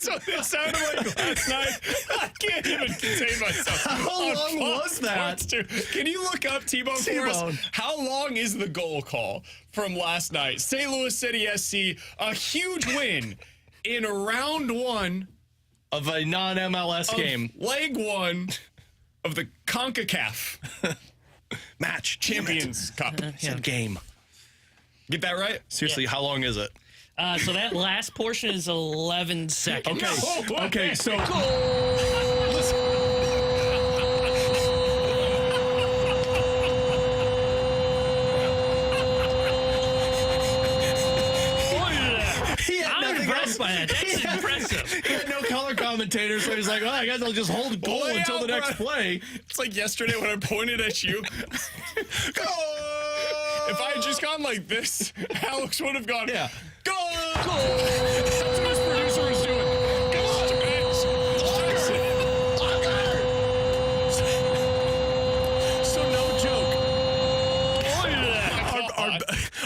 So it sounded like last night. I can't even contain myself. How long was that? Can you look up T-Bone for us? How long is the goal call from last night? St. Louis City SC, a huge win in round one of a non-MLS game. Leg one of the CONCACAF match. Champions Cup. Game. Get that right? Seriously, how long is it? So that last portion is 11 seconds. Okay. Okay, so I'm impressed by that. That's impressive. He had no color commentator, so he's like, well, I guess I'll just hold goal until the next play. It's like yesterday when I pointed at you. If I had just gone like this, Alex would have gone, yeah. Goal! That's what his producer was doing. So no joke.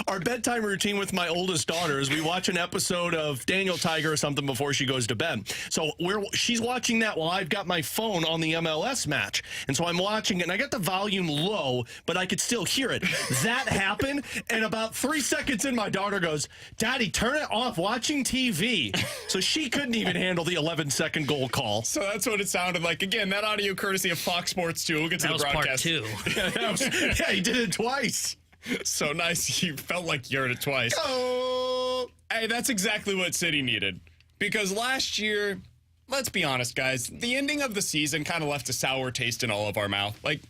Our bedtime routine with my oldest daughter is we watch an episode of Daniel Tiger or something before she goes to bed. So she's watching that while I've got my phone on the MLS match. And so I'm watching it, and I got the volume low, but I could still hear it. That happened, and about 3 seconds in, my daughter goes, Daddy, turn it off, watching TV. So she couldn't even handle the 11-second goal call. So that's what it sounded like. Again, that audio courtesy of Fox Sports 2. We'll get to the broadcast. Part 2. Yeah, he did it twice. So nice. You felt like you heard it twice. Oh. Hey, that's exactly what City needed. Because last year, let's be honest, guys, the ending of the season kind of left a sour taste in all of our mouth. Like,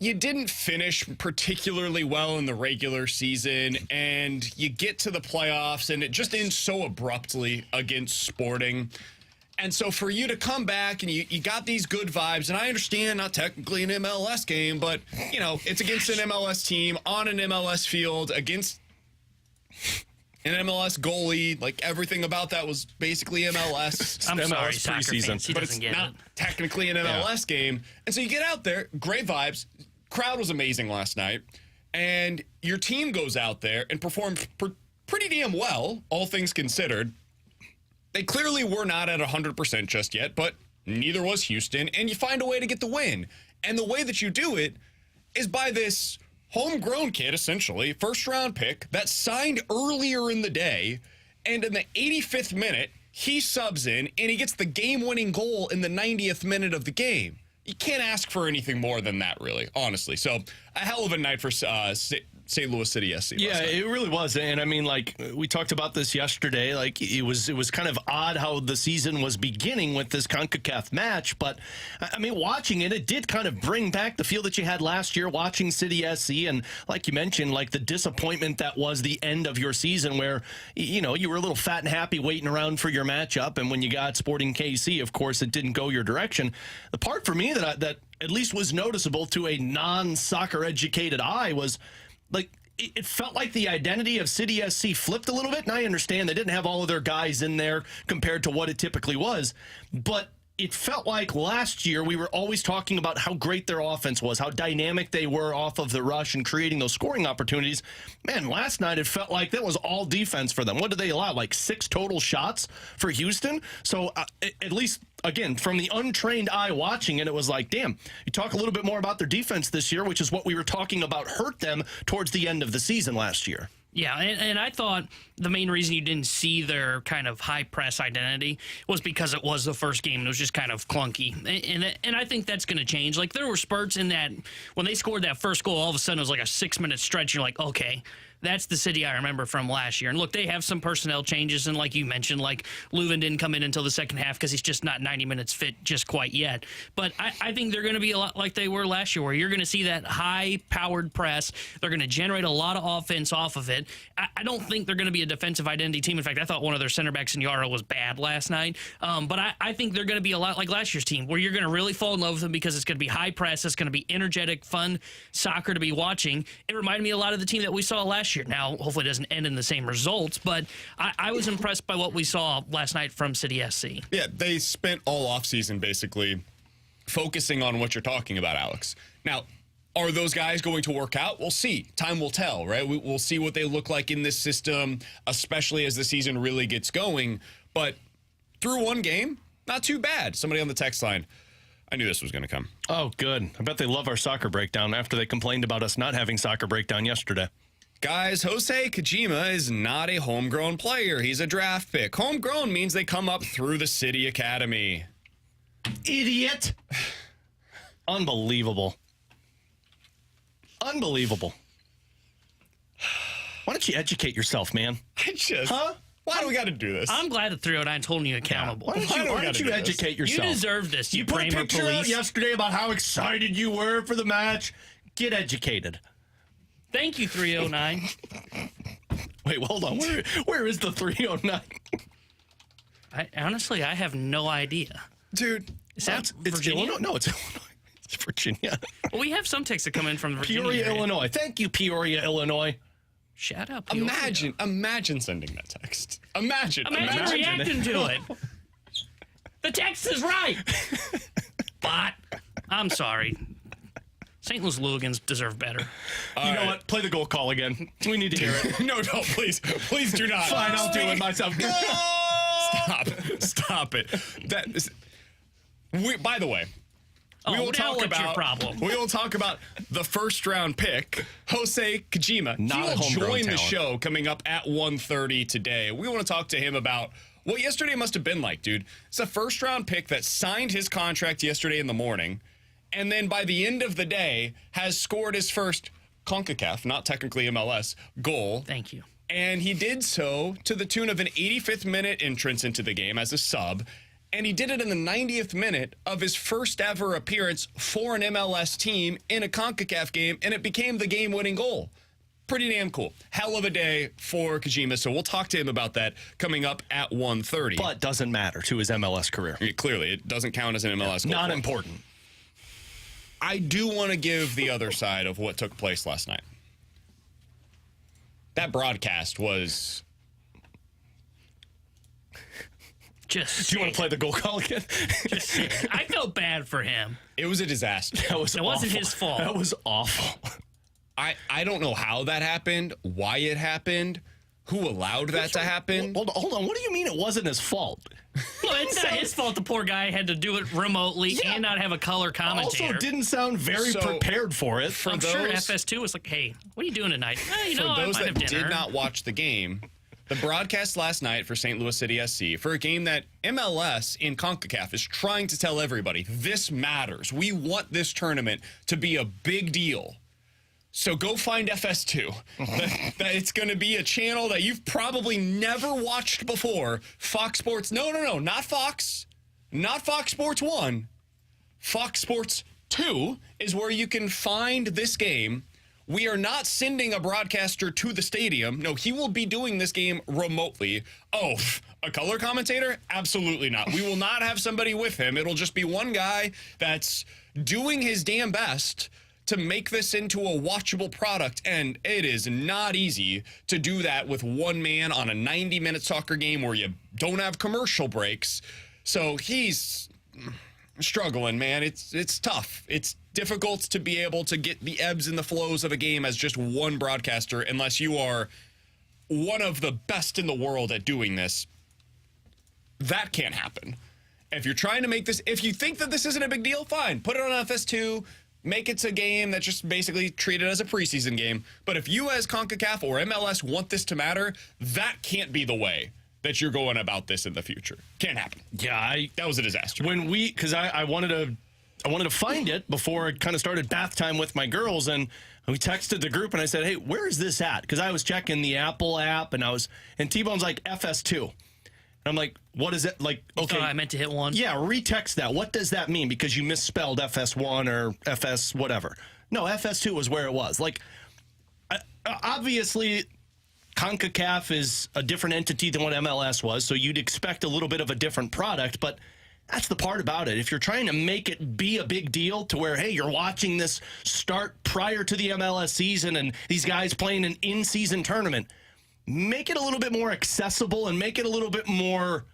you didn't finish particularly well in the regular season, and you get to the playoffs, and it just ends so abruptly against Sporting. And so for you to come back and you got these good vibes, and I understand not technically an MLS game, but, you know, it's against an MLS team on an MLS field against an MLS goalie. Like, everything about that was basically MLS. I'm MLS sorry, soccer fans. He but it's not technically an MLS game. And so you get out there, great vibes. Crowd was amazing last night. And your team goes out there and performs pretty damn well, all things considered. They clearly were not at 100% just yet, but neither was Houston, and you find a way to get the win. And the way that you do it is by this homegrown kid, essentially, first-round pick, that signed earlier in the day, and in the 85th minute, he subs in, and he gets the game-winning goal in the 90th minute of the game. You can't ask for anything more than that, really, honestly. So, a hell of a night for St. Louis City SC. Yeah, it really was. And I mean, like, we talked about this yesterday. Like, it was kind of odd how the season was beginning with this CONCACAF match. But, I mean, watching it, it did kind of bring back the feel that you had last year watching City SC. And like you mentioned, like the disappointment that was the end of your season where, you know, you were a little fat and happy waiting around for your matchup. And when you got Sporting KC, of course, it didn't go your direction. The part for me that at least was noticeable to a non-soccer educated eye was, like, it felt like the identity of City SC flipped a little bit, and I understand they didn't have all of their guys in there compared to what it typically was, but it felt like last year we were always talking about how great their offense was, how dynamic they were off of the rush and creating those scoring opportunities. Man, last night it felt like that was all defense for them. What did they allow? Like 6 total shots for Houston? So at least, again, from the untrained eye watching it, it was like, damn, you talk a little bit more about their defense this year, which is what we were talking about hurt them towards the end of the season last year. Yeah, and I thought the main reason you didn't see their kind of high press identity was because it was the first game and it was just kind of clunky. And I think that's going to change. Like, there were spurts in that when they scored that first goal, all of a sudden it was like a 6-minute stretch. You're like, okay, that's the City I remember from last year. And look, they have some personnel changes, and like you mentioned, like Leuven didn't come in until the second half because he's just not 90 minutes fit just quite yet. But I think they're going to be a lot like they were last year, where you're going to see that high-powered press. They're going to generate a lot of offense off of it. I don't think they're going to be a defensive identity team. In fact, I thought one of their center backs in Yara was bad last night. But I think they're going to be a lot like last year's team, where you're going to really fall in love with them because it's going to be high press. It's going to be energetic, fun soccer to be watching. It reminded me a lot of the team that we saw last year. Now, hopefully it doesn't end in the same results, but I was impressed by what we saw last night from City SC. Yeah, they spent all offseason basically focusing on what you're talking about, Alex. Now, are those guys going to work out? We'll see. Time will tell, right? We'll see what they look like in this system, especially as the season really gets going. But through one game, not too bad. Somebody on the text line, I knew this was going to come. Oh, good. I bet they love our soccer breakdown after they complained about us not having soccer breakdown yesterday. Guys, Hosei Kijima is not a homegrown player. He's a draft pick. Homegrown means they come up through the city academy. Idiot. Unbelievable. Unbelievable. Why don't you educate yourself, man? Why do we got to do this? I'm glad that 309's holding you accountable. Why don't you educate yourself? You deserve this. You put a Kramer picture out yesterday about how excited you were for the match. Get educated. Thank you, 309. Wait, hold on. Where is the 309? Honestly, I have no idea. Dude, Is that It's Virginia? Illinois. No, it's Illinois. It's Virginia. Well, we have some texts that come in from Virginia. Peoria, area. Illinois. Thank you, Peoria, Illinois. Shout out, Peoria. imagine sending that text. Imagine reacting to it. The text is right. But I'm sorry. St. Louis Lugans deserve better. You know what? Play the goal call again. We need to hear it. No, please do not. Fine, I'll do it myself. Stop it. By the way, we will talk what's about your problem? We will talk about the first round pick, Hosei Kijima. Not he a will homegrown join the talent. show coming up at 1:30 today. We want to talk to him about what yesterday must have been like, dude. It's a first round pick that signed his contract yesterday in the morning, and then by the end of the day has scored his first CONCACAF, not technically MLS, goal. Thank you. And he did so to the tune of an 85th minute entrance into the game as a sub. And he did it in the 90th minute of his first ever appearance for an MLS team in a CONCACAF game, and it became the game-winning goal. Pretty damn cool. Hell of a day for Kijima, so we'll talk to him about that coming up at 1:30. But doesn't matter to his MLS career. Clearly, it doesn't count as an MLS goal. Not important. I do want to give the other side of what took place last night. That broadcast was... Do you want to play the goal call again? I felt bad for him. It was a disaster. It wasn't his fault. That was awful. I don't know how that happened, why it happened, who allowed that to happen. Hold on. What do you mean it wasn't his fault? Well, it's not his fault the poor guy had to do it remotely and not have a color commentator. Also didn't sound very prepared for it. I'm sure FS2 was like, hey, what are you doing tonight? For those that did not watch the game, the broadcast last night for St. Louis City SC, for a game that MLS in CONCACAF is trying to tell everybody, this matters. We want this tournament to be a big deal. So go find FS2. That it's going to be a channel that you've probably never watched before. Fox Sports. No, not Fox. Not Fox Sports 1. Fox Sports 2 is where you can find this game. We are not sending a broadcaster to the stadium. No, he will be doing this game remotely. Oh, a color commentator? Absolutely not. We will not have somebody with him. It'll just be one guy that's doing his damn best to make this into a watchable product, and it is not easy to do that with one man on a 90-minute soccer game where you don't have commercial breaks. So he's struggling, man. It's tough. It's difficult to be able to get the ebbs and the flows of a game as just one broadcaster unless you are one of the best in the world at doing this. That can't happen. If you're trying to make this, if you think that this isn't a big deal, fine. Put it on FS2. Make it a game that's just basically treated as a preseason game. But if you as CONCACAF or MLS want this to matter, that can't be the way that you're going about this in the future. Can't happen. Yeah, that was a disaster. Because I wanted to find it before I kind of started bath time with my girls, and we texted the group and I said, hey, where is this at? Because I was checking the Apple app and T-Bone's like FS2. I'm like, what is it? Like, okay. I meant to hit one. Yeah, retext that. What does that mean? Because you misspelled FS1 or FS whatever. No, FS2 was where it was. Like, obviously, CONCACAF is a different entity than what MLS was, so you'd expect a little bit of a different product, but that's the part about it. If you're trying to make it be a big deal to where, hey, you're watching this start prior to the MLS season and these guys playing an in-season tournament, make it a little bit more accessible and make it a little bit more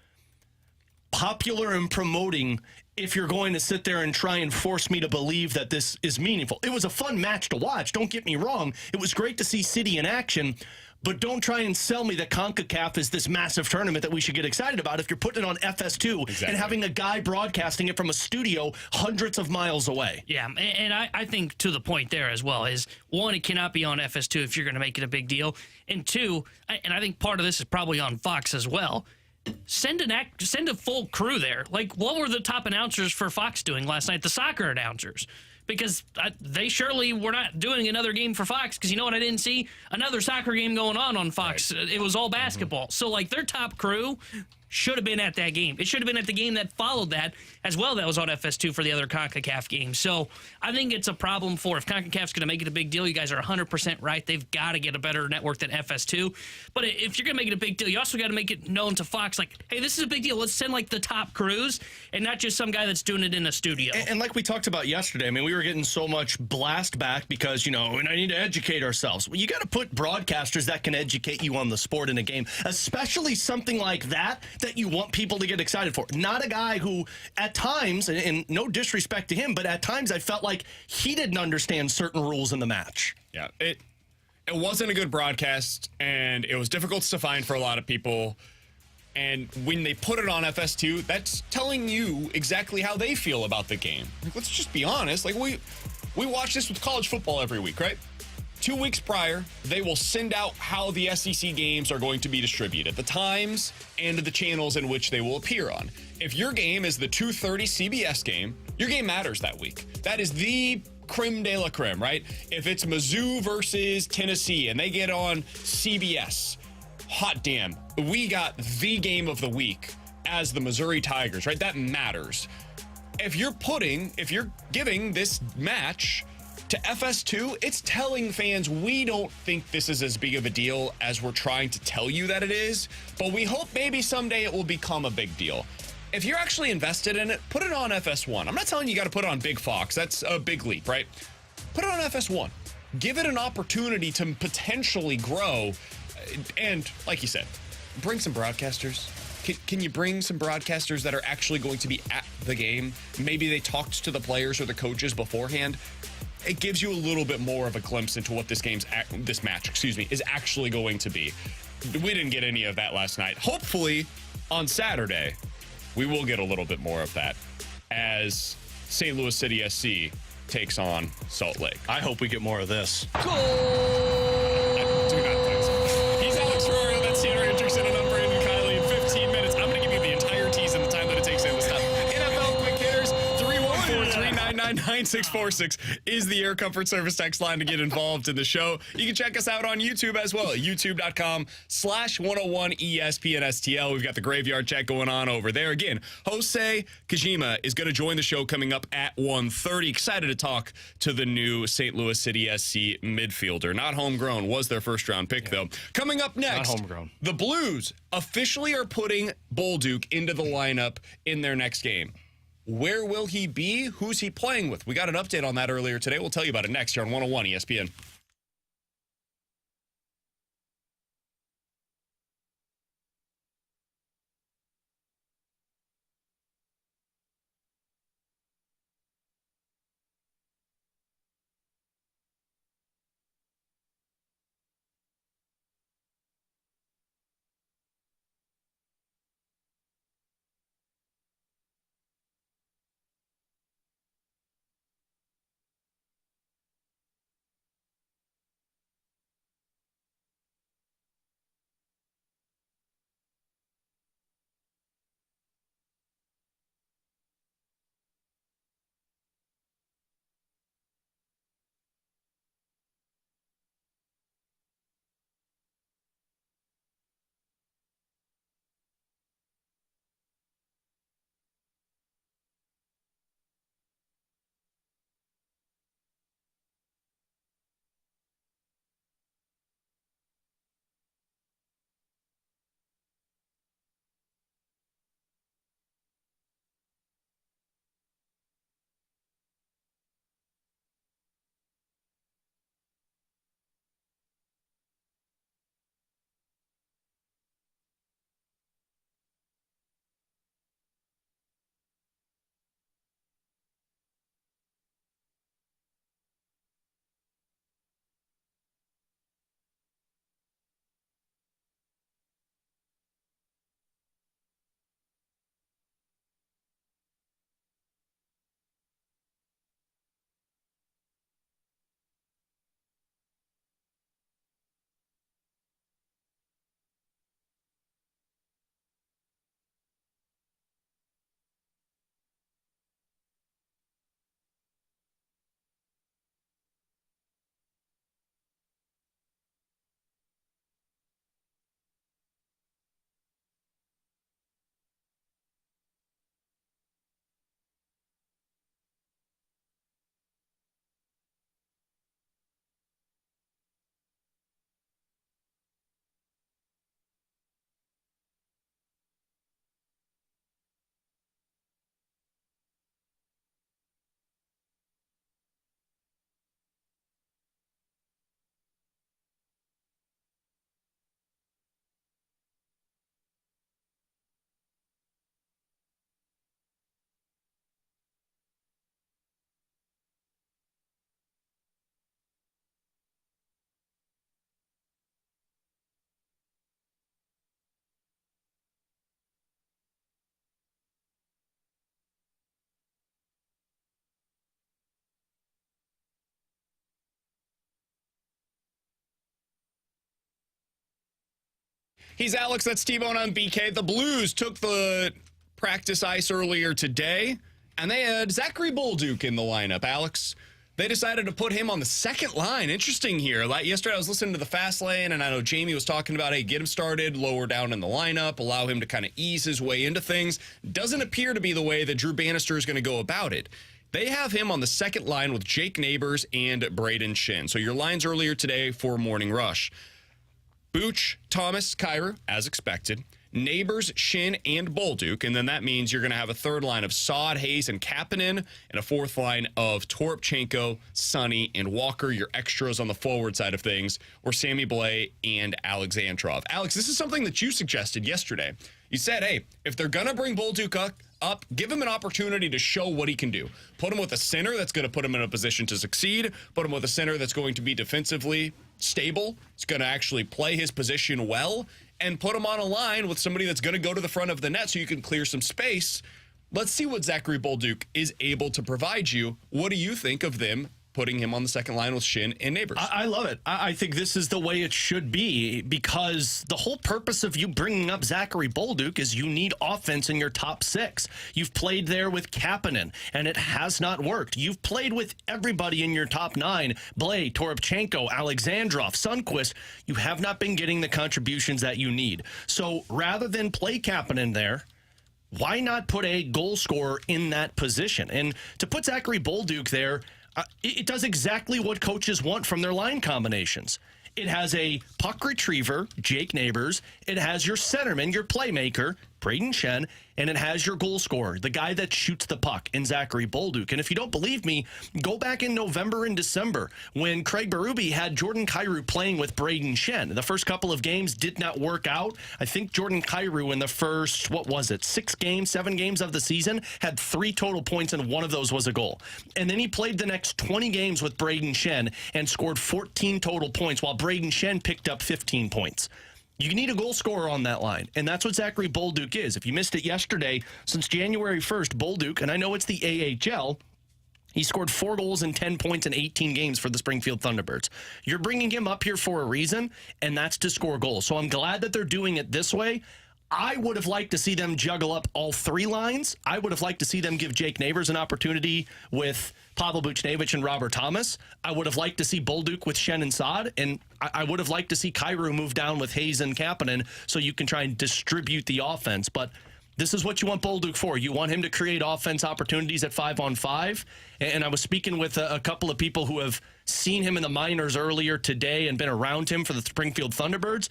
popular and promoting if you're going to sit there and try and force me to believe that this is meaningful. It was a fun match to watch, don't get me wrong. It was great to see City in action, But don't try and sell me that CONCACAF is this massive tournament that we should get excited about if you're putting it on FS2 and having a guy broadcasting it from a studio hundreds of miles away. Yeah, and I think to the point there as well is, one, it cannot be on FS2 if you're going to make it a big deal. And two, and I think part of this is probably on Fox as well, send a full crew there. Like, what were the top announcers for Fox doing last night? The soccer announcers. Because they surely were not doing another game for Fox, because you know what I didn't see? Another soccer game going on Fox. Right. It was all basketball. So, like, their top crew should have been at that game. It should have been at the game that followed that as well, that was on FS2 for the other CONCACAF games. So I think it's a problem for, if CONCACAF's going to make it a big deal, you guys are 100% right. They've got to get a better network than FS2. But if you're going to make it a big deal, you also got to make it known to Fox, like, hey, this is a big deal. Let's send, like, the top crews and not just some guy that's doing it in a studio. And like we talked about yesterday, I mean, we were getting so much blast back because, and I need to educate ourselves. Well, you got to put broadcasters that can educate you on the sport in a game, especially something like that you want people to get excited for. Not a guy who, at times, and no disrespect to him, but at times I felt like he didn't understand certain rules in the match. Yeah, it wasn't a good broadcast, and it was difficult to find for a lot of people. And when they put it on FS2, that's telling you exactly how they feel about the game. Like, let's just be honest. Like, we watch this with college football every week, right? 2 weeks prior, they will send out how the SEC games are going to be distributed, the times and the channels in which they will appear on. If your game is the 2:30 CBS game, your game matters that week. That is the creme de la creme, right? If it's Mizzou versus Tennessee and they get on CBS, hot damn, we got the game of the week as the Missouri Tigers, right? That matters. If you're giving this match to FS2, it's telling fans we don't think this is as big of a deal as we're trying to tell you that it is, but we hope maybe someday it will become a big deal. If you're actually invested in it, put it on FS1. I'm not telling you got to put it on Big Fox. That's a big leap, right? Put it on FS1. Give it an opportunity to potentially grow. And like you said, bring some broadcasters. Can you bring some broadcasters that are actually going to be at the game? Maybe they talked to the players or the coaches beforehand. It gives you a little bit more of a glimpse into what this match is actually going to be. We didn't get any of that last night. Hopefully, on Saturday, we will get a little bit more of that as St. Louis City SC takes on Salt Lake. I hope we get more of this. Goal! I do not think so. He's Alex Ferrario. That's Tanner Hendrickson, and I'm Brandon Kiley. In 15 minutes, I'm going to give you the entire tease in the time that it takes in this stuff. NFL quick hitters, 314-399-9646 is the Air Comfort Service text line to get involved in the show. You can check us out on YouTube as well at youtube.com/101ESPNSTL. We've got the graveyard check going on over there. Again, Hosei Kijima is going to join the show coming up at 1:30. Excited to talk to the new St. Louis City SC midfielder. Not homegrown, was their first round pick though. Coming up next, not homegrown. The Blues officially are putting Bolduc into the lineup in their next game. Where will he be? Who's he playing with? We got an update on that earlier today. We'll tell you about it next here on 101 ESPN. He's Alex. That's T-Bone on BK. The Blues took the practice ice earlier today, and they had Zachary Bolduc in the lineup. Alex, they decided to put him on the second line. Interesting here. Like yesterday, I was listening to the Fast Lane, and I know Jamie was talking about, hey, get him started, lower down in the lineup, allow him to kind of ease his way into things. Doesn't appear to be the way that Drew Bannister is going to go about it. They have him on the second line with Jake Neighbors and Braden Shin. So your lines earlier today for Morning Rush. Booch, Thomas, Kyra, as expected. Neighbors, Shin, and Bolduc, and then that means you're going to have a third line of Saad, Hayes, and Kapanen, and a fourth line of Toropchenko, Sonny, and Walker. Your extras on the forward side of things, or Sammy Blais and Alexandrov. Alex, this is something that you suggested yesterday. You said, hey, if they're going to bring Bolduc up, give him an opportunity to show what he can do. Put him with a center that's going to put him in a position to succeed. Put him with a center that's going to be defensively stable. It's going to actually play his position well. And put him on a line with somebody that's going to go to the front of the net so you can clear some space. Let's see what Zachary Bolduc is able to provide you. What do you think of them putting him on the second line with Shin and Neighbors? I love it. I think this is the way it should be, because the whole purpose of you bringing up Zachary Bolduc is you need offense in your top six. You've played there with Kapanen, and it has not worked. You've played with everybody in your top nine, Blais, Toropchenko, Alexandrov, Sundqvist. You have not been getting the contributions that you need. So rather than play Kapanen there, why not put a goal scorer in that position? And to put Zachary Bolduc there, it does exactly what coaches want from their line combinations. It has a puck retriever, Jake Neighbors. It has your centerman, your playmaker, Braden Shen, and it has your goal scorer, the guy that shoots the puck, in Zachary Bolduc. And if you don't believe me, go back in November and December when Craig Berube had Jordan Kyrou playing with Braden Shen. The first couple of games did not work out. I think Jordan Kyrou in the first, 7 games of the season had 3 total points, and one of those was a goal. And then he played the next 20 games with Braden Shen and scored 14 total points, while Braden Shen picked up 15 points. You need a goal scorer on that line, and that's what Zachary Bolduc is. If you missed it yesterday, since January 1st, Bolduc, and I know it's the AHL, he scored 4 goals and 10 points in 18 games for the Springfield Thunderbirds. You're bringing him up here for a reason, and that's to score goals. So I'm glad that they're doing it this way. I would have liked to see them juggle up all 3 lines. I would have liked to see them give Jake Neighbors an opportunity with Pavel Buchnevich and Robert Thomas. I would have liked to see Bolduc with Shen and Saad, and I would have liked to see Kyrou move down with Hayes and Kapanen so you can try and distribute the offense. But this is what you want Bolduc for. You want him to create offense opportunities at 5-on-5. And I was speaking with a couple of people who have seen him in the minors earlier today and been around him for the Springfield Thunderbirds.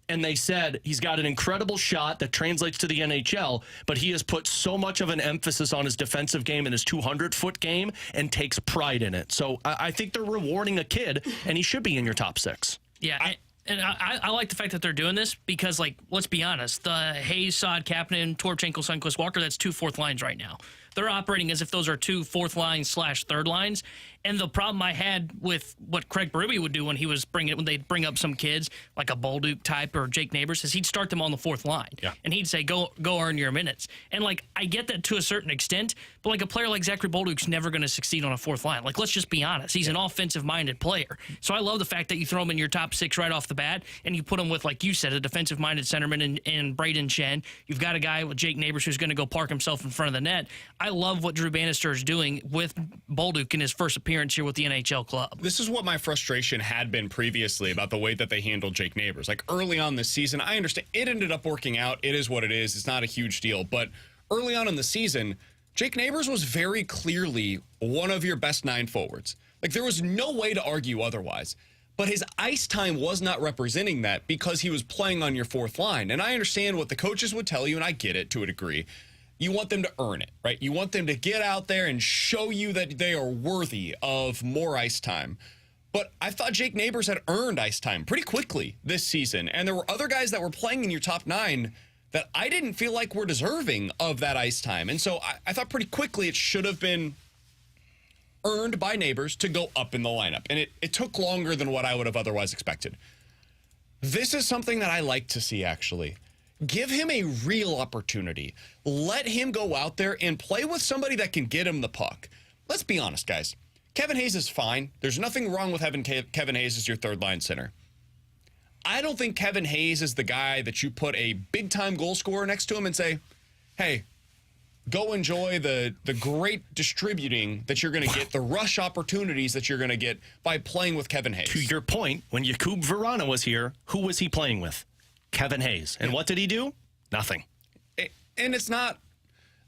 And they said he's got an incredible shot that translates to the NHL, but he has put so much of an emphasis on his defensive game and his 200-foot game and takes pride in it. So I think they're rewarding a kid, and he should be in your top 6. Yeah, I like the fact that they're doing this because, let's be honest, the Hayes, Saad, Kapanen, Toropchenko, Sundqvist, Walker, that's 2 fourth lines right now. They're operating as if those are 2 fourth lines / third lines. And the problem I had with what Craig Berube would do when they'd bring up some kids like a Bolduc type or Jake Neighbors is he'd start them on the 4th line. Yeah. And he'd say, go earn your minutes. And I get that to a certain extent, but a player like Zachary Bolduc's never going to succeed on a 4th line. Let's just be honest. He's an offensive minded player. So I love the fact that you throw him in your top 6 right off the bat and you put him with, like you said, a defensive minded centerman and Braden Shen. You've got a guy with Jake Neighbors who's going to go park himself in front of the net. I love what Drew Bannister is doing with Bolduc in his first appearance here with the NHL club. This is what my frustration had been previously about the way that they handled Jake Neighbors. Early on this season, I understand it ended up working out. It is what it is. It's not a huge deal. But early on in the season, Jake Neighbors was very clearly one of your best 9 forwards. There was no way to argue otherwise. But his ice time was not representing that because he was playing on your 4th line. And I understand what the coaches would tell you, and I get it to a degree. You want them to earn it, right? You want them to get out there and show you that they are worthy of more ice time. But I thought Jake Neighbors had earned ice time pretty quickly this season. And there were other guys that were playing in your top 9 that I didn't feel like were deserving of that ice time. And so I thought pretty quickly it should have been earned by Neighbors to go up in the lineup. And it took longer than what I would have otherwise expected. This is something that I like to see, actually. Give him a real opportunity. Let him go out there and play with somebody that can get him the puck. Let's be honest, guys. Kevin Hayes is fine. There's nothing wrong with having Kevin Hayes as your 3rd line center. I don't think Kevin Hayes is the guy that you put a big-time goal scorer next to him and say, hey, go enjoy the great distributing that you're going to get, the rush opportunities that you're going to get by playing with Kevin Hayes. To your point, when Jakub Verana was here, who was he playing with? Kevin Hayes. And what did he do? Nothing. And it's not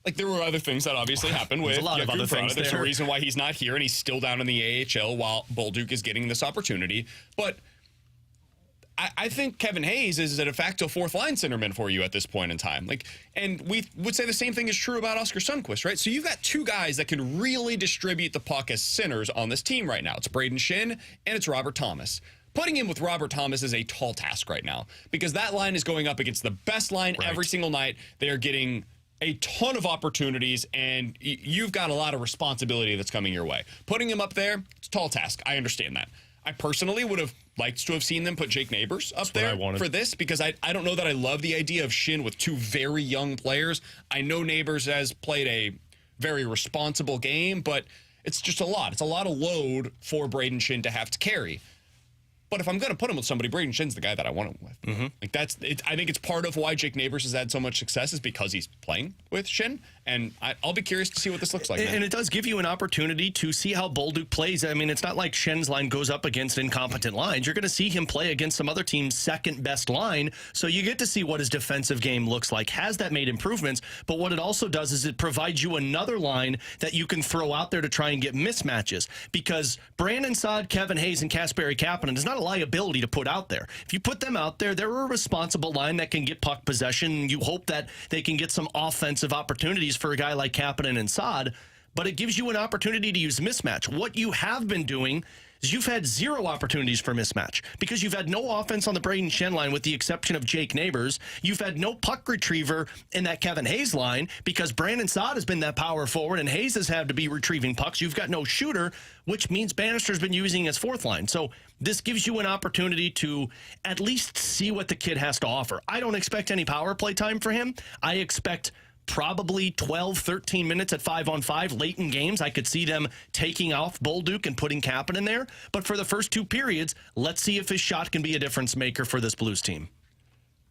like there were other things that obviously happened with There's a lot of other things There's there. a reason why he's not here, and he's still down in the AHL while Bolduc is getting this opportunity. But I think Kevin Hayes is a de facto fourth-line centerman for you at this point in time. And we would say the same thing is true about Oscar Sundqvist, right? So you've got two guys that can really distribute the puck as centers on this team right now. It's Braden Shin and it's Robert Thomas. Putting him with Robert Thomas is a tall task right now because that line is going up against the best line every single night. They are getting a ton of opportunities, and you've got a lot of responsibility that's coming your way. Putting him up there, it's a tall task. I understand that. I personally would have liked to have seen them put Jake Neighbors up there for this because I don't know that I love the idea of Shin with two very young players. I know Neighbors has played a very responsible game, but it's just a lot. It's a lot of load for Braden Shin to have to carry. But if I'm going to put him with somebody, Braden Shin's the guy that I want him with. Like that's it. I think it's part of why Jake Neighbors has had so much success is because he's playing with Shin. And I'll be curious to see what this looks like. And it does give you an opportunity to see how Bolduc plays. I mean, it's not like Shen's line goes up against incompetent lines. You're going to see him play against some other team's second best line. So you get to see what his defensive game looks like. Has that made improvements? But what it also does is it provides you another line that you can throw out there to try and get mismatches. Because Brandon Saad, Kevin Hayes, and Kasperi Kapanen is not a liability to put out there. If you put them out there, they're a responsible line that can get puck possession. You hope that they can get some offensive opportunities for a guy like Kapanen and Saad, but it gives you an opportunity to use mismatch. What you have been doing is you've had zero opportunities for mismatch because you've had no offense on the Braden Shen line with the exception of Jake Neighbors. You've had no puck retriever in that Kevin Hayes line because Brandon Saad has been that power forward and Hayes has had to be retrieving pucks. You've got no shooter, which means Bannister's been using his fourth line. So this gives you an opportunity to at least see what the kid has to offer. I don't expect any power play time for him. I expect probably 12, 13 minutes at 5-on-5 late in games. I could see them taking off Bolduc and putting Kapanen in there. But for the first two periods, let's see if his shot can be a difference maker for this Blues team.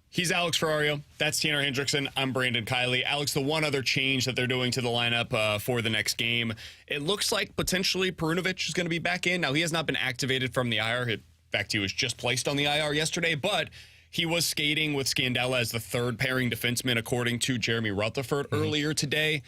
He's Alex Ferrario. That's Tanner Hendrickson. I'm Brandon Kiley. Alex, the one other change that they're doing to the lineup for the next game, it looks like potentially Perunovic is going to be back in. Now, he has not been activated from the IR. In fact, he was just placed on the IR yesterday, but he was skating with Scandella as the third pairing defenseman, according to Jeremy Rutherford earlier today.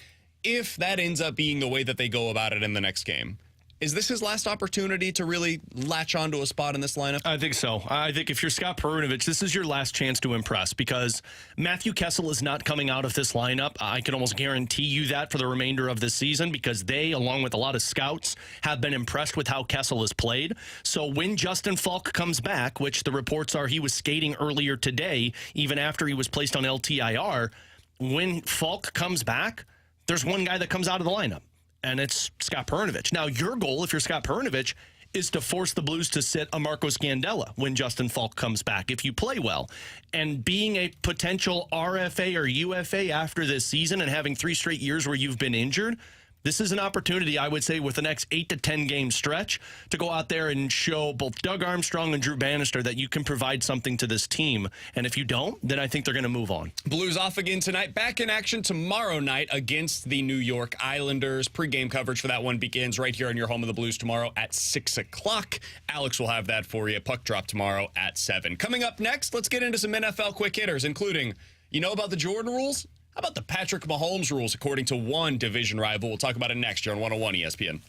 If that ends up being the way that they go about it in the next game, is this his last opportunity to really latch onto a spot in this lineup? I think so. I think if you're Scott Perunovic, this is your last chance to impress because Matthew Kessel is not coming out of this lineup. I can almost guarantee you that for the remainder of this season because they, along with a lot of scouts, have been impressed with how Kessel has played. So when Justin Falk comes back, which the reports are he was skating earlier today, even after he was placed on LTIR, when Falk comes back, there's one guy that comes out of the lineup. And it's Scott Perunovic. Now, your goal, if you're Scott Perunovic, is to force the Blues to sit a Marco Scandella when Justin Falk comes back, if you play well. And being a potential RFA or UFA after this season and having 3 straight years where you've been injured, this is an opportunity, I would say, with the next 8 to 10 game stretch to go out there and show both Doug Armstrong and Drew Bannister that you can provide something to this team. And if you don't, then I think they're going to move on. Blues off again tonight. Back in action tomorrow night against the New York Islanders. Pre-game coverage for that one begins right here on your home of the Blues tomorrow at 6 o'clock. Alex will have that for you. Puck drop tomorrow at 7. Coming up next, let's get into some NFL quick hitters, including, you know about the Jordan rules? How about the Patrick Mahomes rules according to one division rival? We'll talk about it next year on 101 ESPN.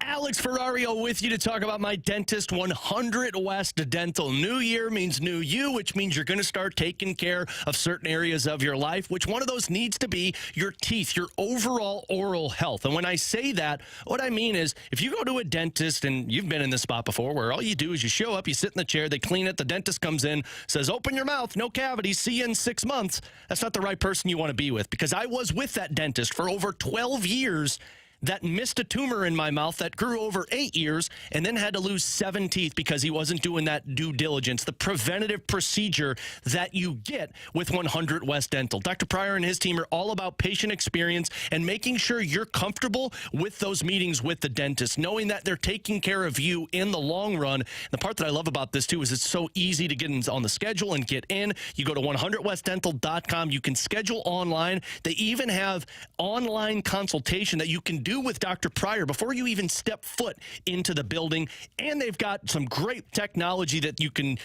Alex Ferrario with you to talk about my dentist 100 West Dental. New year means new you, which means you're going to start taking care of certain areas of your life, which one of those needs to be your teeth, your overall oral health. And when I say that, what I mean is if you go to a dentist, and you've been in this spot before, where all you do is you show up, you sit in the chair, they clean it, the dentist comes in, says, open your mouth, no cavities, see you in 6 months. That's not the right person you want to be with, because I was with that dentist for over 12 years that missed a tumor in my mouth that grew over 8 years and then had to lose 7 teeth because he wasn't doing that due diligence, the preventative procedure that you get with 100 West Dental. Dr. Pryor and his team are all about patient experience and making sure you're comfortable with those meetings with the dentist, knowing that they're taking care of you in the long run. The part that I love about this, too, is it's so easy to get on the schedule and get in. You go to 100westdental.com. You can schedule online. They even have online consultation that you can do with Dr. Pryor before you even step foot into the building. And they've got some great technology that you can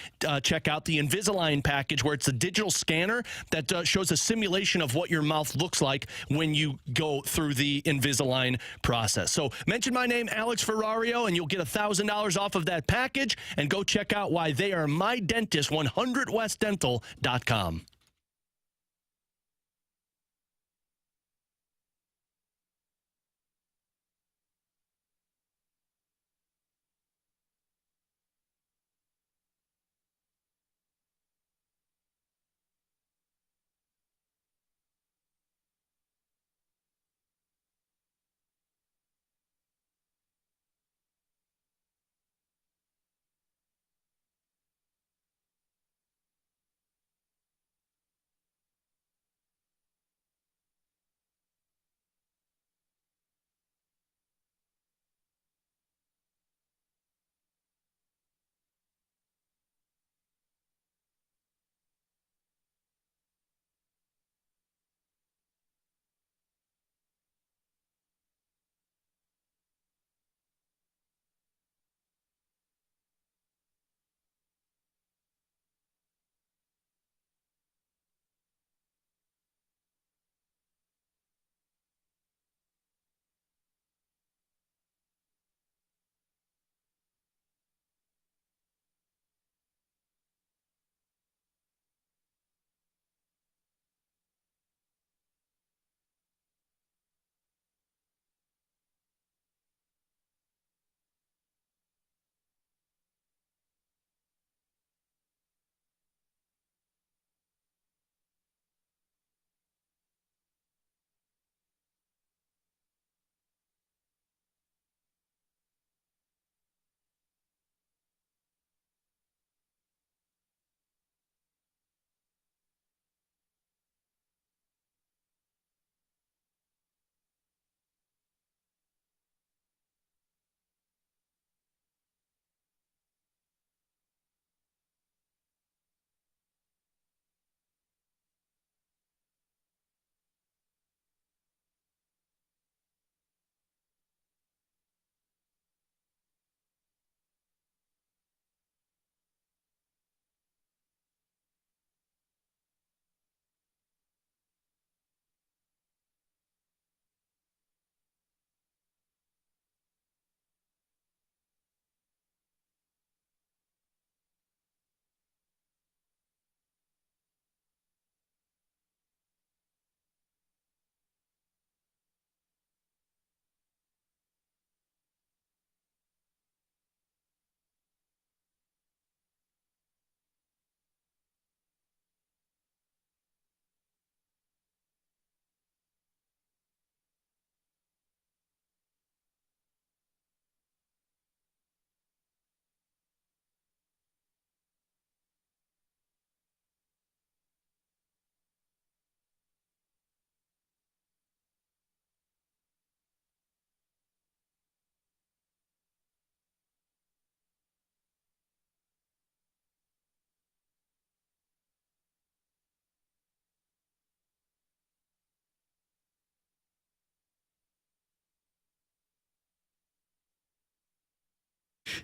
check out, the Invisalign package, where it's a digital scanner that shows a simulation of what your mouth looks like when you go through the Invisalign process. So mention my name, Alex Ferrario, and you'll get $1,000 off of that package. And go check out why they are my dentist, 100westdental.com.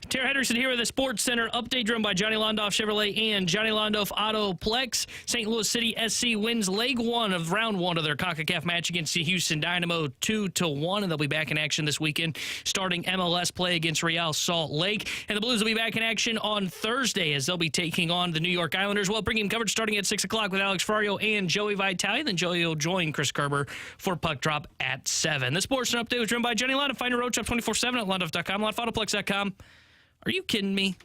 Tara Henderson here with a Sports Center update driven by Johnny Londoff Chevrolet and Johnny Londoff Autoplex. St. Louis City SC wins leg one of round one of their CONCACAF match against the Houston Dynamo 2-1, and they'll be back in action this weekend starting MLS play against Real Salt Lake. And the Blues will be back in action on Thursday as they'll be taking on the New York Islanders. Well, bringing coverage starting at 6 o'clock with Alex Ferrario and Joey Vitale. Then Joey will join Chris Kerber for Puck Drop at 7. The Sports Center update was driven by Johnny Londoff. Find your road shop 24/7 at londoff.com, londoffautoPlex.com. Are you kidding me?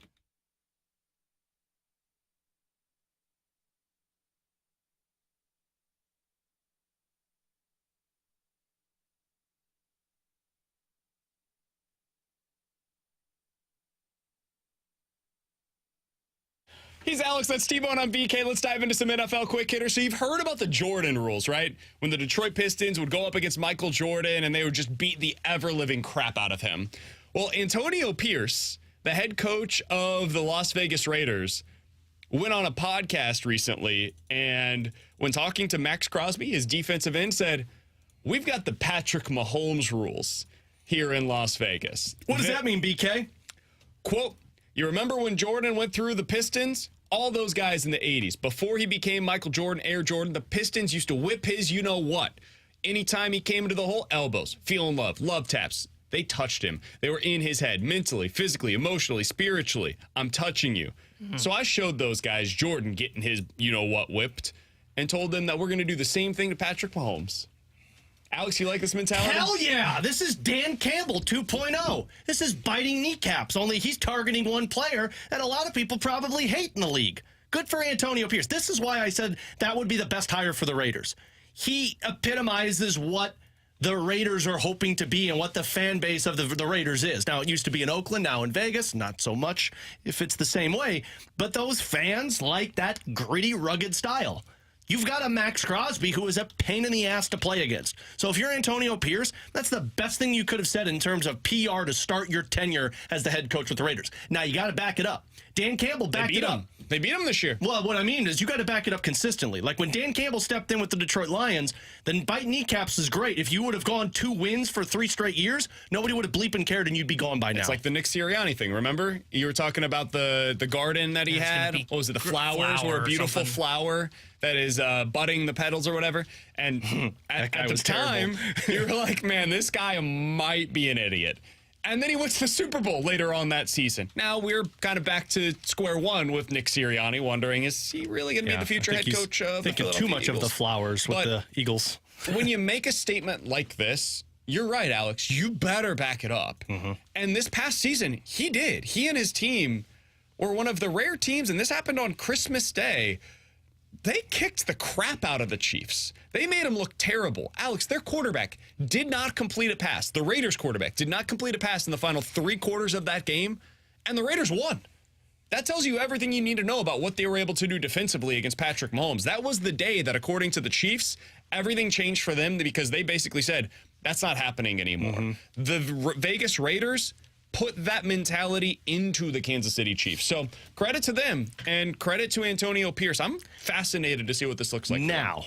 He's Alex, that's T-Bone on BK. Let's dive into some NFL quick hitters. So you've heard about the Jordan rules, right? When the Detroit Pistons would go up against Michael Jordan and they would just beat the ever-living crap out of him. Well, Antonio Pierce, the head coach of the Las Vegas Raiders, went on a podcast recently, and when talking to Max Crosby, his defensive end, said, "We've got the Patrick Mahomes rules here in Las Vegas." What does that mean, BK? Quote, "You remember when Jordan went through the Pistons? All those guys in the 80s, before he became Michael Jordan, Air Jordan, the Pistons used to whip his you-know-what. Anytime he came into the hole, elbows, feeling love taps. They touched him. They were in his head, mentally, physically, emotionally, spiritually. I'm touching you." So I showed those guys Jordan getting his you-know-what whipped and told them that we're going to do the same thing to Patrick Mahomes. Alex, you like this mentality? Hell yeah! This is Dan Campbell 2.0. This is biting kneecaps, only he's targeting one player that a lot of people probably hate in the league. Good for Antonio Pierce. This is why I said that would be the best hire for the Raiders. He epitomizes what the Raiders are hoping to be and what the fan base of the Raiders is. Now, it used to be in Oakland, now in Vegas. Not so much if it's the same way. But those fans like that gritty, rugged style. You've got a Max Crosby who is a pain in the ass to play against. So if you're Antonio Pierce, that's the best thing you could have said in terms of PR to start your tenure as the head coach with the Raiders. Now, you got to back it up. Dan Campbell backed it up. They beat him this year. Well, what I mean is you got to back it up consistently. Like when Dan Campbell stepped in with the Detroit Lions, then biting kneecaps is great. If you would have gone 2 wins for 3 straight years, nobody would have bleeping cared and you'd be gone by now. It's like the Nick Sirianni thing, remember? You were talking about the garden that he had. What was it, the flowers or a beautiful flower that is budding the petals or whatever? And at the time, you were like, man, this guy might be an idiot. And then he went to the Super Bowl later on that season. Now we're kind of back to square one with Nick Sirianni, wondering, is he really going to be the future head coach of the Philadelphia thinking too much Eagles? of the flowers with the Eagles. When you make a statement like this, you're right, Alex. You better back it up. And this past season, he did. He and his team were one of the rare teams, and this happened on Christmas Day. They kicked the crap out of the Chiefs. They made them look terrible. Alex, their quarterback did not complete a pass. The Raiders quarterback did not complete a pass in the final 3 quarters of that game, and the Raiders won. That tells you everything you need to know about what they were able to do defensively against Patrick Mahomes. That was the day that, according to the Chiefs, everything changed for them because they basically said, that's not happening anymore. The Vegas Raiders put that mentality into the Kansas City Chiefs. So credit to them and credit to Antonio Pierce. I'm fascinated to see what this looks like now.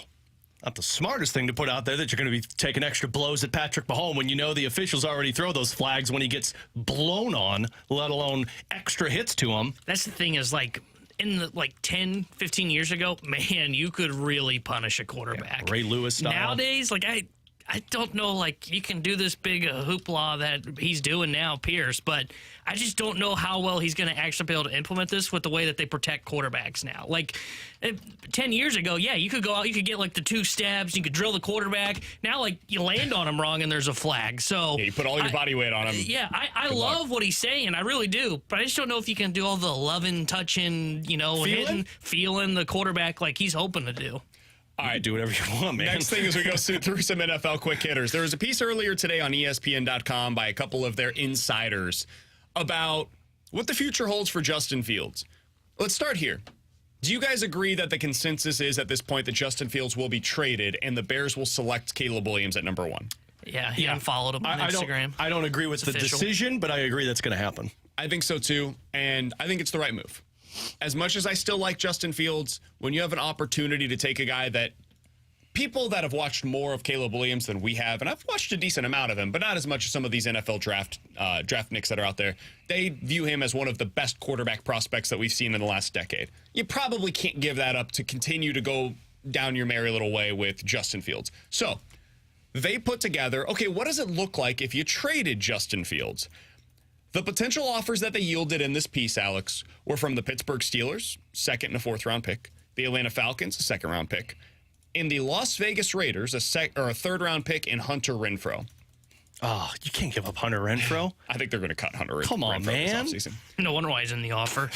Not the smartest thing to put out there that you're going to be taking extra blows at Patrick Mahomes when you know the officials already throw those flags when he gets blown on, let alone extra hits to him. That's the thing is, like, in the 10, 15 years ago, man, you could really punish a quarterback. Yeah, Ray Lewis style. Nowadays, I don't know, you can do this big hoopla that he's doing now, Pierce, but I just don't know how well he's going to actually be able to implement this with the way that they protect quarterbacks now. 10 years ago, yeah, you could go out, you could get the 2 stabs, you could drill the quarterback. Now, you land on him wrong and there's a flag. So yeah, you put all your body weight on him. Yeah, I love what he's saying. I really do. But I just don't know if you can do all the loving, touching, hitting, feeling the quarterback like he's hoping to do. All right, do whatever you want, man. Next thing is we go through some NFL quick hitters. There was a piece earlier today on ESPN.com by a couple of their insiders about what the future holds for Justin Fields. Let's start here. Do you guys agree that the consensus is at this point that Justin Fields will be traded and the Bears will select Caleb Williams at number 1? Yeah, he unfollowed him on Instagram. I don't agree with the decision, but I agree that's going to happen. I think so too, and I think it's the right move. As much as I still like Justin Fields, when you have an opportunity to take a guy that people that have watched more of Caleb Williams than we have, and I've watched a decent amount of him, but not as much as some of these NFL draft nicks that are out there, they view him as one of the best quarterback prospects that we've seen in the last decade. You probably can't give that up to continue to go down your merry little way with Justin Fields. So they put together, okay, what does it look like if you traded Justin Fields? The potential offers that they yielded in this piece, Alex, were from the Pittsburgh Steelers, 2nd and a 4th round pick, the Atlanta Falcons, a 2nd round pick, in the Las Vegas Raiders, a 3rd round pick in Hunter Renfrow. Oh, you can't give up Hunter Renfrow. I think they're going to cut Hunter Renfrow. Come on, man. This offseason. No wonder why he's in the offer.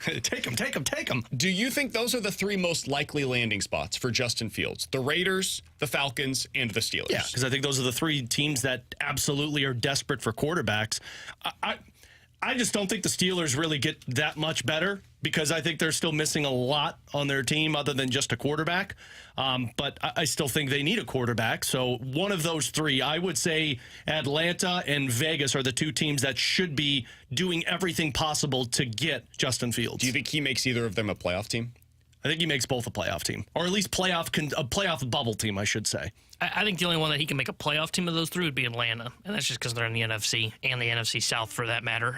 Take him. Do you think those are the 3 most likely landing spots for Justin Fields? The Raiders, the Falcons, and the Steelers? Yeah, because I think those are the 3 teams that absolutely are desperate for quarterbacks. I just don't think the Steelers really get that much better because I think they're still missing a lot on their team other than just a quarterback. But I still think they need a quarterback. So one of those 3, I would say Atlanta and Vegas are the 2 teams that should be doing everything possible to get Justin Fields. Do you think he makes either of them a playoff team? I think he makes both a playoff team, or at least a playoff bubble team, I should say. I think the only one that he can make a playoff team of those 3 would be Atlanta, and that's just because they're in the NFC and the NFC South for that matter.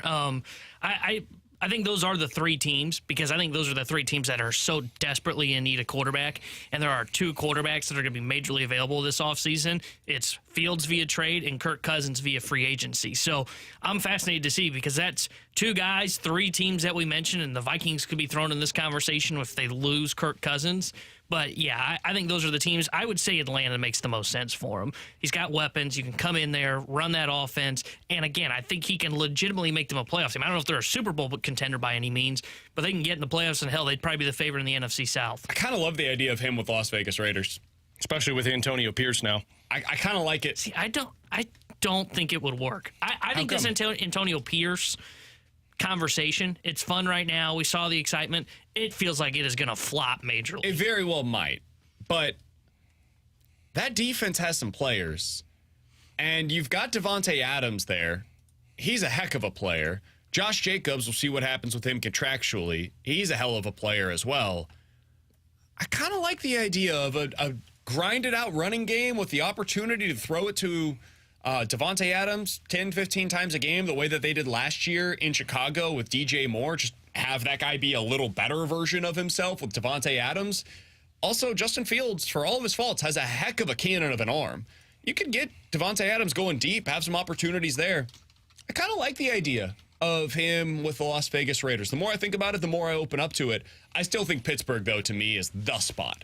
I think those are the 3 teams because I think those are the 3 teams that are so desperately in need of quarterback, and there are 2 quarterbacks that are going to be majorly available this offseason. It's Fields via trade and Kirk Cousins via free agency. So I'm fascinated to see because that's 2 guys, 3 teams that we mentioned, and the Vikings could be thrown in this conversation if they lose Kirk Cousins. But, yeah, I think those are the teams. I would say Atlanta makes the most sense for him. He's got weapons. You can come in there, run that offense. And, again, I think he can legitimately make them a playoff team. I don't know if they're a Super Bowl contender by any means, but they can get in the playoffs, and, hell, they'd probably be the favorite in the NFC South. I kind of love the idea of him with Las Vegas Raiders. Especially with Antonio Pierce now. I kind of like it. See, I don't think it would work. I think this Antonio Pierce conversation, it's fun right now. We saw the excitement. It feels like it is going to flop majorly. It very well might. But that defense has some players. And you've got Devontae Adams there. He's a heck of a player. Josh Jacobs, we'll see what happens with him contractually. He's a hell of a player as well. I kind of like the idea of a grinded out running game with the opportunity to throw it to Devontae Adams 10, 15 times a game, the way that they did last year in Chicago with DJ Moore. Just have that guy be a little better version of himself with Devontae Adams. Also, Justin Fields, for all of his faults, has a heck of a cannon of an arm. You could get Devontae Adams going deep, have some opportunities there. I kind of like the idea of him with the Las Vegas Raiders. The more I think about it, the more I open up to it. I still think Pittsburgh, though, to me, is the spot.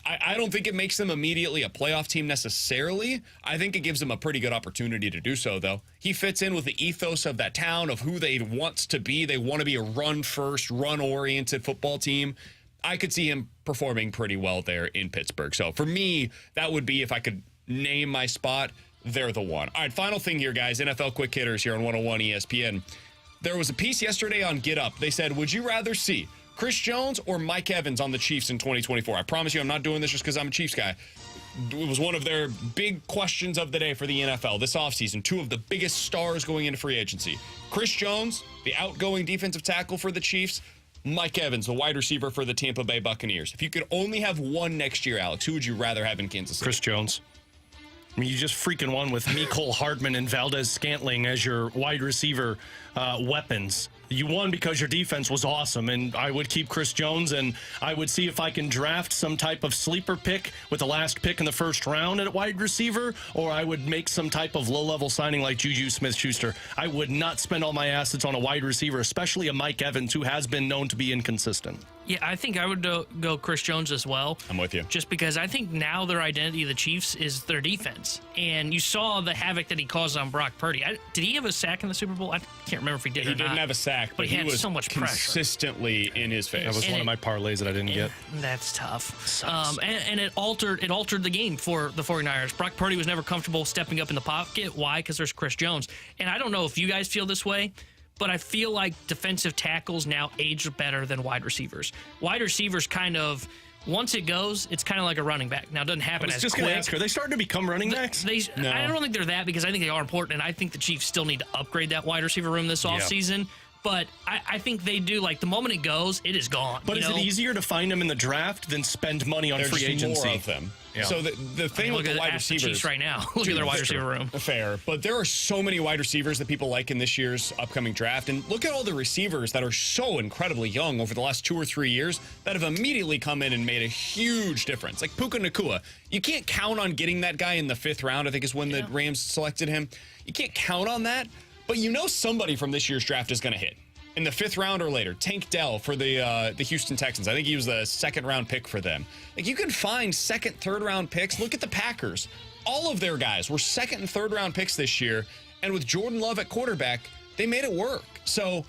I don't think it makes them immediately a playoff team necessarily. I think it gives them a pretty good opportunity to do so, though. He fits in with the ethos of that town, of who they want to be. They want to be a run-first, run-oriented football team. I could see him performing pretty well there in Pittsburgh. So for me, that would be, if I could name my spot, they're the one. All right, final thing here, guys. NFL Quick Hitters here on 101 ESPN. There was a piece yesterday on Get Up. They said, would you rather see Chris Jones or Mike Evans on the Chiefs in 2024? I promise you I'm not doing this just because I'm a Chiefs guy. It was one of their big questions of the day for the NFL this offseason. 2 of the biggest stars going into free agency. Chris Jones, the outgoing defensive tackle for the Chiefs. Mike Evans, the wide receiver for the Tampa Bay Buccaneers. If you could only have one next year, Alex, who would you rather have in Kansas City? Chris Jones. I mean, you just freaking won with Mecole Hardman and Valdez Scantling as your wide receiver weapons. You won because your defense was awesome, and I would keep Chris Jones, and I would see if I can draft some type of sleeper pick with the last pick in the first round at wide receiver, or I would make some type of low-level signing like Juju Smith-Schuster. I would not spend all my assets on a wide receiver, especially a Mike Evans, who has been known to be inconsistent. Yeah, I think I would go Chris Jones as well. I'm with you. Just because I think now their identity of the Chiefs is their defense. And you saw the havoc that he caused on Brock Purdy. Did he have a sack in the Super Bowl? I can't remember if he did or not. He didn't have a sack, but he had was so much pressure. Consistently in his face. That was one of my parlays that I didn't get. That's tough. And it altered the game for the 49ers. Brock Purdy was never comfortable stepping up in the pocket. Why? Because there's Chris Jones. And I don't know if you guys feel this way, but I feel like defensive tackles now age better than wide receivers. Wide receivers kind of, once it goes, it's kind of like a running back. Now, it doesn't happen as quick. I was just going to ask, are they starting to become running backs? No. I don't think they're that, because I think they are important, and I think the Chiefs still need to upgrade that wide receiver room this offseason. But I think they do, like, the moment it goes, it is gone. But is it easier to find them in the draft than spend money on There's free agency? more of them. Yeah. So the thing Look with the at wide ask the receivers Chiefs right now. Look at their wide receiver room. Fair, but there are so many wide receivers that people like in this year's upcoming draft, and look at all the receivers that are so incredibly young over the last 2 or 3 years that have immediately come in and made a huge difference. Like Puka Nacua, you can't count on getting that guy in the 5th round. I think is when the Rams selected him. You can't count on that, but you know somebody from this year's draft is going to hit in the 5th round or later. Tank Dell for the Houston Texans. I think he was the 2nd round pick for them. Like, you can find 2nd, 3rd round picks. Look at the Packers. All of their guys were 2nd and 3rd round picks this year. And with Jordan Love at quarterback, they made it work. So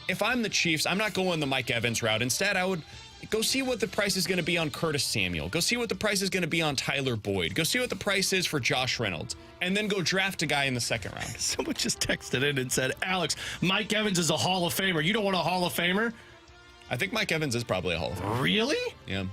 if I'm the Chiefs, I'm not going the Mike Evans route. Instead, I would go see what the price is going to be on Curtis Samuel. Go see what the price is going to be on Tyler Boyd. Go see what the price is for Josh Reynolds. And then go draft a guy in the 2nd round. Someone just texted in and said, Alex, Mike Evans is a Hall of Famer. You don't want a Hall of Famer? I think Mike Evans is probably a Hall of Famer. Really? Yeah.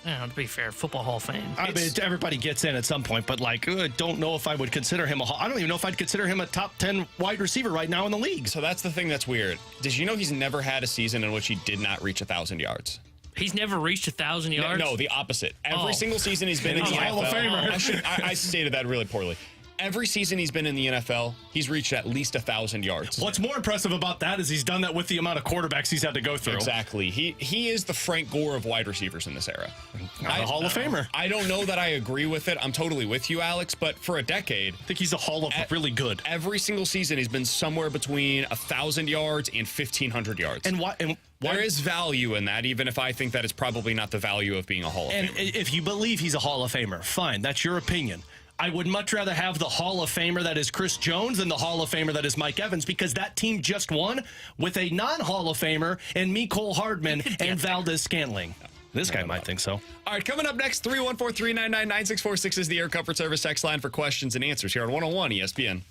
To be fair, Football Hall of Fame. I mean, everybody gets in at some point, but like, I don't know if I would consider him I don't even know if I'd consider him a top 10 wide receiver right now in the league. So that's the thing that's weird. Did you know he's never had a season in which he did not reach 1,000 yards? He's never reached 1,000 yards? No, the opposite. Every single season he's been in the Hall of NFL. Famer. I stated that really poorly. Every season he's been in the NFL, he's reached at least 1,000 yards. What's more impressive about that is he's done that with the amount of quarterbacks he's had to go through. Exactly. He is the Frank Gore of wide receivers in this era. Not a Hall of Famer. I don't know that I agree with it. I'm totally with you, Alex, but for a decade, I think he's a Hall of really good. every single season he's been somewhere between 1,000 yards and 1,500 yards. And why? There is value in that, even if I think that it's probably not the value of being a Hall of And Famer. if you believe he's a Hall of Famer, fine, that's your opinion. I would much rather have the Hall of Famer that is Chris Jones than the Hall of Famer that is Mike Evans, because that team just won with a non-Hall of Famer and Mecole Hardman and Valdez Scantling. This guy might think so. All right, coming up next, 314-399-9646 is the Air Comfort Service text line for questions and answers here on 101 ESPN.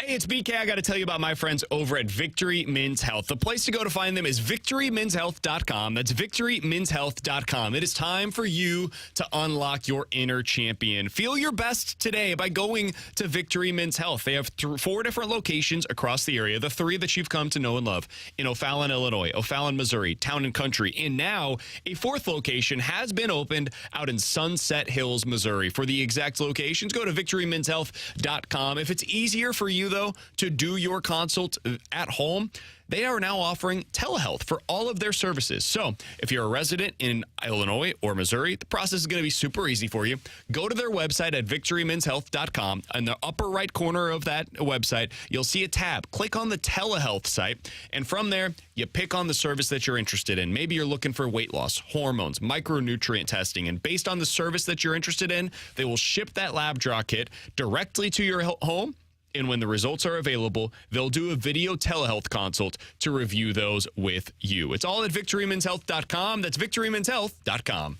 Hey, it's BK. I got to tell you about my friends over at Victory Men's Health. The place to go to find them is victorymenshealth.com. That's victorymenshealth.com. It is time for you to unlock your inner champion. Feel your best today by going to Victory Men's Health. They have 4 different locations across the area, the 3 that you've come to know and love in O'Fallon, Illinois, O'Fallon, Missouri, Town and Country, and now a 4th location has been opened out in Sunset Hills, Missouri. For the exact locations, go to victorymenshealth.com. If it's easier for you, though, to do your consult at home, they are now offering telehealth for all of their services. So if you're a resident in Illinois or Missouri, the process is going to be super easy for you. Go to their website at victorymenshealth.com. In the upper right corner of that website, you'll see a tab. Click on the telehealth site, and from there, you pick on the service that you're interested in. Maybe you're looking for weight loss, hormones, micronutrient testing, and based on the service that you're interested in, they will ship that lab draw kit directly to your home. And when the results are available, they'll do a video telehealth consult to review those with you. It's all at victorymenshealth.com. That's victorymenshealth.com.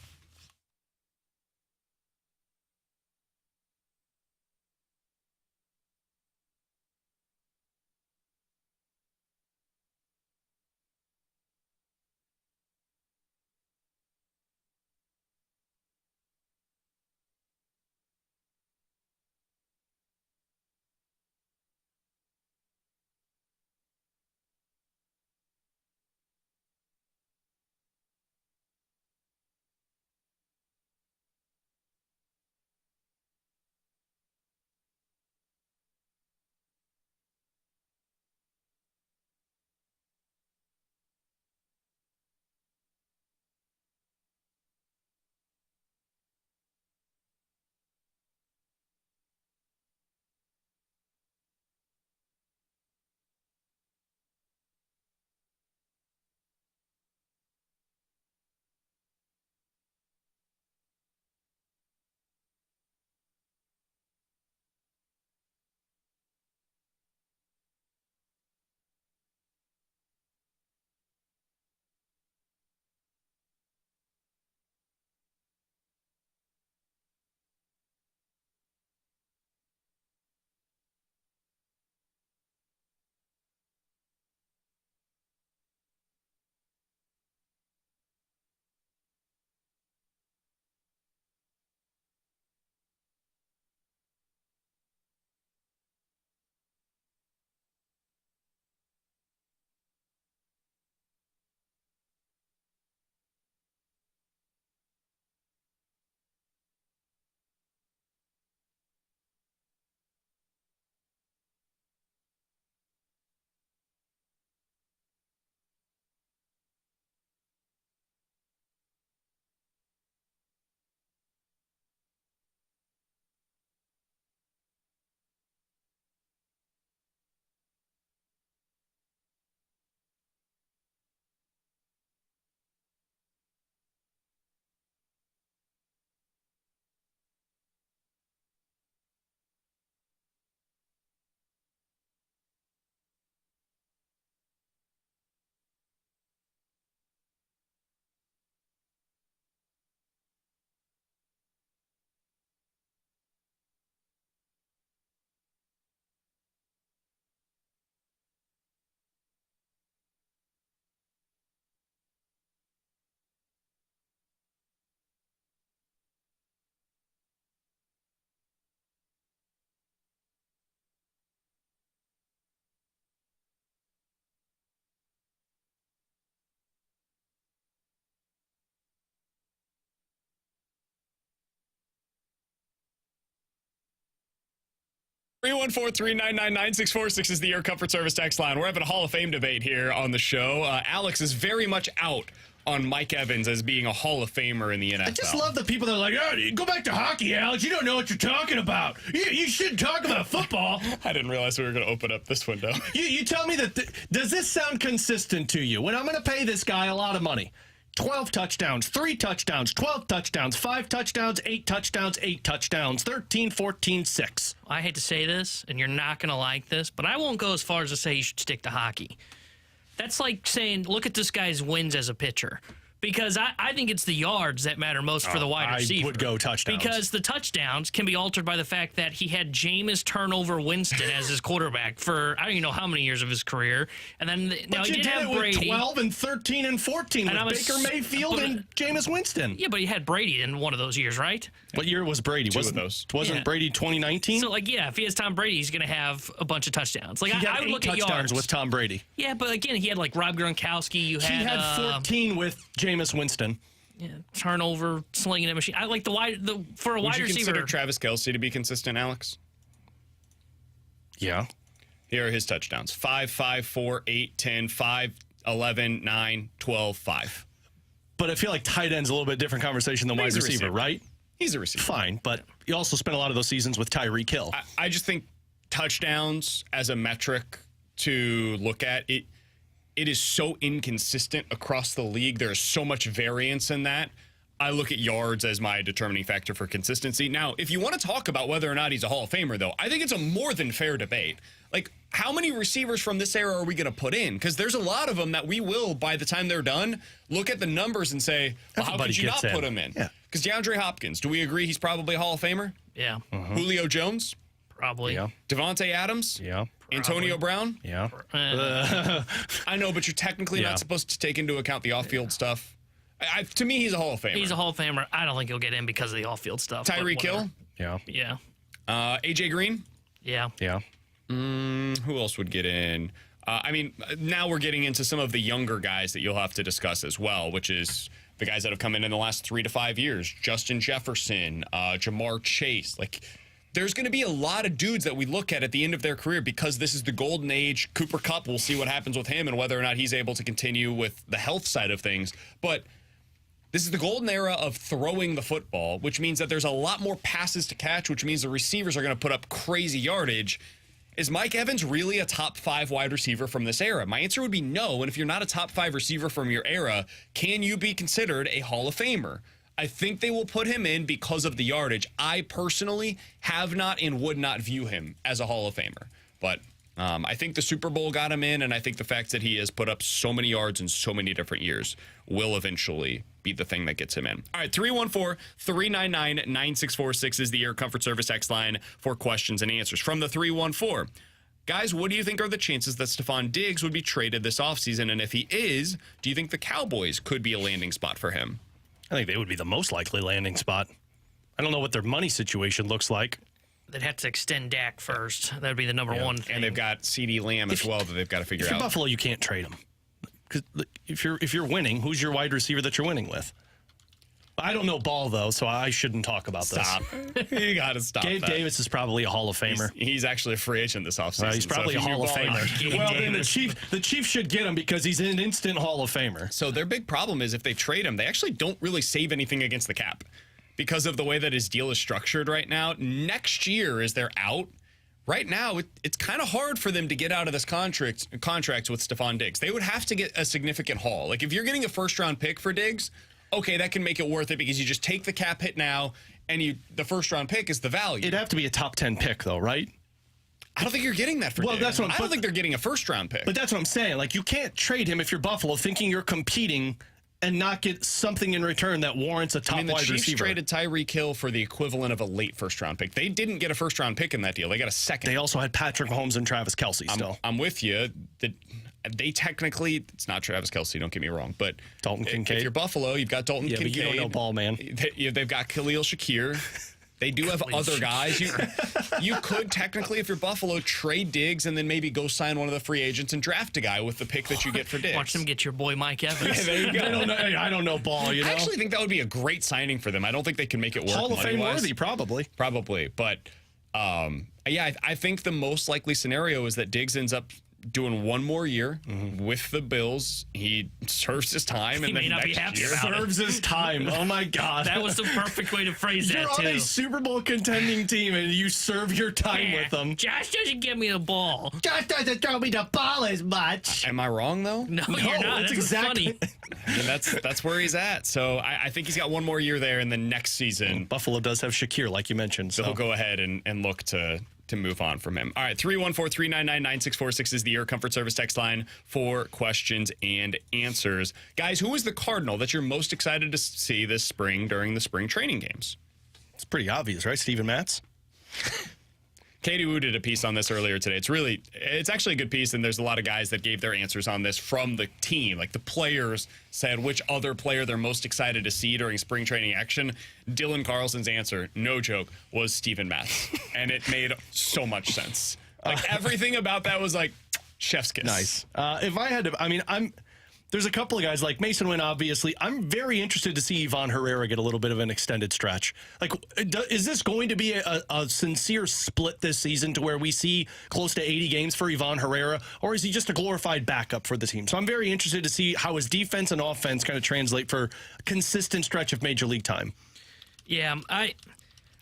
314-399-9646 is the Air Comfort Service text line. We're having a Hall of Fame debate here on the show. Alex is very much out on Mike Evans as being a Hall of Famer in the NFL. I just love the people that are like, oh, go back to hockey, Alex. You don't know what you're talking about. You shouldn't talk about football. I didn't realize we were going to open up this window. You tell me that. Does this sound consistent to you? When I'm going to pay this guy a lot of money, 12 touchdowns, 3 touchdowns, 12 touchdowns, 5 touchdowns, 8 touchdowns, 8 touchdowns, 13, 14, 6. I hate to say this, and you're not going to like this, but I won't go as far as to say you should stick to hockey. That's like saying, look at this guy's wins as a pitcher. Because I think it's the yards that matter most for the wide receiver. I would go touchdowns. Because the touchdowns can be altered by the fact that he had Jameis Turnover Winston as his quarterback for I don't even know how many years of his career. And then now he did have Brady. With 12 and 13 and 14 with Baker Mayfield and Jameis Winston. Yeah, but he had Brady in one of those years, right? What year was Brady? Wasn't Brady 2019? So, if he has Tom Brady, he's going to have a bunch of touchdowns. Like, he had I would 8 look at touchdowns yards. with Tom Brady. Yeah, but again, he had, Rob Gronkowski. He had 14 with Jameis Winston. Yeah, turnover, slinging a machine. I like for a wide receiver. Would you consider Travis Kelce to be consistent, Alex? Yeah. Here are his touchdowns. 5, 5, 4, 8, 10, 5, 11, 9, 12, 5. But I feel like tight end's a little bit different conversation than wide receiver, right? He's a receiver. Fine, but you also spent a lot of those seasons with Tyreek Hill. I just think touchdowns as a metric to look at, it is so inconsistent across the league. There's so much variance in that. I look at yards as my determining factor for consistency. Now, if you want to talk about whether or not he's a Hall of Famer, though, I think it's a more than fair debate. Like, how many receivers from this era are we going to put in? Because there's a lot of them that we will, by the time they're done, look at the numbers and say, well, how could you not put him in? Because DeAndre Hopkins, do we agree he's probably a Hall of Famer? Yeah. Julio Jones? Probably. Yeah. Devontae Adams? Yeah. Antonio Brown? Yeah. I know, but you're technically not supposed to take into account the off-field stuff. To me, he's a Hall of Famer. He's a Hall of Famer. I don't think he'll get in because of the off-field stuff. Tyreek Hill? Yeah. Yeah. AJ Green? Yeah. Yeah. Who else would get in? Now we're getting into some of the younger guys that you'll have to discuss as well, which is the guys that have come in the last 3 to 5 years. Justin Jefferson, Jamar Chase. There's going to be a lot of dudes that we look at the end of their career because this is the golden age. Cooper Kupp, we'll see what happens with him and whether or not he's able to continue with the health side of things. But this is the golden era of throwing the football, which means that there's a lot more passes to catch, which means the receivers are going to put up crazy yardage. Is Mike Evans really a top 5 wide receiver from this era? My answer would be no. And if you're not a top 5 receiver from your era, can you be considered a Hall of Famer? I think they will put him in because of the yardage. I personally have not and would not view him as a Hall of Famer. But I think the Super Bowl got him in, and I think the fact that he has put up so many yards in so many different years will eventually be the thing that gets him in. All right, 314-399-9646 is the Air Comfort Service X line for questions and answers. From the 314, guys, what do you think are the chances that Stephon Diggs would be traded this offseason? And if he is, do you think the Cowboys could be a landing spot for him? I think they would be the most likely landing spot. I don't know what their money situation looks like. They'd have to extend Dak first. That would be the number one thing. And they've got CeeDee Lamb as well that they've got to figure out. If you're Buffalo, you can't trade him. Because if you're winning, who's your wide receiver that you're winning with? I don't know ball, though, so I shouldn't talk about this. Stop. You got to stop Gabe that. Davis is probably a Hall of Famer. He's actually a free agent this offseason. He's probably a Hall of Famer. Well, then the Chiefs should get him because he's an instant Hall of Famer. So their big problem is if they trade him, they actually don't really save anything against the cap because of the way that his deal is structured right now. Next year, as they're out, right now, it's kind of hard for them to get out of this contract with Stephon Diggs. They would have to get a significant haul. Like, if you're getting a first-round pick for Diggs, okay, that can make it worth it because you just take the cap hit now, and the first-round pick is the value. It'd have to be a top 10 pick, though, right? I don't think you're getting that for Diggs. That's what I don't think they're getting a first-round pick. But that's what I'm saying. Like, you can't trade him if you're Buffalo thinking you're competing and not get something in return that warrants a top wide receiver. The Chiefs traded Tyreek Hill for the equivalent of a late first-round pick. They didn't get a first-round pick in that deal. They got a second. They also had Patrick Mahomes and Travis Kelce still. I'm with you. They technically, it's not Travis Kelce, don't get me wrong, but Dalton Kincaid. If you're Buffalo, you've got Dalton Kincaid. But you don't know ball, man. They've got Khalil Shakir. They do have other guys. You could technically, if you're Buffalo, trade Diggs and then maybe go sign one of the free agents and draft a guy with the pick that you get for Diggs. Watch them get your boy Mike Evans. Yeah, there you go. I don't know ball, you know? I actually think that would be a great signing for them. I don't think they can make it work Hall of Fame money-wise. worthy, probably. Probably, but Yeah, I think the most likely scenario is that Diggs ends up doing one more year with the Bills. He serves his time, and may then not be next happy year, about it. Serves his time. Oh my God. That was the perfect way to phrase You're that, on a too. Super Bowl contending team and you serve your time with them. Josh doesn't give me the ball. Josh doesn't throw me the ball as much. Am I wrong though? No, you're not. it's That's exactly. funny. I mean, that's where he's at. So I think he's got one more year there, and then next season Buffalo does have Shakir, like you mentioned. So he'll go ahead and look to move on from him. All right, 314-399-9646 is the Air Comfort Service text line for questions and answers. Guys, who is the Cardinal that you're most excited to see this spring during the spring training games? it's pretty obvious, right? Steven Matz. Katie Wu did a piece on this earlier today. It's actually a good piece, and there's a lot of guys that gave their answers on this from the team. Like the players said which other player they're most excited to see during spring training action. Dylan Carlson's answer, no joke, was Steven Matz. And it made so much sense. Like everything about that was like chef's kiss. Nice. If I had to, I mean, there's a couple of guys like Mason Wynn, obviously. I'm very interested to see Ivan Herrera get a little bit of an extended stretch. Like, is this going to be a sincere split this season to where we see close to 80 games for Ivan Herrera, or is he just a glorified backup for the team? So I'm very interested to see how his defense and offense kind of translate for a consistent stretch of Major League time. Yeah, I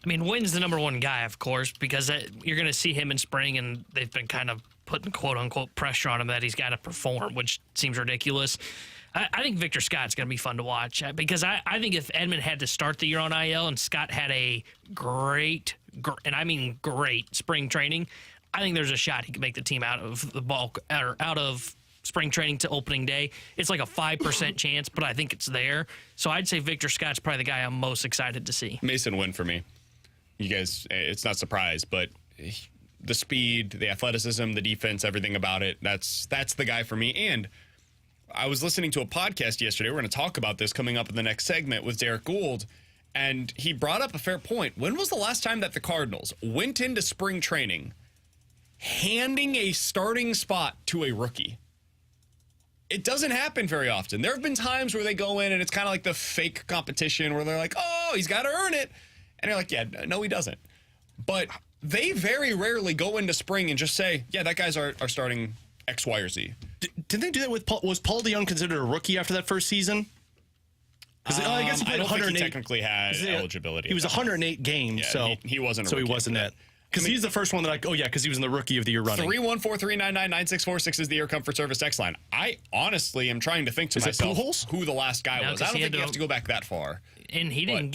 mean, Wynn's the number one guy, of course, because you're going to see him in spring, and they've been kind of putting quote-unquote pressure on him that he's got to perform, which seems ridiculous. I think Victor Scott's going to be fun to watch because I think if Edmund had to start the year on IL and Scott had a great, and I mean great, spring training, I think there's a shot he could make the team out of the bulk or out of spring training to opening day. It's like a 5% chance, but I think it's there. So I'd say Victor Scott's probably the guy I'm most excited to see. Mason Wynn for me. You guys, it's not a surprise, but the speed, the athleticism, the defense, everything about it, that's the guy for me. And I was listening to a podcast yesterday. We're going to talk about this coming up in the next segment with Derek Gould, and he brought up a fair point. When was the last time that the Cardinals went into spring training handing a starting spot to a rookie? It doesn't happen very often. There have been times where they go in and it's kind of like the fake competition where they're like, oh, he's got to earn it. And you're like, yeah, no, he doesn't. But they very rarely go into spring and just say, yeah, that guy's our starting X, Y, or Z. Did they do that with Paul? Was Paul DeYoung considered a rookie after that first season? I guess he played I don't think 108. he technically had eligibility. He was at that point. 108 games, Yeah, so he wasn't a so he rookie wasn't after that. Because he's the first one that because he was in the Rookie of the Year running. 314-399-9646 is the Air Comfort Service text line. I honestly am trying to think to Is it myself Pujols? who the last guy No, was. 'cause I don't he think had you to- have to go back that far. And he didn't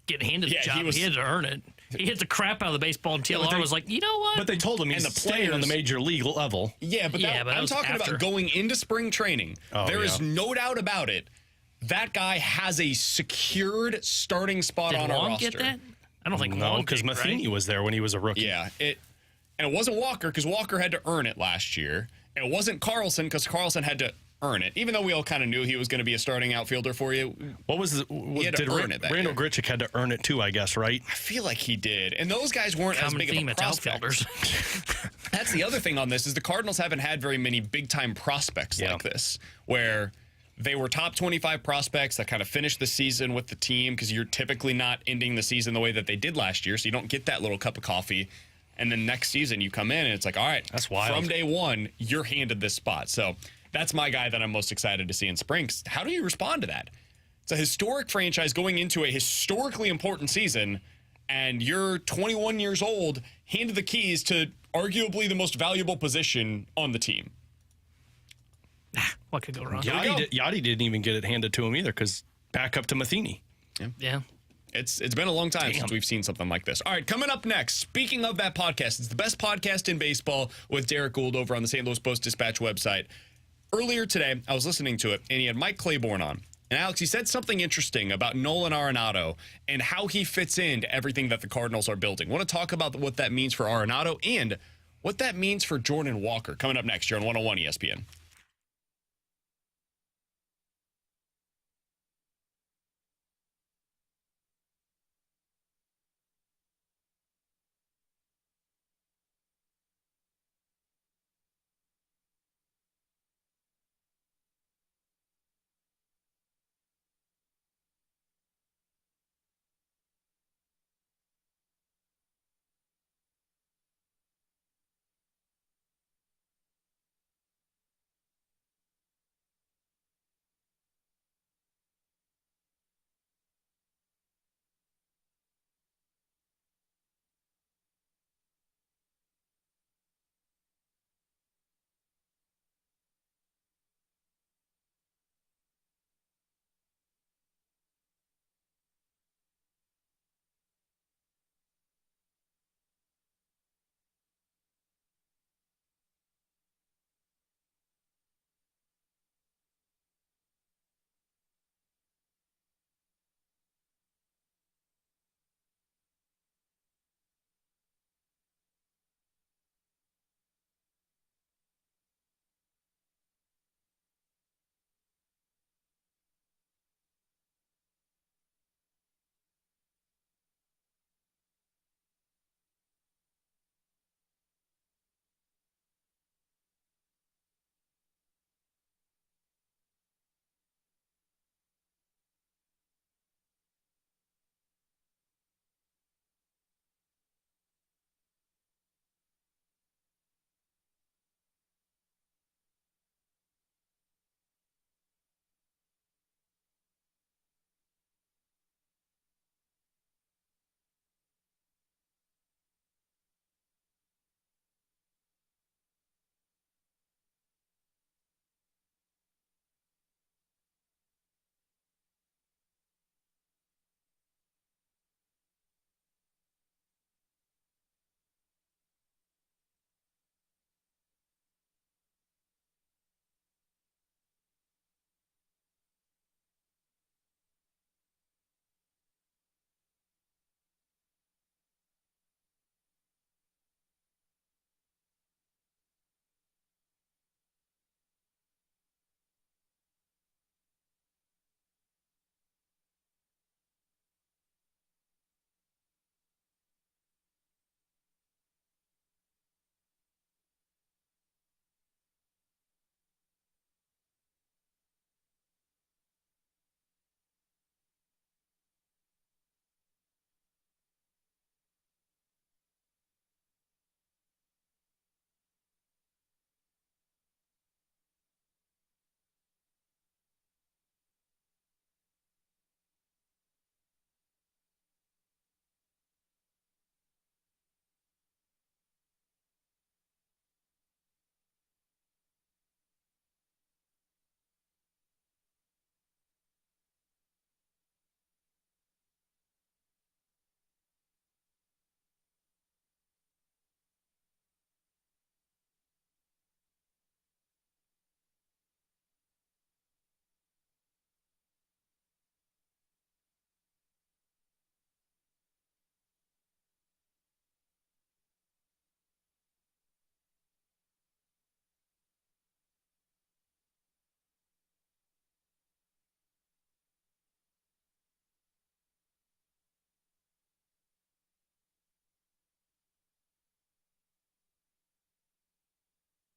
get handed the Yeah, job. He had to earn it. He hit the crap out of the baseball, and TLR was like, you know what? But they told him he's And the staying on the players- major league level. Yeah, but, Yeah, but that I'm was talking after. about going into spring training. Oh, There is yeah. no doubt about it. That guy has a secured starting spot Did on our Long roster. get that? I don't think No, Long because did, Matheny right? was there when he was a rookie. Yeah, and it wasn't Walker because Walker had to earn it last year. And it wasn't Carlson because Carlson had to earn it. Even though we all kind of knew he was going to be a starting outfielder for you, What was had to earn it that Randall year. Grichuk had to earn it too, I guess, right? I feel like he did. And those guys weren't as Common big theme, of a it's prospect. outfielders. That's the other thing on this is the Cardinals haven't had very many big-time prospects Yeah. like this, where they were top 25 prospects that kind of finished the season with the team because you're typically not ending the season the way that they did last year, so you don't get that little cup of coffee. And then next season you come in and it's like, all right, That's wild. from day one, you're handed this spot. So that's my guy that I'm most excited to see in spring. How do you respond to that? It's a historic franchise going into a historically important season, and you're 21 years old, handed the keys to arguably the most valuable position on the team. What could go wrong? we go. Yachty didn't even get it handed to him either because back up to Matheny. Yeah. It's been a long time since we've seen something like this. All right, coming up next, speaking of that podcast, it's the best podcast in baseball with Derek Gould over on the St. Louis Post-Dispatch website. Earlier today, I was listening to it, and he had Mike Claiborne on. And Alex, he said something interesting about Nolan Arenado and how he fits into everything that the Cardinals are building. Want to talk about what that means for Arenado and what that means for Jordan Walker. Coming up next here on 101 ESPN.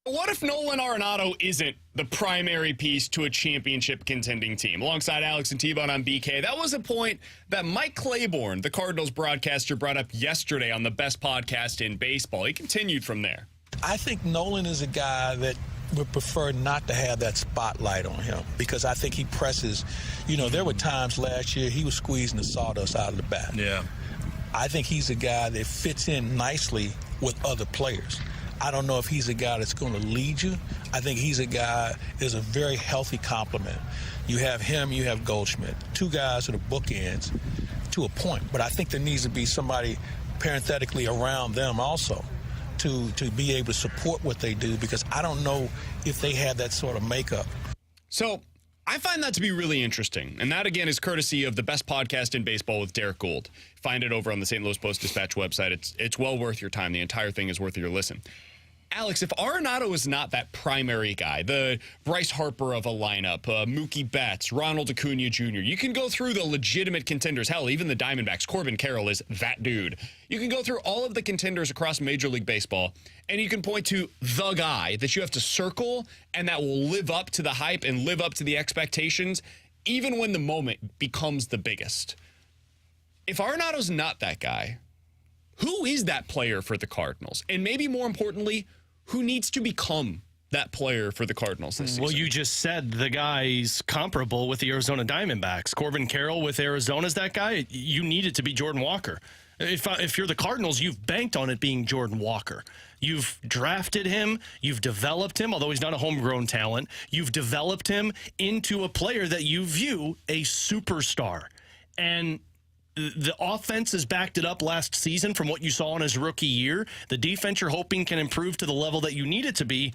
What if Nolan Arenado isn't the primary piece to a championship contending team? Alongside Alex and T-Bone on BK, that was a point that Mike Claiborne, the Cardinals broadcaster, brought up yesterday on the best podcast in baseball. He continued from there. I think Nolan is a guy that would prefer not to have that spotlight on him because I think he presses. You know, there were times last year he was squeezing the sawdust out of the bat. Yeah. I think he's a guy that fits in nicely with other players. I don't know if he's a guy that's going to lead you. I think he's a guy is a very healthy complement. You have him, you have Goldschmidt, two guys that are bookends to a point. But I think there needs to be somebody parenthetically around them also to be able to support what they do because I don't know if they have that sort of makeup. So I find that to be really interesting. And that, again, is courtesy of the best podcast in baseball with Derek Gould. Find it over on the St. Louis Post-Dispatch website. It's well worth your time. The entire thing is worth your listen. Alex, if Arenado is not that primary guy, the Bryce Harper of a lineup, Mookie Betts, Ronald Acuna Jr., you can go through the legitimate contenders. Hell, even the Diamondbacks, Corbin Carroll is that dude. You can go through all of the contenders across Major League Baseball, and you can point to the guy that you have to circle and that will live up to the hype and live up to the expectations, even when the moment becomes the biggest. If Arenado's not that guy, who is that player for the Cardinals? And maybe more importantly, who needs to become that player for the Cardinals this season? Well, you just said the guy's comparable with the Arizona Diamondbacks. Corbin Carroll with Arizona's that guy. You need it to be Jordan Walker. If you're the Cardinals, you've banked on it being Jordan Walker. You've drafted him. You've developed him, although he's not a homegrown talent. You've developed him into a player that you view a superstar. And the offense has backed it up last season from what you saw in his rookie year. The defense you're hoping can improve to the level that you need it to be.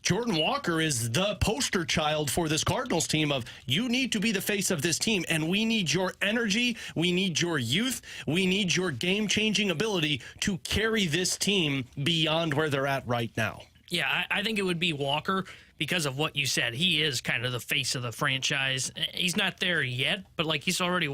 Jordan Walker is the poster child for this Cardinals team of you need to be the face of this team, and we need your energy, we need your youth, we need your game-changing ability to carry this team beyond where they're at right now. Yeah, I think it would be Walker because of what you said. He is kind of the face of the franchise. He's not there yet, but like he's already,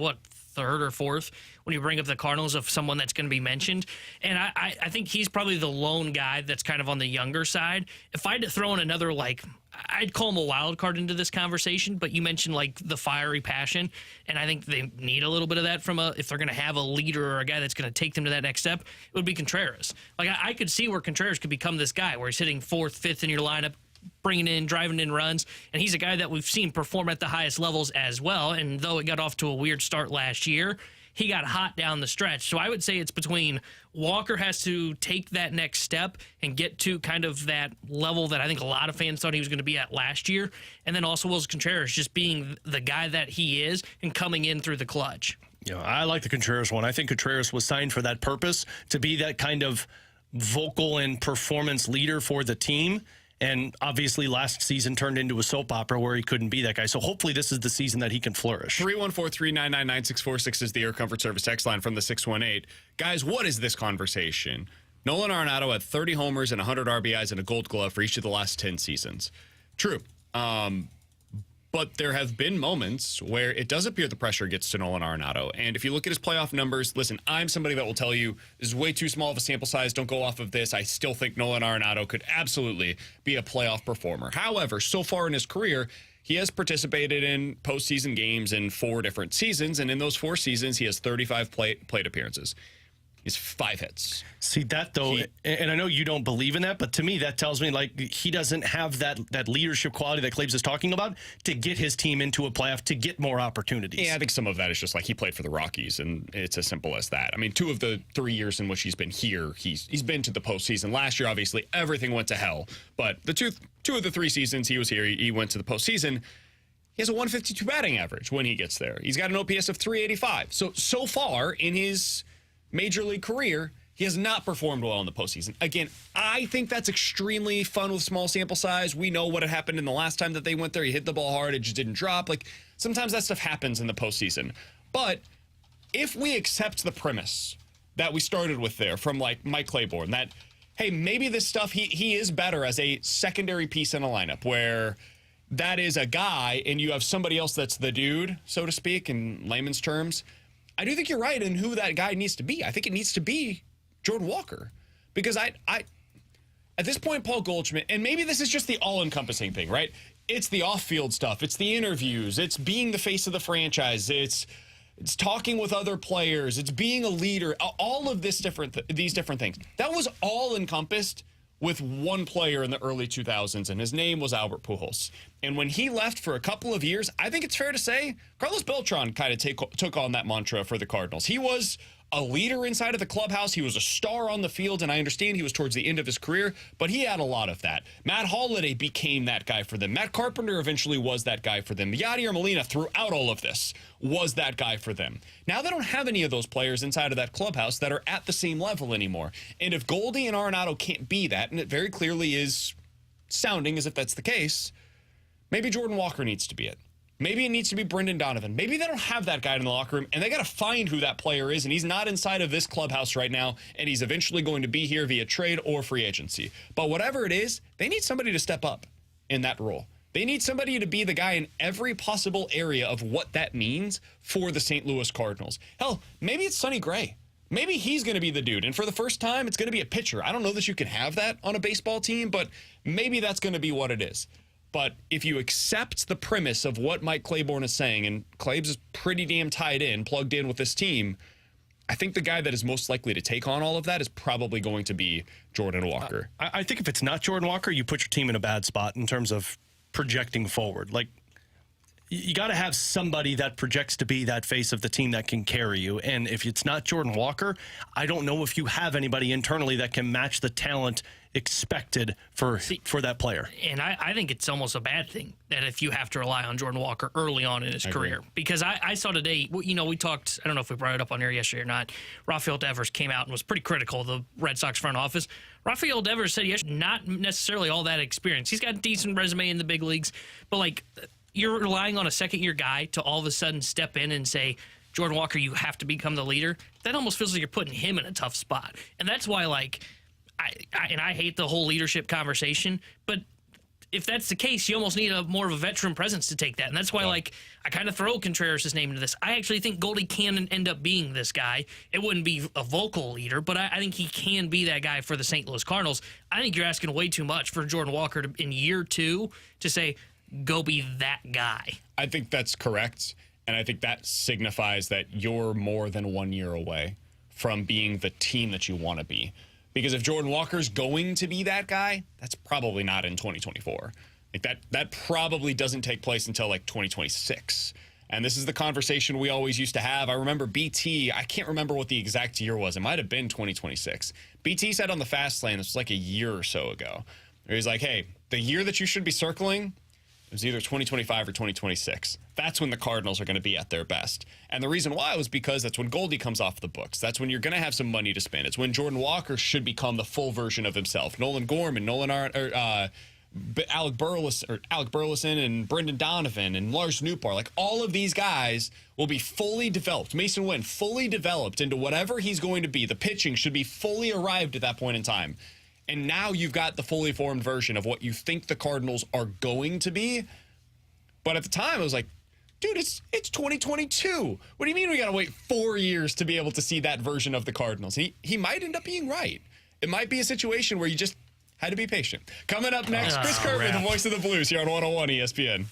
third or fourth when you bring up the Cardinals of someone that's going to be mentioned. And I think he's probably the lone guy that's kind of on the younger side. If I had to throw in another, I'd call him a wild card into this conversation, but you mentioned the fiery passion, and I think they need a little bit of that if they're going to have a leader or a guy that's going to take them to that next step, it would be Contreras. I could see where Contreras could become this guy where he's hitting fourth, fifth in your lineup, bringing in, driving in runs, and he's a guy that we've seen perform at the highest levels as well. And though it got off to a weird start last year, he got hot down the stretch. So I would say it's between Walker has to take that next step and get to kind of that level that I think a lot of fans thought he was going to be at last year, and then also Willson Contreras just being the guy that he is and coming in through the clutch. I like the Contreras one. I think Contreras was signed for that purpose, to be that kind of vocal and performance leader for the team. And obviously last season turned into a soap opera where he couldn't be that guy. So hopefully this is the season that he can flourish. 314-399-9646 is the Air Comfort Service text line from the 618. Guys, what is this conversation? Nolan Arenado had 30 homers and 100 RBIs and a Gold Glove for each of the last 10 seasons. True. But there have been moments where it does appear the pressure gets to Nolan Arenado. And if you look at his playoff numbers, listen, I'm somebody that will tell you this is way too small of a sample size. Don't go off of this. I still think Nolan Arenado could absolutely be a playoff performer. However, so far in his career, he has participated in postseason games in 4 different seasons. And in those 4 seasons, he has 35 plate appearances. He's 5 hits. See that though, and I know you don't believe in that, but to me that tells me he doesn't have that leadership quality that Claves is talking about to get his team into a playoff, to get more opportunities. Yeah, I think some of that is just he played for the Rockies, and it's as simple as that. I mean, 2 of the 3 years in which he's been here, he's been to the postseason. Last year, obviously, everything went to hell, but the two of the 3 seasons he was here, he went to the postseason. He has a 152 batting average when he gets there. He's got an OPS of 385. So far in his Major League career, he has not performed well in the postseason. Again, I think that's extremely fun with small sample size. We know what had happened in the last time that they went there. He hit the ball hard. It just didn't drop. Sometimes that stuff happens in the postseason. But if we accept the premise that we started with there from Mike Claiborne, that, hey, maybe this stuff, he is better as a secondary piece in a lineup where that is a guy and you have somebody else that's the dude, so to speak, in layman's terms. I do think you're right in who that guy needs to be. I think it needs to be Jordan Walker, because as at this point, Paul Goldschmidt, and maybe this is just the all-encompassing thing, right? It's the off-field stuff. It's the interviews. It's being the face of the franchise. It's talking with other players. It's being a leader. All of these different things. That was all encompassed with one player in the early 2000s, and his name was Albert Pujols. And when he left for a couple of years, I think it's fair to say Carlos Beltran kind of took on that mantra for the Cardinals. He was a leader inside of the clubhouse. He was a star on the field, and I understand he was towards the end of his career, but he had a lot of that. Matt Holliday became that guy for them. Matt Carpenter eventually was that guy for them. Yadier Molina, throughout all of this, was that guy for them. Now they don't have any of those players inside of that clubhouse that are at the same level anymore. And if Goldie and Arenado can't be that, and it very clearly is sounding as if that's the case, maybe Jordan Walker needs to be it. Maybe it needs to be Brendan Donovan. Maybe they don't have that guy in the locker room, and they got to find who that player is, and he's not inside of this clubhouse right now, and he's eventually going to be here via trade or free agency. But whatever it is, they need somebody to step up in that role. They need somebody to be the guy in every possible area of what that means for the St. Louis Cardinals. Hell, maybe it's Sonny Gray. Maybe he's going to be the dude, and for the first time, it's going to be a pitcher. I don't know that you can have that on a baseball team, but maybe that's going to be what it is. But if you accept the premise of what Mike Claiborne is saying, and Claibs is pretty damn tied in, plugged in with this team, I think the guy that is most likely to take on all of that is probably going to be Jordan Walker. I think if it's not Jordan Walker, you put your team in a bad spot in terms of projecting forward. Like, you got to have somebody that projects to be that face of the team that can carry you. And if it's not Jordan Walker, I don't know if you have anybody internally that can match the talent expected for that player. And I think it's almost a bad thing that if you have to rely on Jordan Walker early on in his career. Because I saw today, we talked, I don't know if we brought it up on air yesterday or not, Rafael Devers came out and was pretty critical of the Red Sox front office. Rafael Devers said yesterday, not necessarily all that experience. He's got a decent resume in the big leagues, but like, you're relying on a second-year guy to all of a sudden step in and say, Jordan Walker, you have to become the leader. That almost feels like you're putting him in a tough spot. And that's why, like, I hate the whole leadership conversation, but if that's the case, you almost need more of a veteran presence to take that. And that's why, like, I kind of throw Contreras' name into this. I actually think Goldie can end up being this guy. It wouldn't be a vocal leader, but I think he can be that guy for the St. Louis Cardinals. I think you're asking way too much for Jordan Walker to, in year 2 to say, go be that guy. I think that's correct, and I think that signifies that you're more than 1 year away from being the team that you want to be. Because if Jordan Walker's going to be that guy, that's probably not in 2024. Like that probably doesn't take place until like 2026. And this is the conversation we always used to have. I remember BT, I can't remember what the exact year was. It might have been 2026. BT said on the Fast Lane, this was like a year or so ago, where he's like, hey, the year that you should be circling, it was either 2025 or 2026. That's when the Cardinals are going to be at their best. And the reason why was because that's when Goldie comes off the books. That's when you're going to have some money to spend. It's when Jordan Walker should become the full version of himself. Nolan Gorman, Alec Burleson and Brendan Donovan and Lars Nootbaar, like all of these guys will be fully developed. Mason Wynn, fully developed into whatever he's going to be. The pitching should be fully arrived at that point in time. And now you've got the fully formed version of what you think the Cardinals are going to be. But at the time, I was like, dude, it's 2022. What do you mean we got to wait 4 years to be able to see that version of the Cardinals? He might end up being right. It might be a situation where you just had to be patient. Coming up next, Chris Kerber, the voice of the Blues here on 101 ESPN.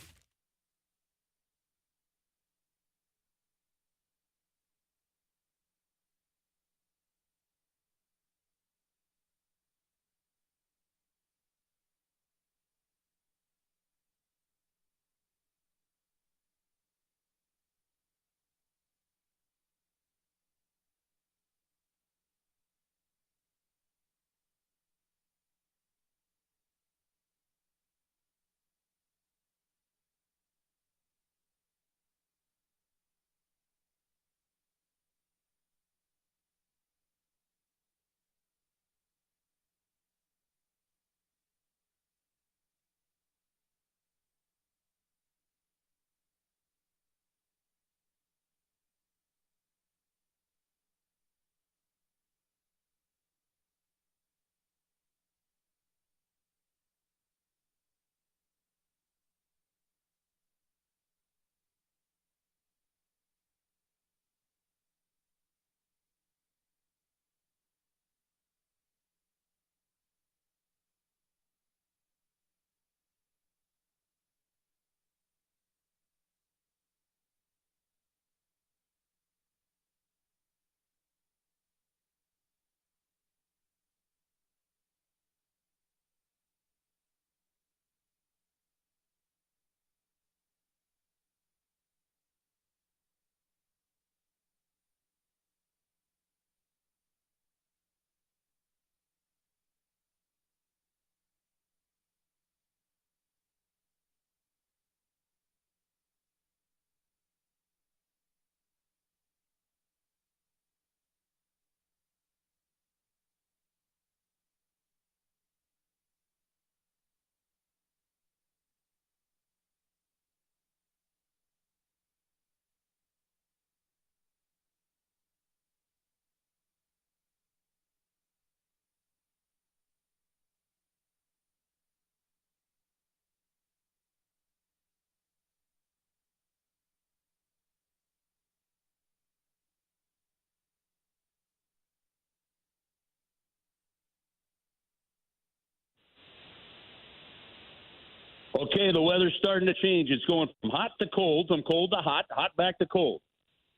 Okay, the weather's starting to change. It's going from hot to cold, from cold to hot, hot back to cold.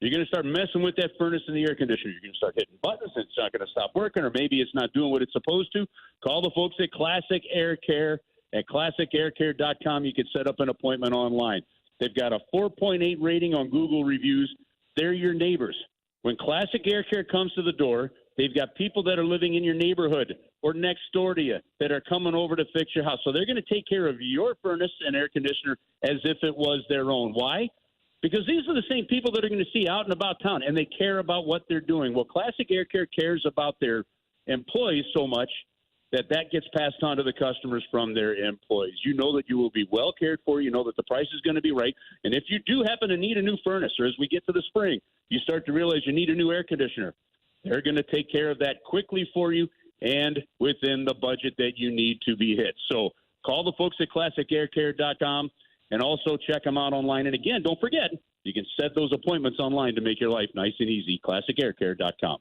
You're going to start messing with that furnace and the air conditioner. You're going to start hitting buttons. It's not going to stop working, or maybe it's not doing what it's supposed to. Call the folks at Classic Air Care at classicaircare.com. You can set up an appointment online. They've got a 4.8 rating on Google reviews. They're your neighbors. When Classic Air Care comes to the door, they've got people that are living in your neighborhood or next door to you that are coming over to fix your house. So they're going to take care of your furnace and air conditioner as if it was their own. Why? Because these are the same people that are going to see out and about town, and they care about what they're doing. Well, Classic Air Care cares about their employees so much that gets passed on to the customers from their employees. You know that you will be well cared for. You know that the price is going to be right. And if you do happen to need a new furnace, or as we get to the spring, you start to realize you need a new air conditioner, they're going to take care of that quickly for you and within the budget that you need to be hit. So call the folks at classicaircare.com and also check them out online. And again, don't forget, you can set those appointments online to make your life nice and easy. classicaircare.com.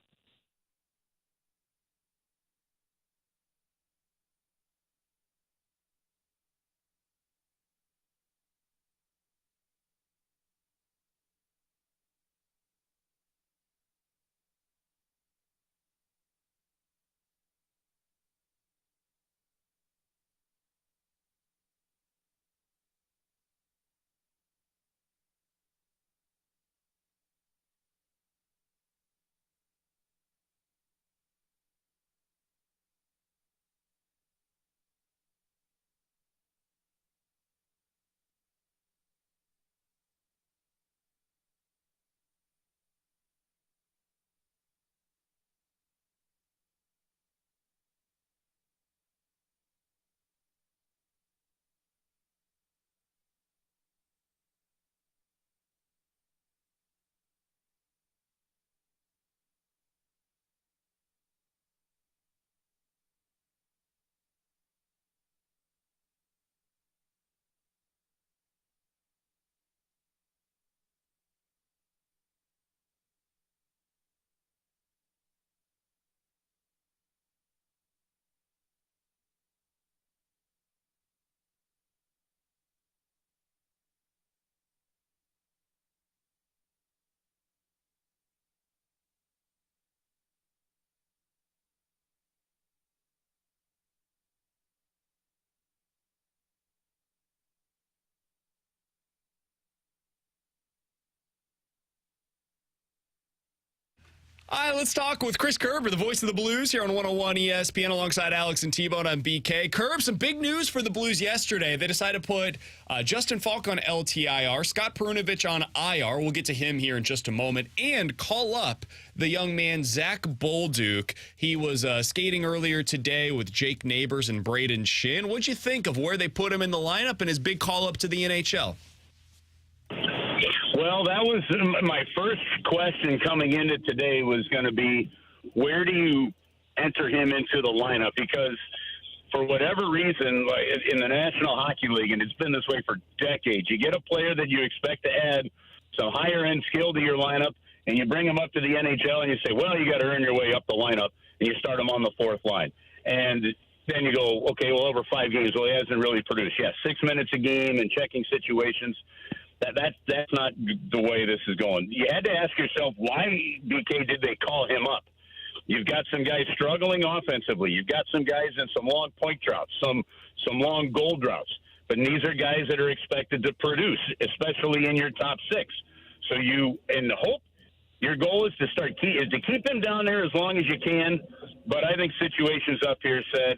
All right, let's talk with Chris Kerber, the voice of the Blues, here on 101 ESPN alongside Alex and T-Bone on BK. Kerb, some big news for the Blues yesterday. They decided to put Justin Falk on LTIR, Scott Perunovich on IR. We'll get to him here in just a moment. And call up the young man, Zach Bolduc. He was skating earlier today with Jake Neighbors and Braden Shin. What'd you think of where they put him in the lineup and his big call-up to the NHL? Well, that was my first question coming into today was going to be, where do you enter him into the lineup? Because for whatever reason, like in the National Hockey League, and it's been this way for decades, you get a player that you expect to add some higher-end skill to your lineup, and you bring him up to the NHL, and you say, well, you got to earn your way up the lineup, and you start him on the fourth line. And then you go, okay, well, over 5 games, well, he hasn't really produced. Yeah, 6 minutes a game and checking situations. That's not the way this is going. You had to ask yourself, why, BK, did they call him up? You've got some guys struggling offensively. You've got some guys in some long point droughts, some long goal droughts. But these are guys that are expected to produce, especially in your top six. So your goal is to keep him down there as long as you can. But I think situations up here said,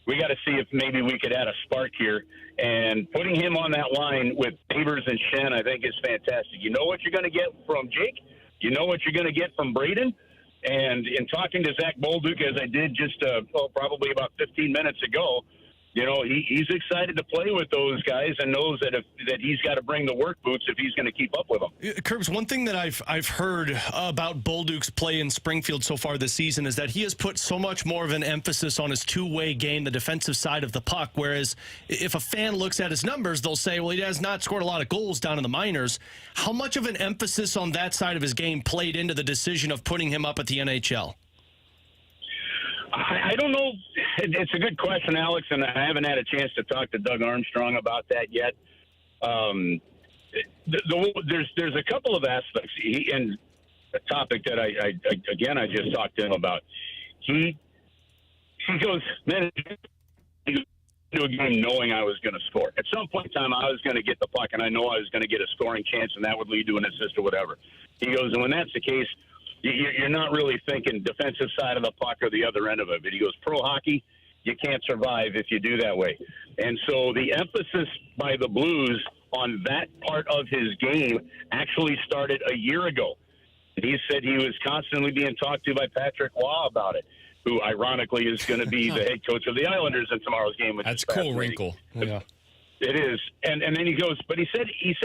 we got to see if maybe we could add a spark here. And putting him on that line with Neighbors and Shen, I think, is fantastic. You know what you're going to get from Jake. You know what you're going to get from Braden. And in talking to Zach Bolduc, as I did just probably about 15 minutes ago, you know, he's excited to play with those guys and knows that he's got to bring the work boots if he's going to keep up with them. Curbs, one thing that I've heard about Bolduc's play in Springfield so far this season is that he has put so much more of an emphasis on his two-way game, the defensive side of the puck, whereas if a fan looks at his numbers, they'll say, well, he has not scored a lot of goals down in the minors. How much of an emphasis on that side of his game played into the decision of putting him up at the NHL? I don't know. It's a good question, Alex, and I haven't had a chance to talk to Doug Armstrong about that yet. There's a couple of aspects, and a topic that I just talked to him about. He goes, man, to a game knowing I was going to score. At some point in time, I was going to get the puck, and I know I was going to get a scoring chance, and that would lead to an assist or whatever. He goes, and when that's the case, you're not really thinking defensive side of the puck or the other end of it. But he goes, pro hockey, you can't survive if you do that way. And so the emphasis by the Blues on that part of his game actually started a year ago. He said he was constantly being talked to by Patrick Waugh about it, who ironically is going to be the head coach of the Islanders in tomorrow's game. Which That's is cool wrinkle. Yeah. It is. And then he goes, but he said he's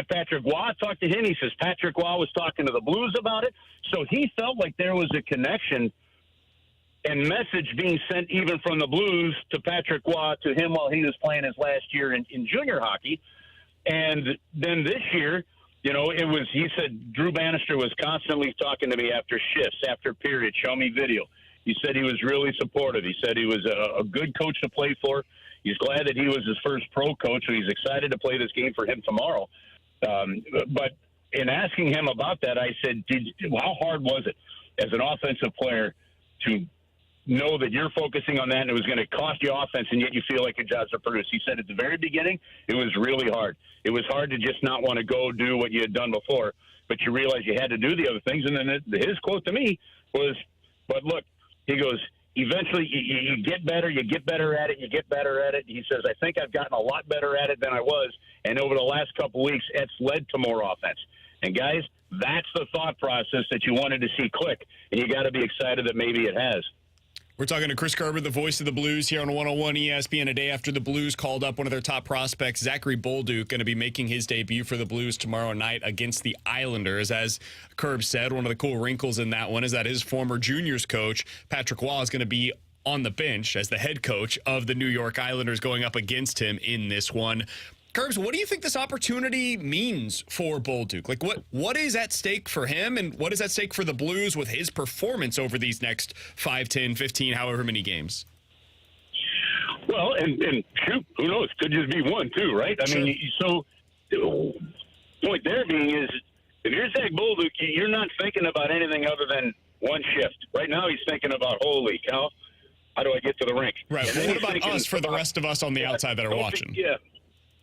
Patrick Waugh talked to him. He says Patrick Waugh was talking to the Blues about it. So he felt like there was a connection and message being sent even from the Blues to Patrick Waugh to him while he was playing his last year in junior hockey. And then this year, you know, he said Drew Bannister was constantly talking to me after shifts, after periods, show me video. He said he was really supportive. He said he was a good coach to play for. He's glad that he was his first pro coach, and he's excited to play this game for him tomorrow. But in asking him about that, I said, how hard was it as an offensive player to know that you're focusing on that and it was going to cost you offense, and yet you feel like your jobs are produced? He said at the very beginning, it was really hard. It was hard to just not want to go do what you had done before, but you realized you had to do the other things. And then his quote to me was, but look, he goes, eventually you get better, you get better at it, you get better at it. He says, I think I've gotten a lot better at it than I was, and over the last couple of weeks, it's led to more offense. And guys, that's the thought process that you wanted to see click, and you got to be excited that maybe it has. We're talking to Chris Kerber, the voice of the Blues, here on 101 ESPN, a day after the Blues called up one of their top prospects, Zachary Bolduc, going to be making his debut for the Blues tomorrow night against the Islanders. As Kerb said, one of the cool wrinkles in that one is that his former juniors coach, Patrick Waugh, is going to be on the bench as the head coach of the New York Islanders going up against him in this one. Kerbs, what do you think this opportunity means for Bolduc? Like, what is at stake for him, and what is at stake for the Blues with his performance over these next 5, 10, 15, however many games? Well, and shoot, who knows? Could just be one, too, right? I mean, so the point there being is, if you're Zach Bolduc, you're not thinking about anything other than one shift. Right now he's thinking about, holy cow, how do I get to the rink? Right. Well, what about us for the rest of us on the outside that are watching?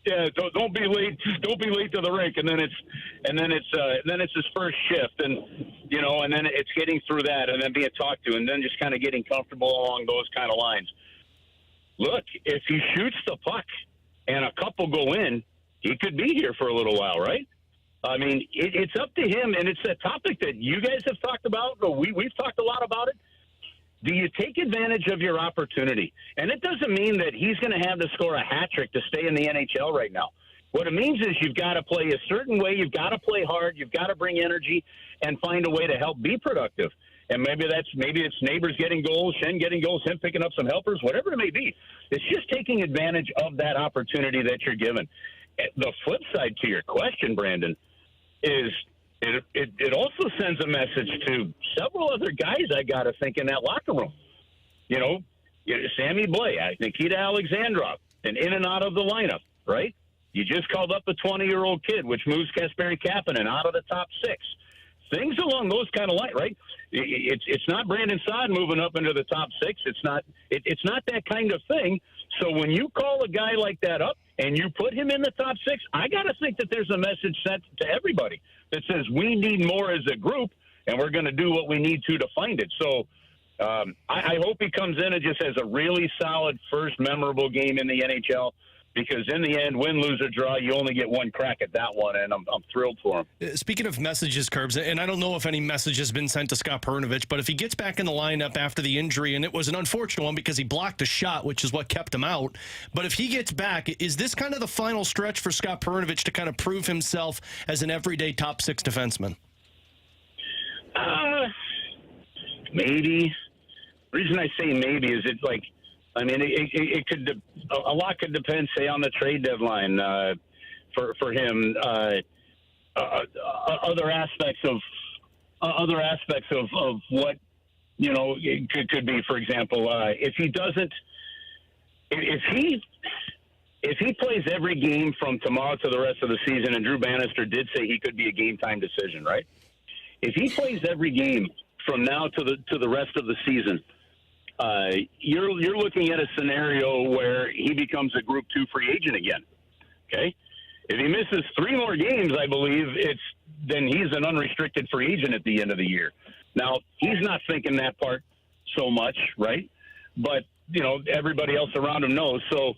Yeah, don't be late. Don't be late to the rink, and then it's his first shift, and and then it's getting through that, and then being talked to, and then just kind of getting comfortable along those kind of lines. Look, if he shoots the puck and a couple go in, he could be here for a little while, right? I mean, it's up to him, and it's a topic that you guys have talked about. Or we've talked a lot about it. Do you take advantage of your opportunity? And it doesn't mean that he's going to have to score a hat trick to stay in the NHL right now. What it means is you've got to play a certain way. You've got to play hard. You've got to bring energy and find a way to help be productive. And maybe it's neighbors getting goals, Shen getting goals, him picking up some helpers, whatever it may be. It's just taking advantage of that opportunity that you're given. The flip side to your question, Brandon, is it also sends a message to several other guys I got to think in that locker room. Sammy Blais, Nikita Alexandrov, and in and out of the lineup, right? You just called up a 20-year-old kid, which moves Kasperi Kapanen out of the top 6. Things along those kind of lines, right? It's not Brandon Saad moving up into the top 6. It's not that kind of thing. So when you call a guy like that up and you put him in the top 6, I got to think that there's a message sent to everybody that says we need more as a group, and we're going to do what we need to find it. So I hope he comes in and just has a really solid first memorable game in the NHL, because in the end, win, lose, or draw, you only get one crack at that one, and I'm thrilled for him. Speaking of messages, Kerbs, and I don't know if any message has been sent to Scott Perunovich, but if he gets back in the lineup after the injury, and it was an unfortunate one because he blocked a shot, which is what kept him out, but if he gets back, is this kind of the final stretch for Scott Perunovich to kind of prove himself as an everyday top 6 defenseman? Maybe. The reason I say maybe is it a lot could depend, say, on the trade deadline for him. Other aspects of what it could be, for example, if he doesn't, if he plays every game from tomorrow to the rest of the season, and Drew Bannister did say he could be a game-time decision, right? If he plays every game from now to the rest of the season, you're looking at a scenario where he becomes a Group 2 free agent again. Okay, if he misses 3 more games, I believe then he's an unrestricted free agent at the end of the year. Now he's not thinking that part so much, right? But everybody else around him knows. So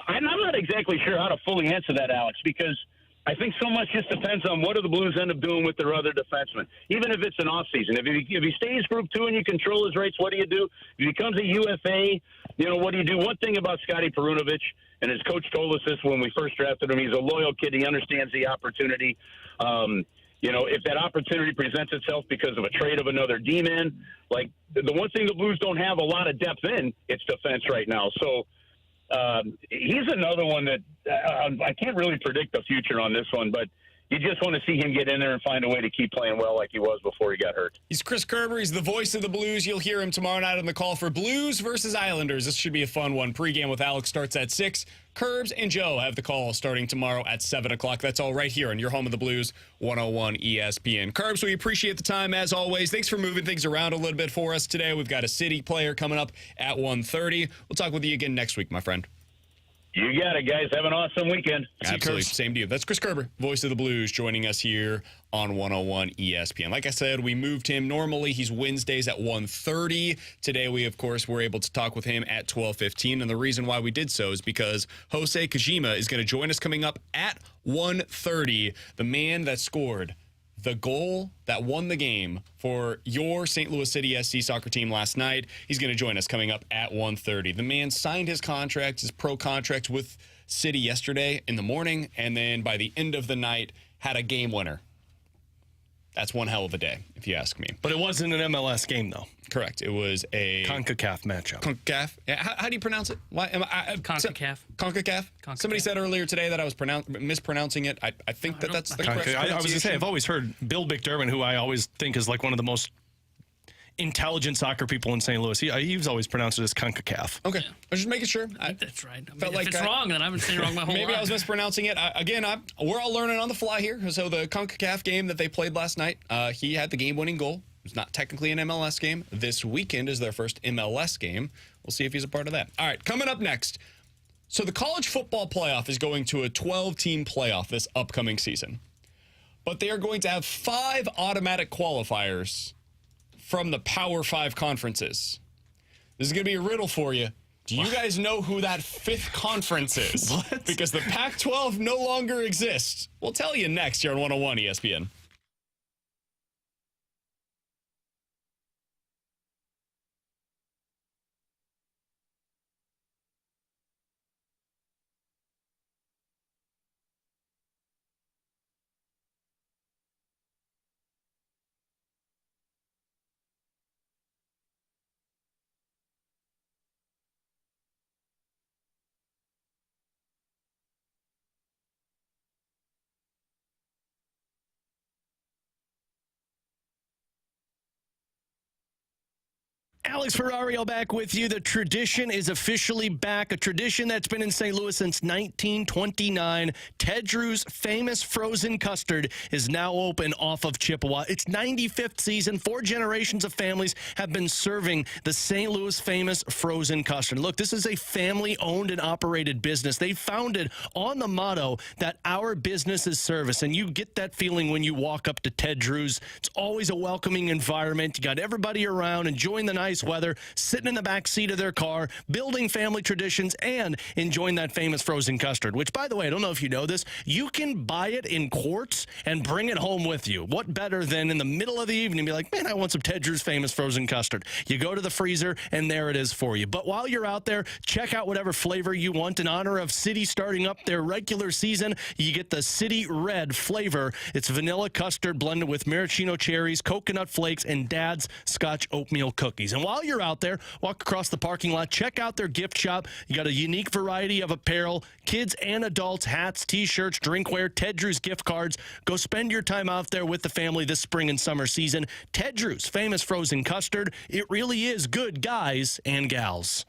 I'm not exactly sure how to fully answer that, Alex, because I think so much just depends on what do the Blues end up doing with their other defensemen. Even if it's an off season, if he stays Group 2 and you control his rates, what do you do? If he becomes a UFA, what do you do? One thing about Scotty Perunovich, and his coach told us this when we first drafted him, he's a loyal kid. He understands the opportunity. If that opportunity presents itself because of a trade of another D-man, like the one thing the Blues don't have a lot of depth in, it's defense right now. So he's another one that I can't really predict the future on this one, but you just want to see him get in there and find a way to keep playing well like he was before he got hurt. He's Chris Kerber. He's the voice of the Blues. You'll hear him tomorrow night on the call for Blues versus Islanders. This should be a fun one. Pre-game with Alex starts at 6. Curbs and Joe have the call starting tomorrow at 7 o'clock. That's all right here on your home of the Blues, 101 ESPN. Curbs, we appreciate the time as always. Thanks for moving things around a little bit for us today. We've got a City player coming up at 1:30. We'll talk with you again next week, my friend. You got it, guys. Have an awesome weekend. Absolutely. Same to you. That's Chris Kerber, voice of the Blues, joining us here on 101 ESPN. Like I said, we moved him. Normally, he's Wednesdays at 1:30. Today, we, of course, were able to talk with him at 12:15. And the reason why we did so is because Hosei Kijima is going to join us coming up at 1:30. The man that scored the goal that won the game for your St. Louis City SC soccer team last night. He's going to join us coming up at 1:30. The man signed his contract, his pro contract with City yesterday in the morning, and then by the end of the night had a game winner. That's one hell of a day, if you ask me. But it wasn't an MLS game, though. Correct. It was a CONCACAF matchup. CONCACAF. How do you pronounce it? Why am I CONCACAF. CONCACAF. Somebody said earlier today that I was mispronouncing it. I think that's the correct I was going to say, I've always heard Bill McDermott, who I always think is like one of the most intelligent soccer people in St. Louis. He was always pronounced it as CONCACAF. Okay. I was just making sure. I think that's right. I mean, if it's wrong, then I've been saying it wrong my whole life. Maybe I was mispronouncing it. We're all learning on the fly here. So the CONCACAF game that they played last night, he had the game-winning goal. It was not technically an MLS game. This weekend is their first MLS game. We'll see if he's a part of that. All right, coming up next. So the college football playoff is going to a 12-team playoff this upcoming season. But they are going to have 5 automatic qualifiers from the Power 5 conferences. This is going to be a riddle for you. Do you guys know who that 5th conference is? What? Because the Pac-12 no longer exists. We'll tell you next here on 101 ESPN. Alex Ferrario back with you. The tradition is officially back, a tradition that's been in St. Louis since 1929. Ted Drew's famous frozen custard is now open off of Chippewa. It's 95th season. 4 generations of families have been serving the St. Louis famous frozen custard. Look, this is a family-owned and operated business. They founded on the motto that our business is service, and you get that feeling when you walk up to Ted Drew's. It's always a welcoming environment. You got everybody around enjoying the nice weather, sitting in the back seat of their car, building family traditions, and enjoying that famous frozen custard, which, by the way, I don't know if you know this, you can buy it in quarts and bring it home with you. What better than in the middle of the evening be like, man, I want some Ted Drew's famous frozen custard. You go to the freezer, and there it is for you. But while you're out there, check out whatever flavor you want. In honor of City starting up their regular season, you get the City Red flavor. It's vanilla custard blended with maraschino cherries, coconut flakes, and Dad's Scotch oatmeal cookies. And while while you're out there, walk across the parking lot, check out their gift shop. You got a unique variety of apparel, kids and adults, hats, T-shirts, drinkware, Ted Drew's gift cards. Go spend your time out there with the family this spring and summer season. Ted Drew's famous frozen custard. It really is good, guys and gals.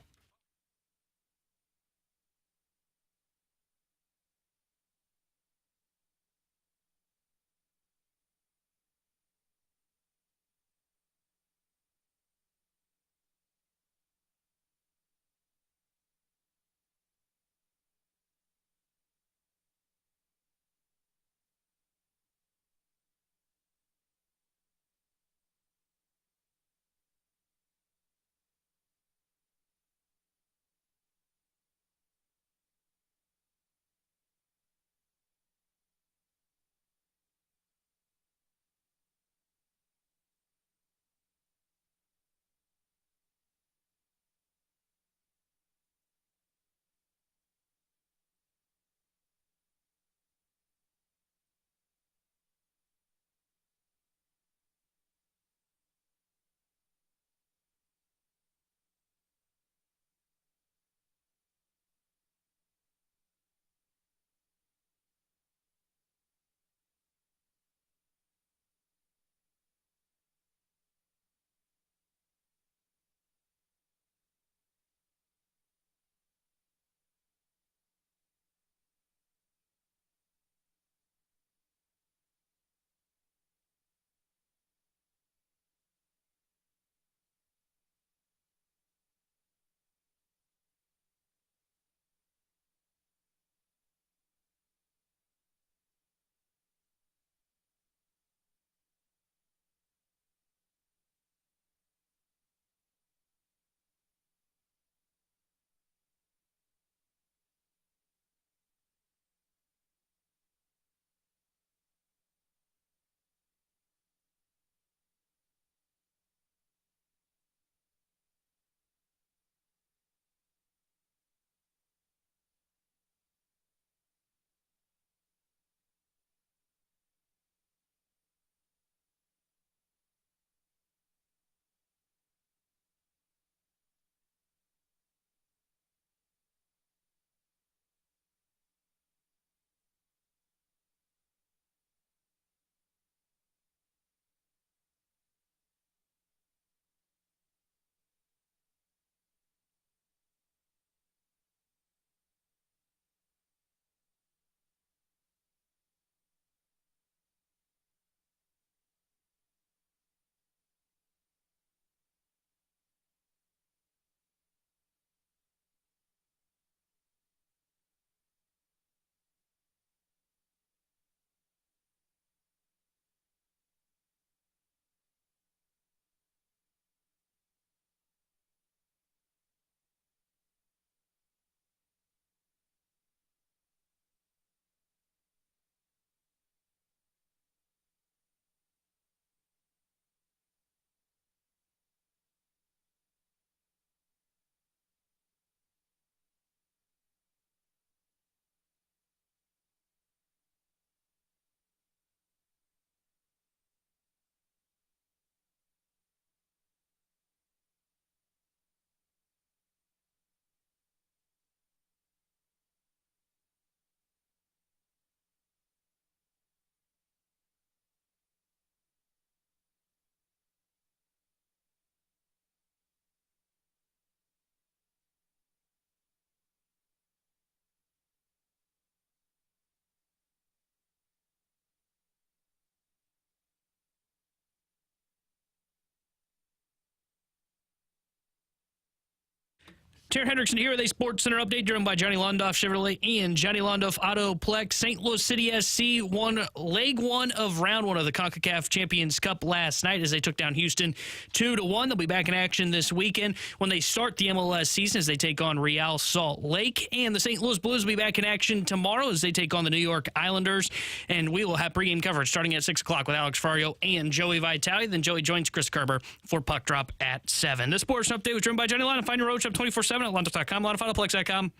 Terry Hendrickson here with a Sports Center update driven by Johnny Londoff Chevrolet and Johnny Londoff Autoplex. St. Louis City SC won leg one of round one of the CONCACAF Champions Cup last night as they took down Houston 2-1. They'll be back in action this weekend when they start the MLS season as they take on Real Salt Lake. And the St. Louis Blues will be back in action tomorrow as they take on the New York Islanders. And we will have pregame coverage starting at 6 o'clock with Alex Ferrario and Joey Vitale. Then Joey joins Chris Kerber for Puck Drop at 7. This Sports Update was driven by Johnny Londoff. Find your road shop 24/7 at Londoff.com, LondoffAutoplex.com.